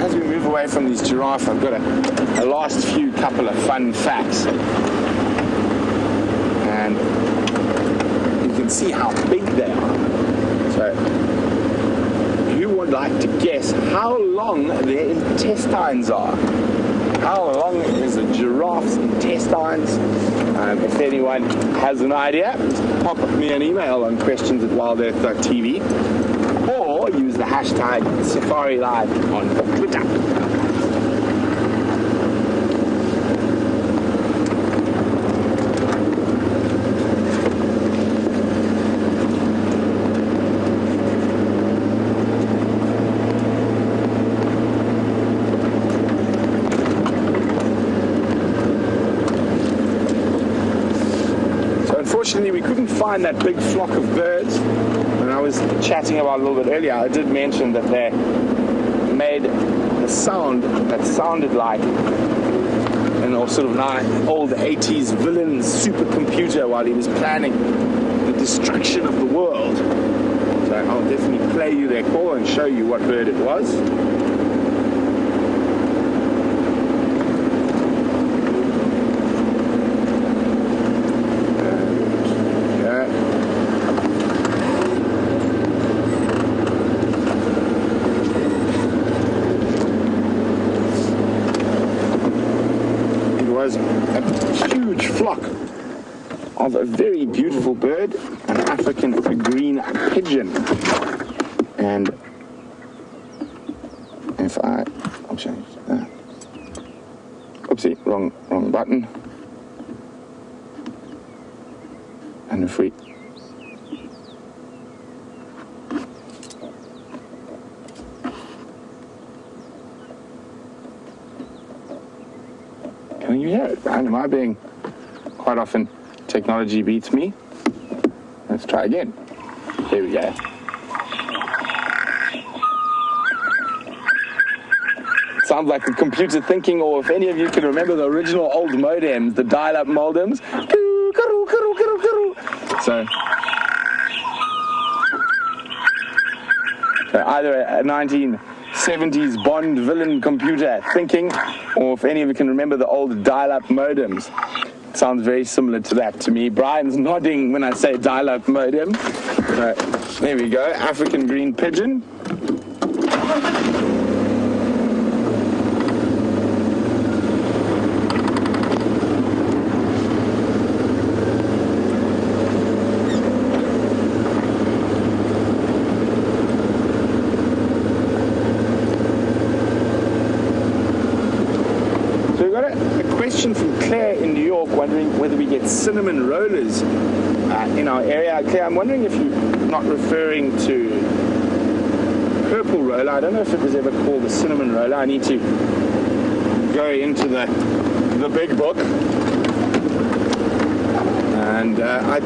As we move away from these giraffe, I've got a last few couple of fun facts. And you can see how big they are. So, who would like to guess how long their intestines are? How long is a giraffe's intestines? If anyone has an idea, pop me an email on questions@wildearth.tv or use the hashtag Safari Live on Twitter. Unfortunately, we couldn't find that big flock of birds. When I was chatting about a little bit earlier, I did mention that they made a sound that sounded like an sort of old 80s villain supercomputer while he was planning the destruction of the world. So I'll definitely play you their call and show you what bird it was. A huge flock of a very beautiful bird, an African green pigeon. And if I'll change that. Oopsie, wrong button. And if we can you hear it? Am I being quite often technology beats me? Let's try again. Here we go. Sounds like a computer thinking, or if any of you can remember the original old modems, the dial-up modems. So either a 1970s Bond villain computer thinking, or if any of you can remember the old dial-up modems. It sounds very similar to that to me. Brian's nodding when I say dial-up modem. So, there we go, African green pigeon. From Claire in New York, wondering whether we get cinnamon rollers in our area. Claire, I'm wondering if you're not referring to purple roller. I don't know if it was ever called the cinnamon roller. I need to go into the big book. And I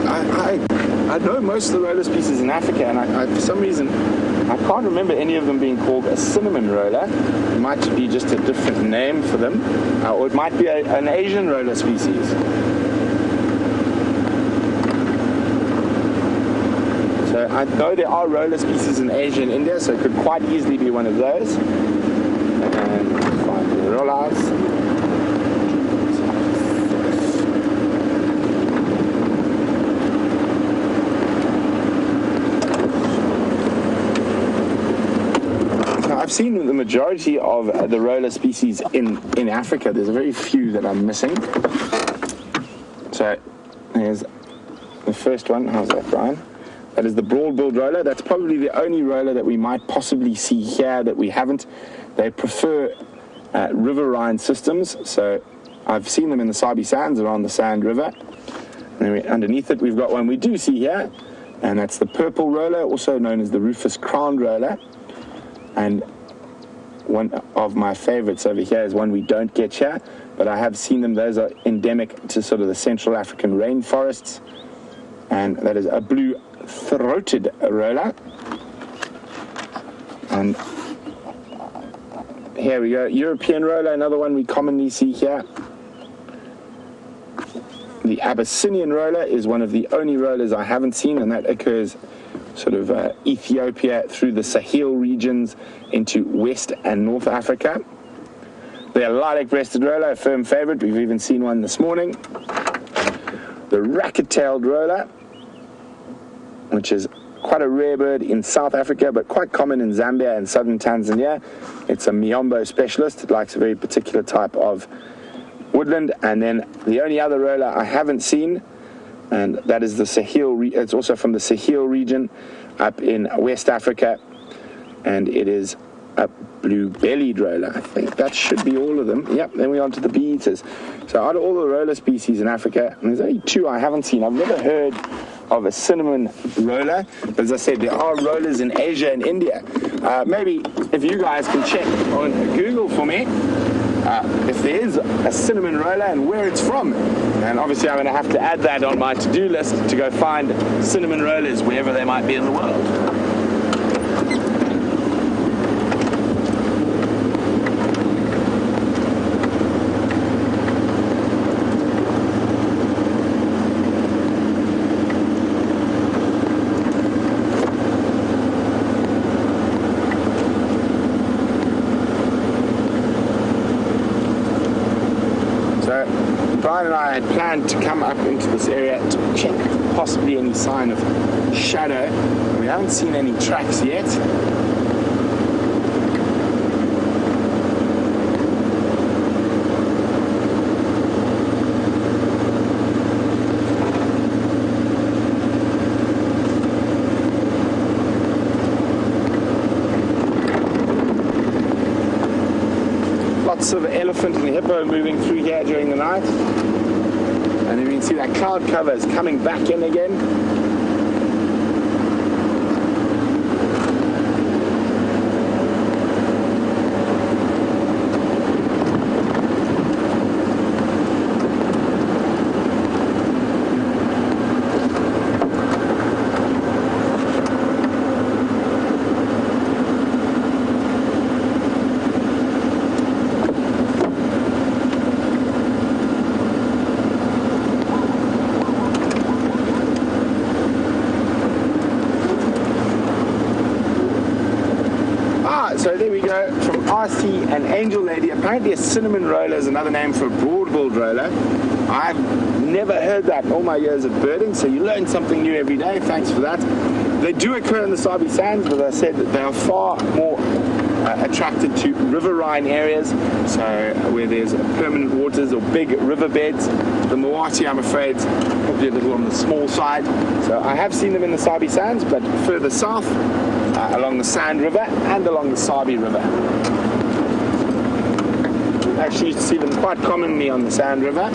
know most of the roller species in Africa, and I for some reason I can't remember any of them being called a cinnamon roller. It might be just a different name for them, or it might be an Asian roller species. So I know there are roller species in Asia and India, so it could quite easily be one of those. And find the rollers. I've seen the majority of the roller species in Africa. There's a very few that I'm missing. So there's the first one. How's that, Brian? That is the broad-billed roller. That's probably the only roller that we might possibly see here that we haven't. They prefer riverine systems. So I've seen them in the Sabi Sands around the Sand River. And underneath it, we've got one we do see here, and that's the purple roller, also known as the rufous crowned roller. And one of my favorites over here is one we don't get here, but I have seen them. Those are endemic to sort of the Central African rainforests. and that is a blue-throated roller. And here we go, European roller, another one we commonly see here. The Abyssinian roller is one of the only rollers I haven't seen, and that occurs sort of Ethiopia through the Sahel regions into West and North Africa. The lilac-breasted roller, a firm favorite. We've even seen one this morning. The racket-tailed roller, which is quite a rare bird in South Africa, but quite common in Zambia and southern Tanzania. It's a Miombo specialist. It likes a very particular type of woodland. And then the only other roller I haven't seen, and that is the Sahel. It's also from the Sahel region up in West Africa, and it is a blue-bellied roller. I think that should be all of them. Yep, then we're on to the bee-eaters. So out of all the roller species in Africa, and there's only two I haven't seen. I've never heard of a cinnamon roller. But as I said, there are rollers in Asia and India. Maybe if you guys can check on Google for me if there is a cinnamon roller and where it's from. And obviously I'm going to have to add that on my to-do list to go find cinnamon rollers wherever they might be in the world. Brian and I had planned to come up into this area to check possibly any sign of shadow. We haven't seen any tracks yet. Lots of elephant and hippo moving through here during the night. And then you can see that cloud cover is coming back in again. So there we go, from RC and Angel Lady. Apparently a cinnamon roller is another name for a broad-billed roller. I've never heard that in all my years of birding, so you learn something new every day. Thanks for that. They do occur in the Sabi Sands, but as I said, they are far more attracted to riverine areas, so where there's permanent waters or big riverbeds. The Moati, I'm afraid, probably a little on the small side. So I have seen them in the Sabi Sands, but further south, along the Sand River and along the Sabi River. Actually, you see them quite commonly on the Sand River.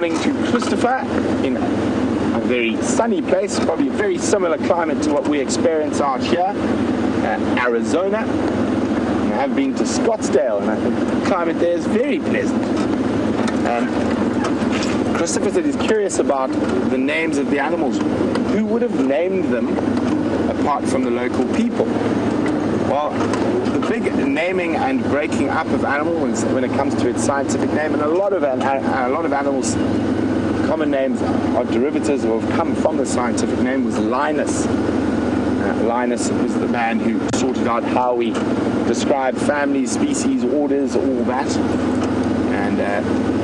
To Christopher in a very sunny place, probably a very similar climate to what we experience out here, Arizona. I have been to Scottsdale, and I think the climate there is very pleasant. And Christopher said he's curious about the names of the animals. Who would have named them apart from the local people? Well, the big naming and breaking up of animals when it comes to its scientific name, and a lot of animals' common names are derivatives or have come from the scientific name, was Linus. Linus was the man who sorted out how we describe families, species, orders, all that. And,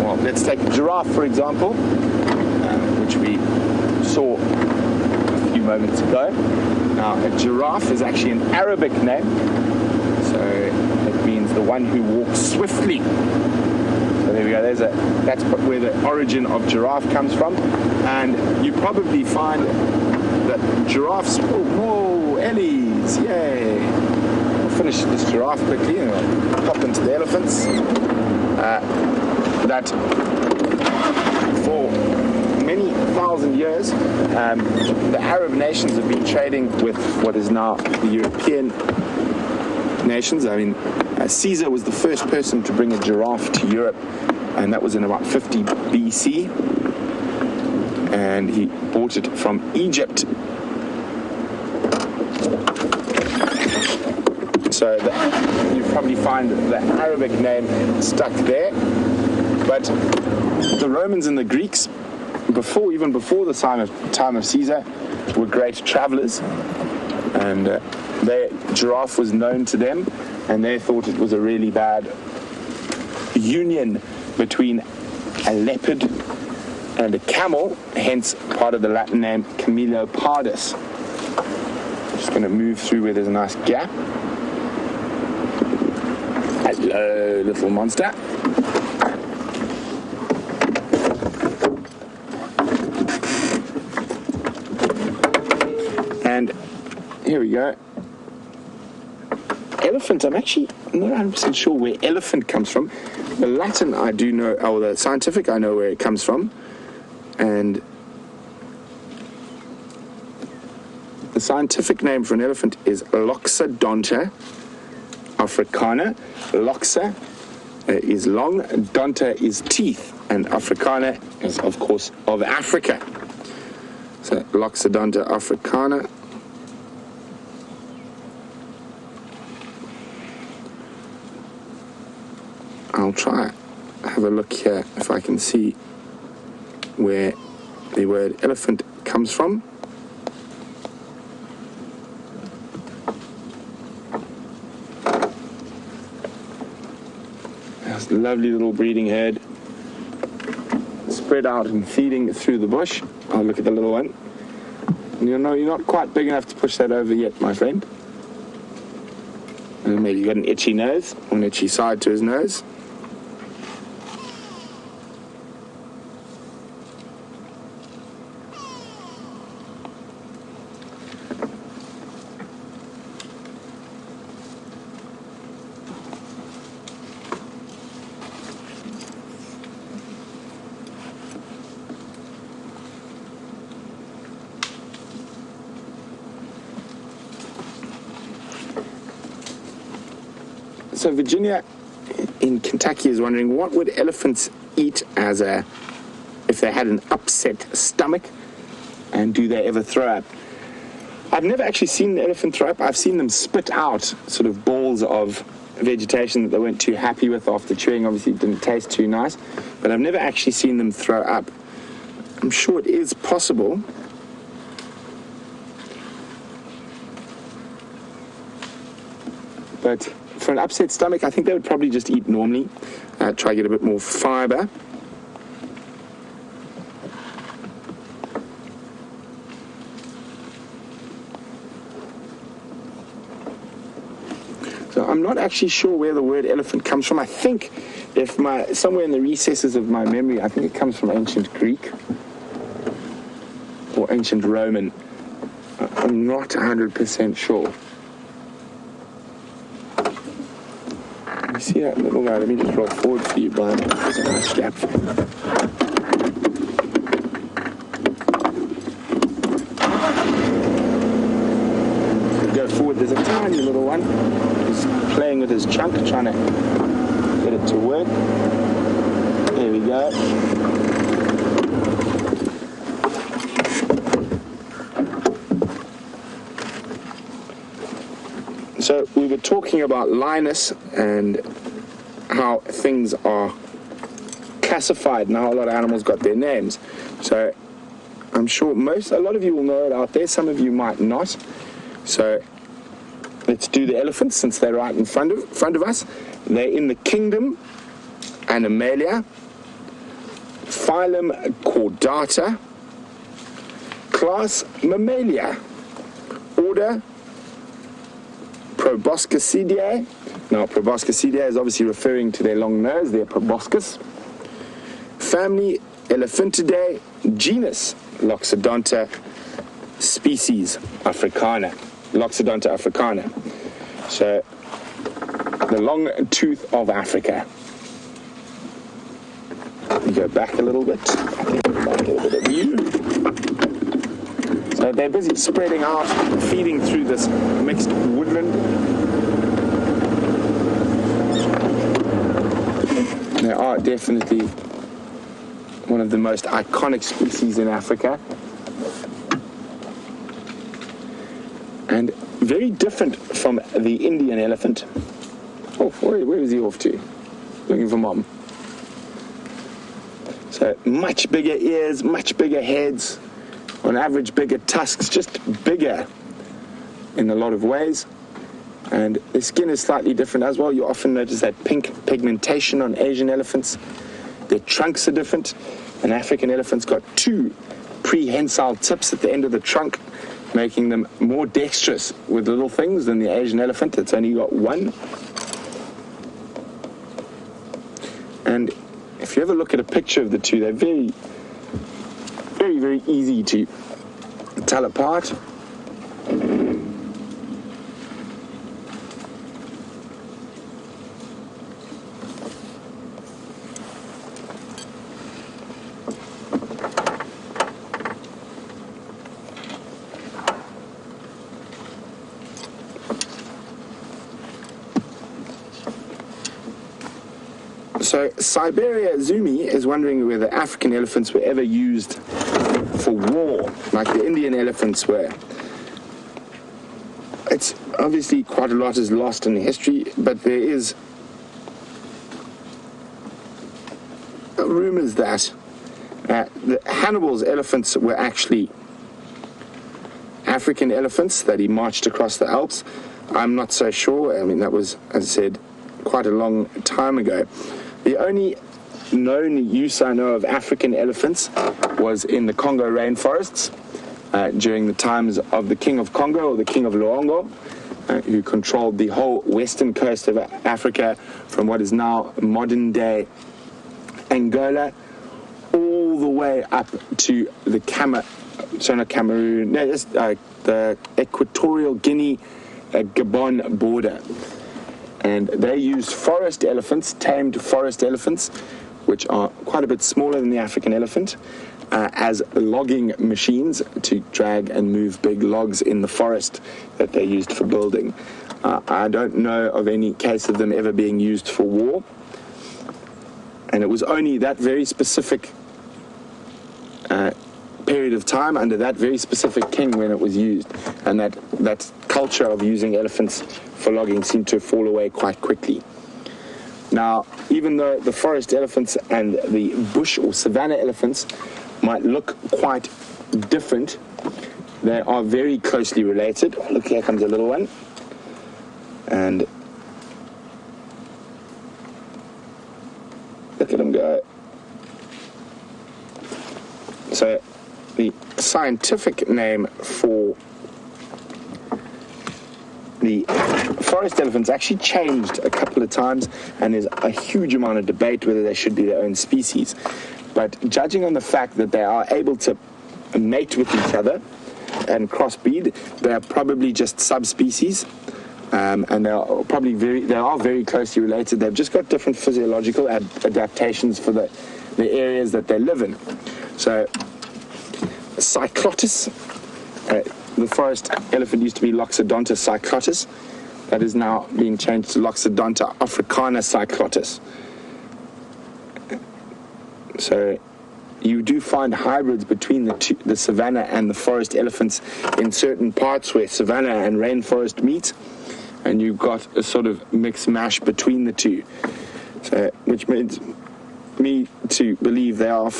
well, let's take a giraffe, for example, which we saw a few moments ago. Now, a giraffe is actually an Arabic name, so it means the one who walks swiftly. So there we go, that's where the origin of giraffe comes from. And you probably find that giraffes, whoa, Ellies, yay. I'll finish this giraffe quickly and I'll pop into the elephants. That for many thousand years, the Arab nations have been trading with what is now the European nations. I mean, Caesar was the first person to bring a giraffe to Europe, and that was in about 50 BC. And he bought it from Egypt. So you probably find the Arabic name stuck there. But the Romans and the Greeks, even before the time of Caesar, were great travelers, and their giraffe was known to them, and they thought it was a really bad union between a leopard and a camel, hence part of the Latin name Camelopardus. Just going to move through where there's a nice gap. Hello, little monster. And here we go. Elephant, I'm actually not 100% sure where elephant comes from. The Latin I do know, or the scientific I know where it comes from. And the scientific name for an elephant is Loxodonta africana. Loxa is long, donta is teeth, and africana is, of course, of Africa. So Loxodonta africana. I'll try have a look here if I can see where the word elephant comes from. There's a lovely little breeding herd spread out and feeding through the bush. Oh, look at the little one. You know, you're not quite big enough to push that over yet, my friend. And maybe you've got an itchy nose, or an itchy side to his nose. So Virginia in Kentucky is wondering, what would elephants eat if they had an upset stomach, and do they ever throw up? I've never actually seen an elephant throw up. I've seen them spit out sort of balls of vegetation that they weren't too happy with after chewing. Obviously it didn't taste too nice, but I've never actually seen them throw up. I'm sure it is possible. But for an upset stomach, I think they would probably just eat normally, try to get a bit more fiber. So I'm not actually sure where the word elephant comes from. I think somewhere in the recesses of my memory, I think it comes from ancient Greek or ancient Roman. I'm not 100% sure. You see that little guy? Let me just roll forward for you, Brian. There's a nice gap. Go forward. There's a tiny little one. He's playing with his chunk, trying to get it to work. There we go. So we were talking about lioness and how things are classified and how a lot of animals got their names. So I'm sure a lot of you will know it out there, some of you might not. So let's do the elephants since they're right in front of us. They're in the kingdom Animalia, phylum Chordata, class Mammalia, order Proboscidae. Now, Proboscidae is obviously referring to their long nose, their proboscis. Family Elephantidae, genus Loxodonta species Africana, Loxodonta africana. So the long tooth of Africa. You go back a little bit. I think we might get a bit of view. So they're busy spreading out, feeding through this mixed woodland. They are definitely one of the most iconic species in Africa. And very different from the Indian elephant. Oh, where is he off to? Looking for mom. So much bigger ears, much bigger heads, on average bigger tusks, just bigger in a lot of ways. And the skin is slightly different as well. You often notice that pink pigmentation on Asian elephants. Their trunks are different. An African elephant's got 2 prehensile tips at the end of the trunk, making them more dexterous with little things than the Asian elephant that's only got 1. And if you ever look at a picture of the 2, they're very, very, very easy to tell apart. So Siberia Zumi is wondering whether African elephants were ever used for war, like the Indian elephants were. It's obviously quite a lot is lost in history, but there is rumors that Hannibal's elephants were actually African elephants that he marched across the Alps. I'm not so sure. I mean, that was, as I said, quite a long time ago. The only known use I know of African elephants was in the Congo rainforests during the times of the King of Congo, or the King of Luongo, who controlled the whole western coast of Africa from what is now modern-day Angola all the way up to the the Equatorial Guinea Gabon border. And they used forest elephants, tamed forest elephants, which are quite a bit smaller than the African elephant, as logging machines to drag and move big logs in the forest that they used for building. I don't know of any case of them ever being used for war. And it was only that very specific period of time under that very specific king when it was used. And that culture of using elephants for logging seemed to fall away quite quickly. Now, even though the forest elephants and the bush or savanna elephants might look quite different, they are very closely related. Look, here comes a little one. And look at him go. So the scientific name for the forest elephants actually changed a couple of times, and there's a huge amount of debate whether they should be their own species. But judging on the fact that they are able to mate with each other and crossbreed, they are probably just subspecies, and they are very closely related. They've just got different physiological adaptations for the areas that they live in. So Cyclotis, the forest elephant used to be Loxodonta cyclotis. That is now being changed to Loxodonta africana cyclotis. So you do find hybrids between the savanna and the forest elephants in certain parts where savanna and rainforest meet, and you've got a sort of mix mash between the two. So, which means me to believe they are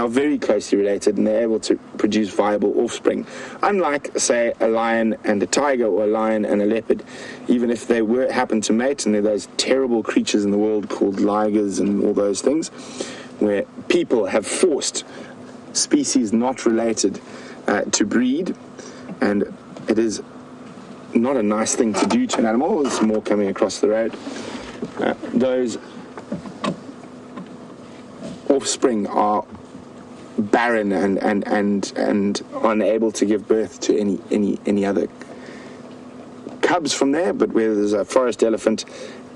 very closely related, and they're able to produce viable offspring. Unlike, say, a lion and a tiger, or a lion and a leopard, even if they happen to mate, and they're those terrible creatures in the world called ligers and all those things, where people have forced species not related to breed, and it is not a nice thing to do to an animal. There's more coming across the road. Those offspring are barren and unable to give birth to any other cubs from there, but where there's a forest elephant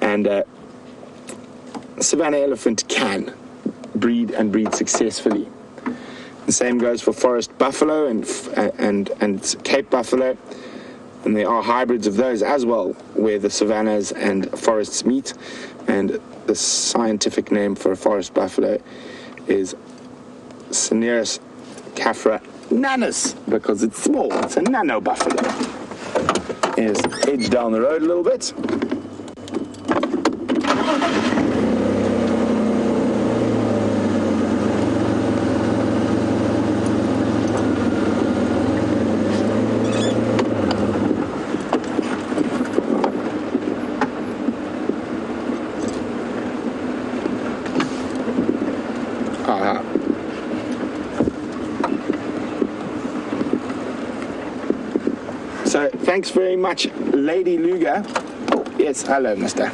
and a savanna elephant can breed successfully. The same goes for forest buffalo and Cape buffalo, and there are hybrids of those as well, where the savannas and forests meet, and the scientific name for a forest buffalo is Cinereus caffra nanus, because it's small. It's a nano buffalo. Here's edge down the road a little bit. So thanks very much, Lady Luga. Oh, yes, hello, mister.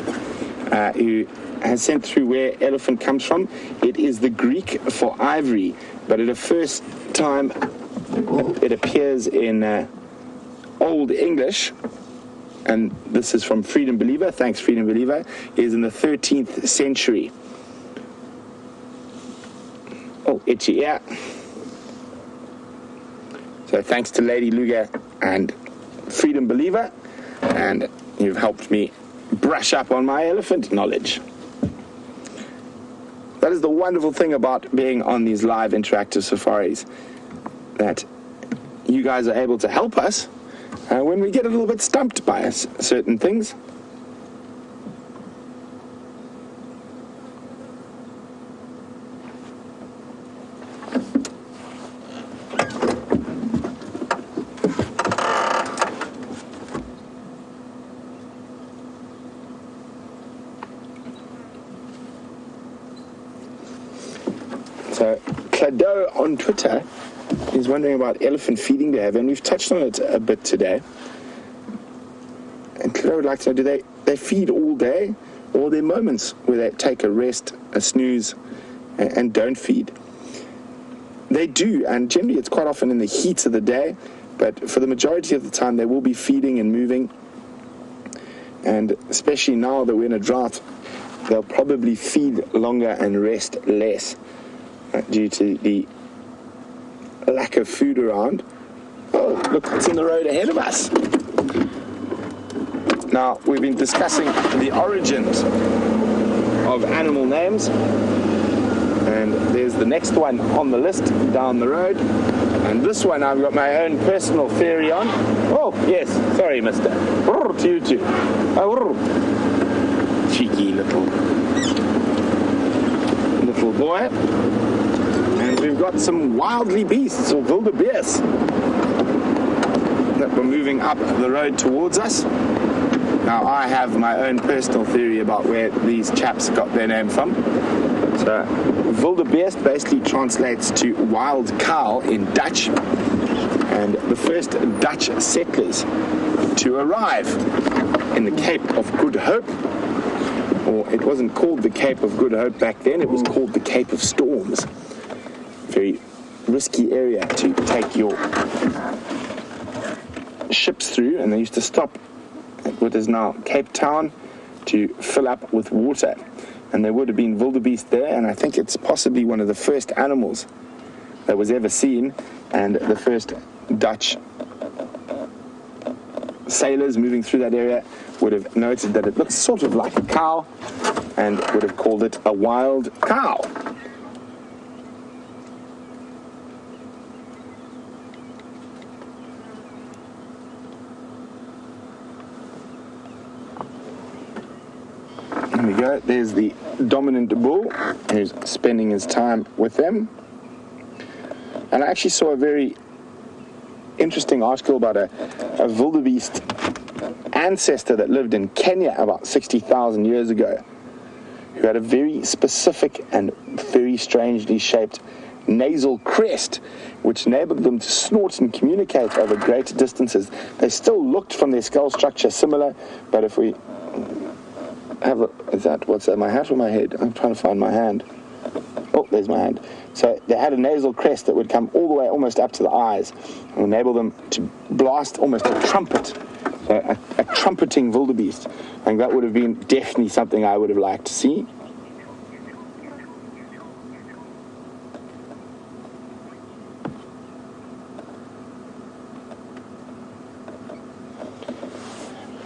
Who has sent through where elephant comes from. It is the Greek for ivory, but at the first time it appears in Old English, and this is from Freedom Believer. Thanks, Freedom Believer. Is in the 13th century. Oh, itchy ear. So thanks to Lady Luga and Freedom Believer, and you've helped me brush up on my elephant knowledge. That is the wonderful thing about being on these live interactive safaris, that you guys are able to help us when we get a little bit stumped by certain things. So, Clado on Twitter is wondering about elephant feeding behavior, and we've touched on it a bit today. And Clado would like to know, do they feed all day, or are there moments where they take a rest, a snooze, and don't feed? They do, and generally it's quite often in the heat of the day, but for the majority of the time they will be feeding and moving. And especially now that we're in a drought, they'll probably feed longer and rest less, due to the lack of food around. Oh, look what's in the road ahead of us. Now, we've been discussing the origins of animal names, and there's the next one on the list down the road, and this one I've got my own personal theory on. Oh, yes, sorry, mister. To you too. Cheeky little boy. And we've got some wildly beasts, or wildebeest, that were moving up the road towards us. Now, I have my own personal theory about where these chaps got their name from. So, wildebeest basically translates to wild cow in Dutch, and the first Dutch settlers to arrive in the Cape of Good Hope, or it wasn't called the Cape of Good Hope back then, it was called the Cape of Storms. Very risky area to take your ships through, and they used to stop at what is now Cape Town to fill up with water, and there would have been wildebeest there, and I think it's possibly one of the first animals that was ever seen, and the first Dutch sailors moving through that area would have noted that it looks sort of like a cow and would have called it a wild cow. There we go. There's the dominant bull who's spending his time with them. And I actually saw a very interesting article about a wildebeest ancestor that lived in Kenya about 60,000 years ago, who had a very specific and very strangely shaped nasal crest, which enabled them to snort and communicate over great distances. They still looked from their skull structure similar, but if we have a, what's that, my hat or my head? I'm trying to find my hand. Oh, there's my hand. So they had a nasal crest that would come all the way almost up to the eyes and enable them to blast almost a trumpet. So a trumpeting wildebeest. I think that would have been definitely something I would have liked to see.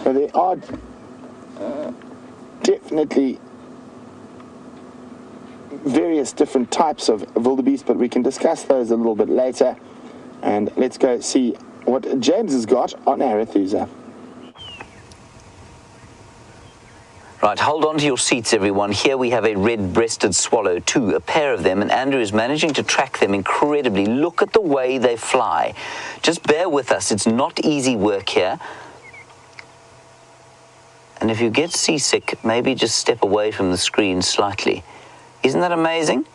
So there are definitely various different types of wildebeest, but we can discuss those a little bit later. And let's go see what James has got on Arethusa. Right, hold on to your seats, everyone. Here we have a red-breasted swallow, too, a pair of them, and Andrew is managing to track them incredibly. Look at the way they fly. Just bear with us. It's not easy work here. And if you get seasick, maybe just step away from the screen slightly. Isn't that amazing?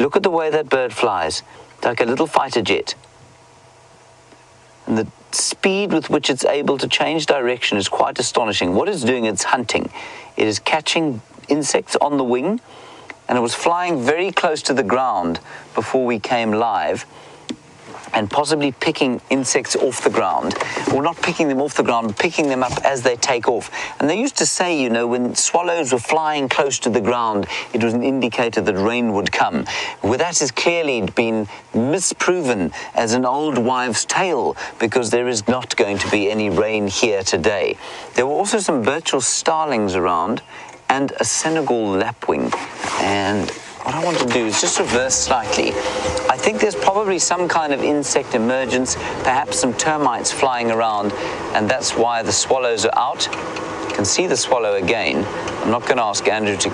Look at the way that bird flies, like a little fighter jet. And the speed with which it's able to change direction is quite astonishing. What it's doing, it's hunting. It is catching insects on the wing, and it was flying very close to the ground before we came live, and possibly picking insects off the ground. Well, not picking them off the ground, but picking them up as they take off. And they used to say, you know, when swallows were flying close to the ground, it was an indicator that rain would come. Well, that has clearly been misproven as an old wives' tale, because there is not going to be any rain here today. There were also some Birchall starlings around and a Senegal lapwing. And what I want to do is just reverse slightly. I think there's probably some kind of insect emergence, perhaps some termites flying around, and that's why the swallows are out. You can see the swallow again. I'm not going to ask Andrew to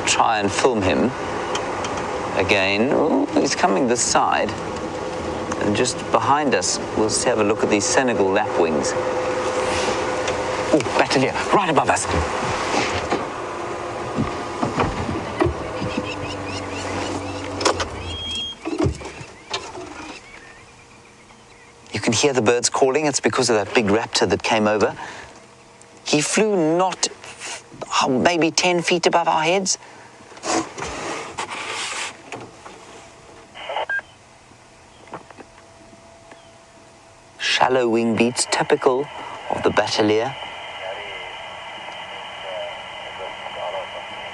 try and film him again. Oh, he's coming this side. And just behind us, we'll have a look at these Senegal lapwings. Oh, Battalier, right above us. You can hear the birds calling. It's because of that big raptor that came over. He flew not maybe 10 feet above our heads. Shallow wing beats, typical of the Battalier.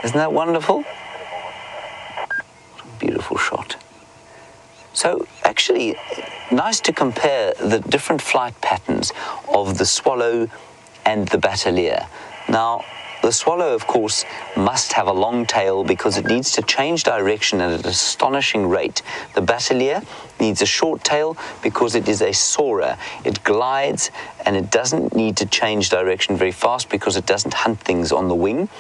Isn't that wonderful? Beautiful shot. So actually, nice to compare the different flight patterns of the swallow and the Battalier. Now, the swallow, of course, must have a long tail because it needs to change direction at an astonishing rate. The Battalier needs a short tail because it is a soarer. It glides and it doesn't need to change direction very fast because it doesn't hunt things on the wing.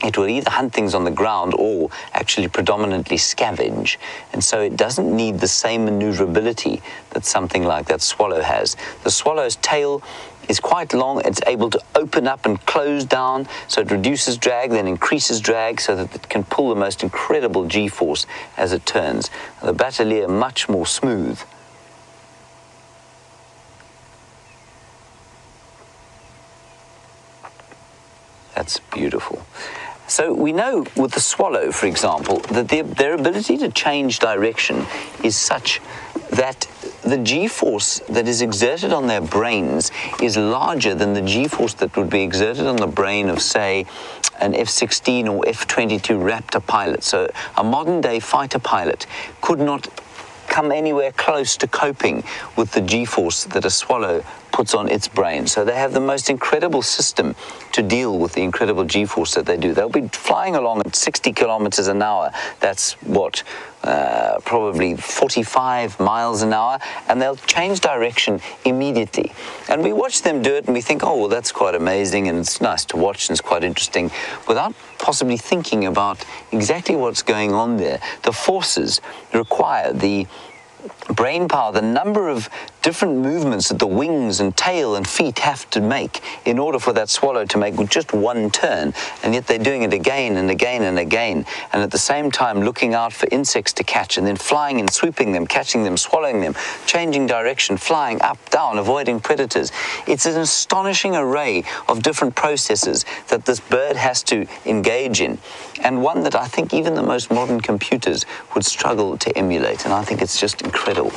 It will either hunt things on the ground or actually predominantly scavenge. And so it doesn't need the same maneuverability that something like that swallow has. The swallow's tail is quite long. It's able to open up and close down, so it reduces drag, then increases drag so that it can pull the most incredible G-force as it turns. The Battalier, much more smooth. That's beautiful. So we know with the swallow, for example, that their ability to change direction is such that the G-force that is exerted on their brains is larger than the G-force that would be exerted on the brain of, say, an F-16 or F-22 Raptor pilot. So a modern-day fighter pilot could not come anywhere close to coping with the G-force that a swallow puts on its brain. So they have the most incredible system to deal with the incredible G-force that they do. They'll be flying along at 60 kilometers an hour. That's what, probably 45 miles an hour, and they'll change direction immediately. And we watch them do it and we think, oh, well, that's quite amazing and it's nice to watch and it's quite interesting, without possibly thinking about exactly what's going on there. The forces require, the brain power, the number of different movements that the wings and tail and feet have to make in order for that swallow to make just one turn, and yet they're doing it again and again and again, and at the same time looking out for insects to catch, and then flying and swooping them, catching them, swallowing them, changing direction, flying up, down, avoiding predators. It's an astonishing array of different processes that this bird has to engage in, and one that I think even the most modern computers would struggle to emulate, and I think it's just incredible.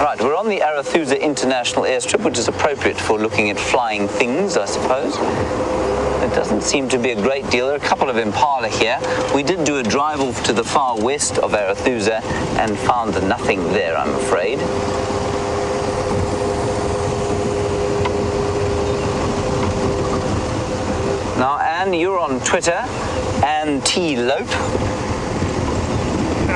Right, we're on the Arathusa International Airstrip, which is appropriate for looking at flying things, I suppose. There doesn't seem to be a great deal. There are a couple of impala here. We did do a drive off to the far west of Arathusa and found nothing there, I'm afraid. Now, Anne, you're on Twitter, Antelope.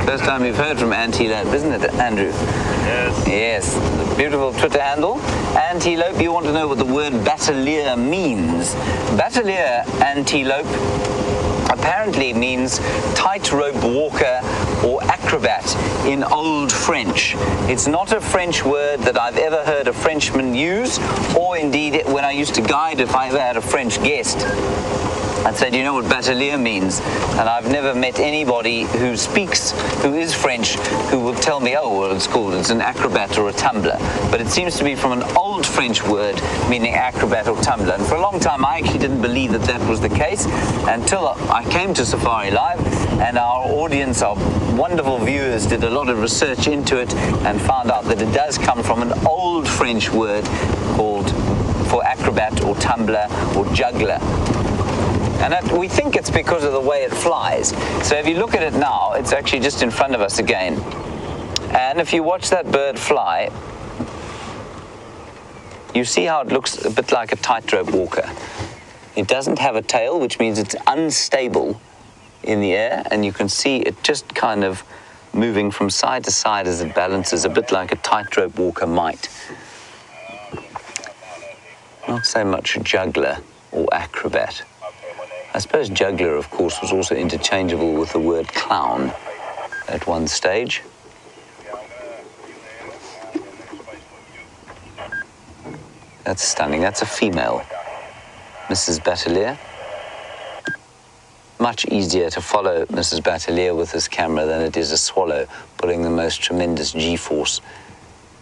First time we've heard from Antelope, isn't it, Andrew? Yes. Yes, the beautiful Twitter handle. Antelope, you want to know what the word battalier means. Battalier, antelope, apparently means tightrope walker or acrobat in Old French. It's not a French word that I've ever heard a Frenchman use, or indeed when I used to guide, if I ever had a French guest, I'd say, do you know what battalier means? And I've never met anybody who speaks, who is French, who will tell me, oh, well, it's an acrobat or a tumbler. But it seems to be from an old French word meaning acrobat or tumbler. And for a long time, I actually didn't believe that that was the case until I came to Safari Live, and our audience, our wonderful viewers, did a lot of research into it and found out that it does come from an old French word called for acrobat or tumbler or juggler. And we think it's because of the way it flies. So if you look at it now, it's actually just in front of us again. And if you watch that bird fly, you see how it looks a bit like a tightrope walker. It doesn't have a tail, which means it's unstable in the air, and you can see it just kind of moving from side to side as it balances, a bit like a tightrope walker might. Not so much a juggler or acrobat. I suppose juggler, of course, was also interchangeable with the word clown at one stage. That's stunning. That's a female, Mrs. Battalier. Much easier to follow Mrs. Battalier with this camera than it is a swallow, putting the most tremendous G-force,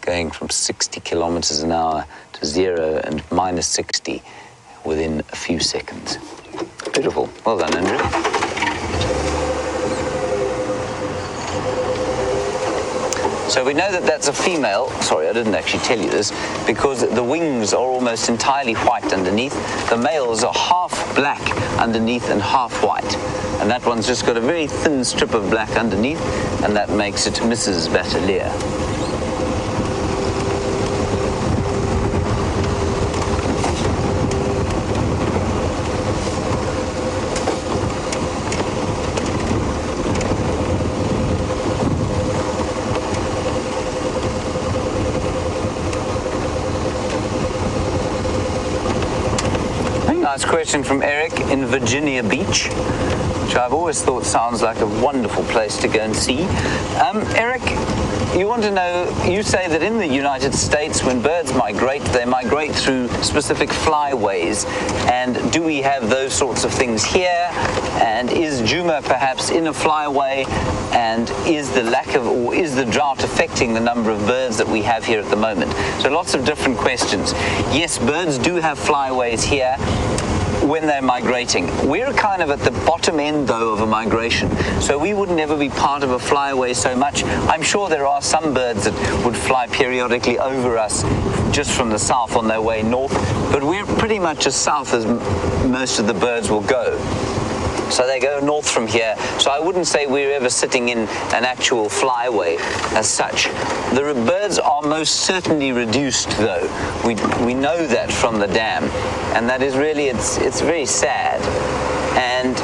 going from 60 kilometers an hour to 0 and minus 60 within a few seconds. Beautiful. Well done, Andrew. So we know that that's a female. Sorry, I didn't actually tell you this, because the wings are almost entirely white underneath. The males are half black underneath and half white. And that one's just got a very thin strip of black underneath, and that makes it Mrs. Battalier. Nice question from Eric in Virginia Beach, which I've always thought sounds like a wonderful place to go and see. Eric, you want to know, you say that in the United States, when birds migrate, they migrate through specific flyways. And do we have those sorts of things here? And is Djuma perhaps in a flyway? And is the lack of, or is the drought affecting the number of birds that we have here at the moment? So lots of different questions. Yes, birds do have flyways here when they're migrating. We're kind of at the bottom end, though, of a migration, so we would never be part of a flyway so much. I'm sure there are some birds that would fly periodically over us just from the south on their way north, but we're pretty much as south as most of the birds will go. So they go north from here. So I wouldn't say we're ever sitting in an actual flyway as such. The birds are most certainly reduced, though. We know that from the dam, and that is really, it's very sad. And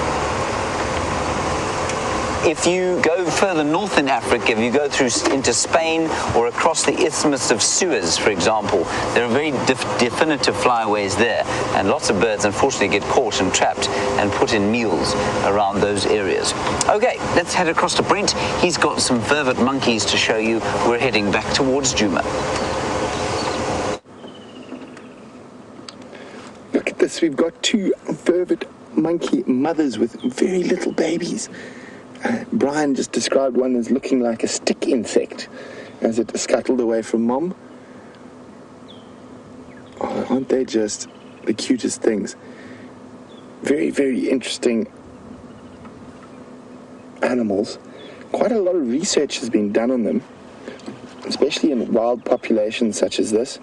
If you go further north in Africa, if you go through into Spain or across the Isthmus of Suez, for example, there are very definitive flyways there, and lots of birds unfortunately get caught and trapped and put in meals around those areas. Okay, let's head across to Brent. He's got some vervet monkeys to show you. We're heading back towards Djuma. Look at this, we've got two vervet monkey mothers with very little babies. Brian just described one as looking like a stick insect as it scuttled away from mom. Oh, aren't they just the cutest things? Very, very interesting animals. Quite a lot of research has been done on them, especially in wild populations such as this.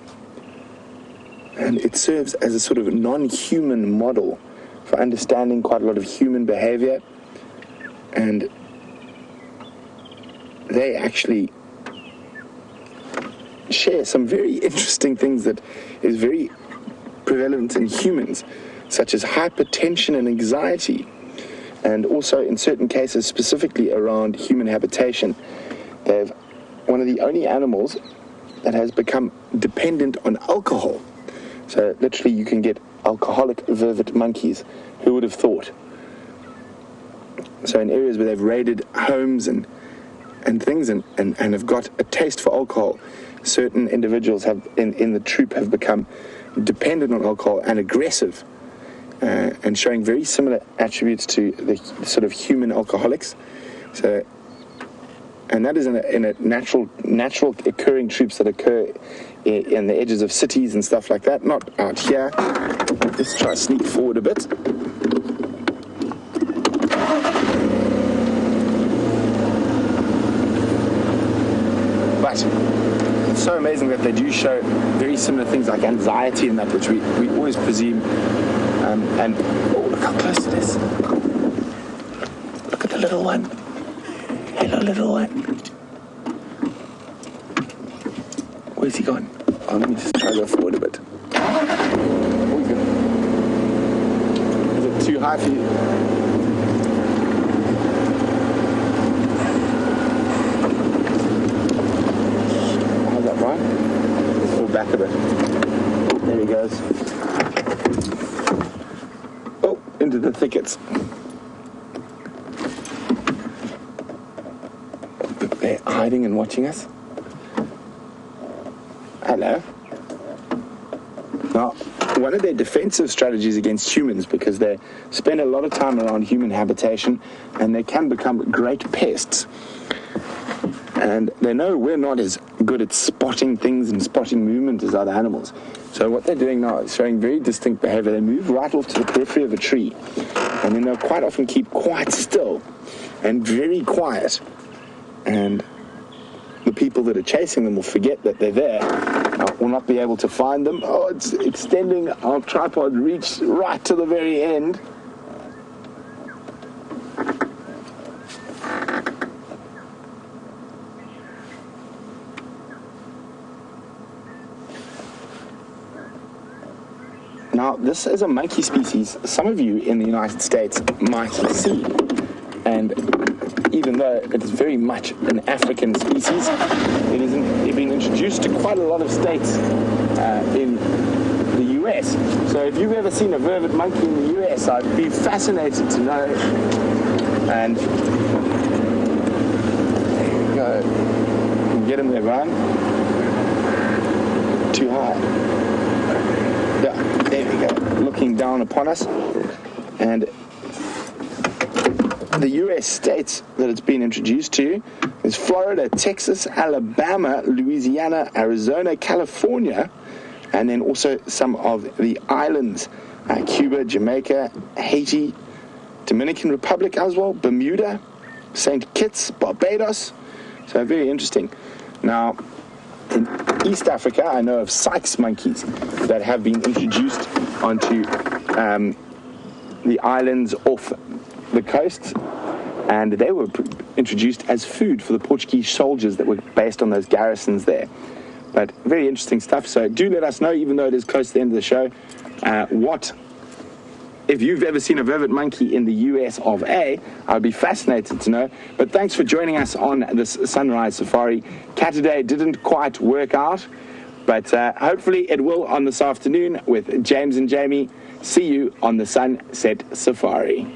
And it serves as a sort of non-human model for understanding quite a lot of human behavior. And they actually share some very interesting things that is very prevalent in humans, such as hypertension and anxiety, and also in certain cases specifically around human habitation. They're one of the only animals that has become dependent on alcohol. So literally you can get alcoholic vervet monkeys. Who would have thought? So in areas where they've raided homes and things and have got a taste for alcohol, certain individuals have in the troop have become dependent on alcohol and aggressive, and showing very similar attributes to the sort of human alcoholics. So, and that is in a natural occurring troops that occur in the edges of cities and stuff like that, not out here. Let's try to sneak forward a bit. But it's so amazing that they do show very similar things like anxiety and that, which we always presume. And oh, look how close it is. Look at the little one. Hello, little one. Where's he gone? Oh, let me just try to go forward a bit. Oh, he's good. Is it too high for you? How's that, Brian? Let's fall back a bit. There he goes. Oh, into the thickets. They're hiding and watching us. Hello. Now, one of their defensive strategies against humans, because they spend a lot of time around human habitation and they can become great pests. And they know we're not as good at spotting things and spotting movement as other animals. So what they're doing now is showing very distinct behavior. They move right off to the periphery of a tree, and then they'll quite often keep quite still and very quiet. And the people that are chasing them will forget that they're there, will not be able to find them. Oh, it's extending our tripod reach right to the very end. Now, this is a monkey species some of you in the United States might see, and even though it is very much an African species, it's been introduced to quite a lot of states in the US. So if you've ever seen a vervet monkey in the US, I'd be fascinated to know. And there you go. You can get him there, Brian. Too high. Yeah, there we go. Looking down upon us. And the US states that it's been introduced to is Florida, Texas, Alabama, Louisiana, Arizona, California, and then also some of the islands, Cuba, Jamaica, Haiti, Dominican Republic as well, Bermuda, St. Kitts, Barbados. So very interesting. Now, in East Africa, I know of Sykes monkeys that have been introduced onto the islands off the coast, and they were introduced as food for the Portuguese soldiers that were based on those garrisons there. But very interesting stuff. So do let us know, even though it is close to the end of the show, what if you've ever seen a vervet monkey in the US of A, I'd be fascinated to know. But thanks for joining us on this sunrise safari. Catterday didn't quite work out, but hopefully it will on this afternoon with James and Jamie. See you on the Sunset Safari.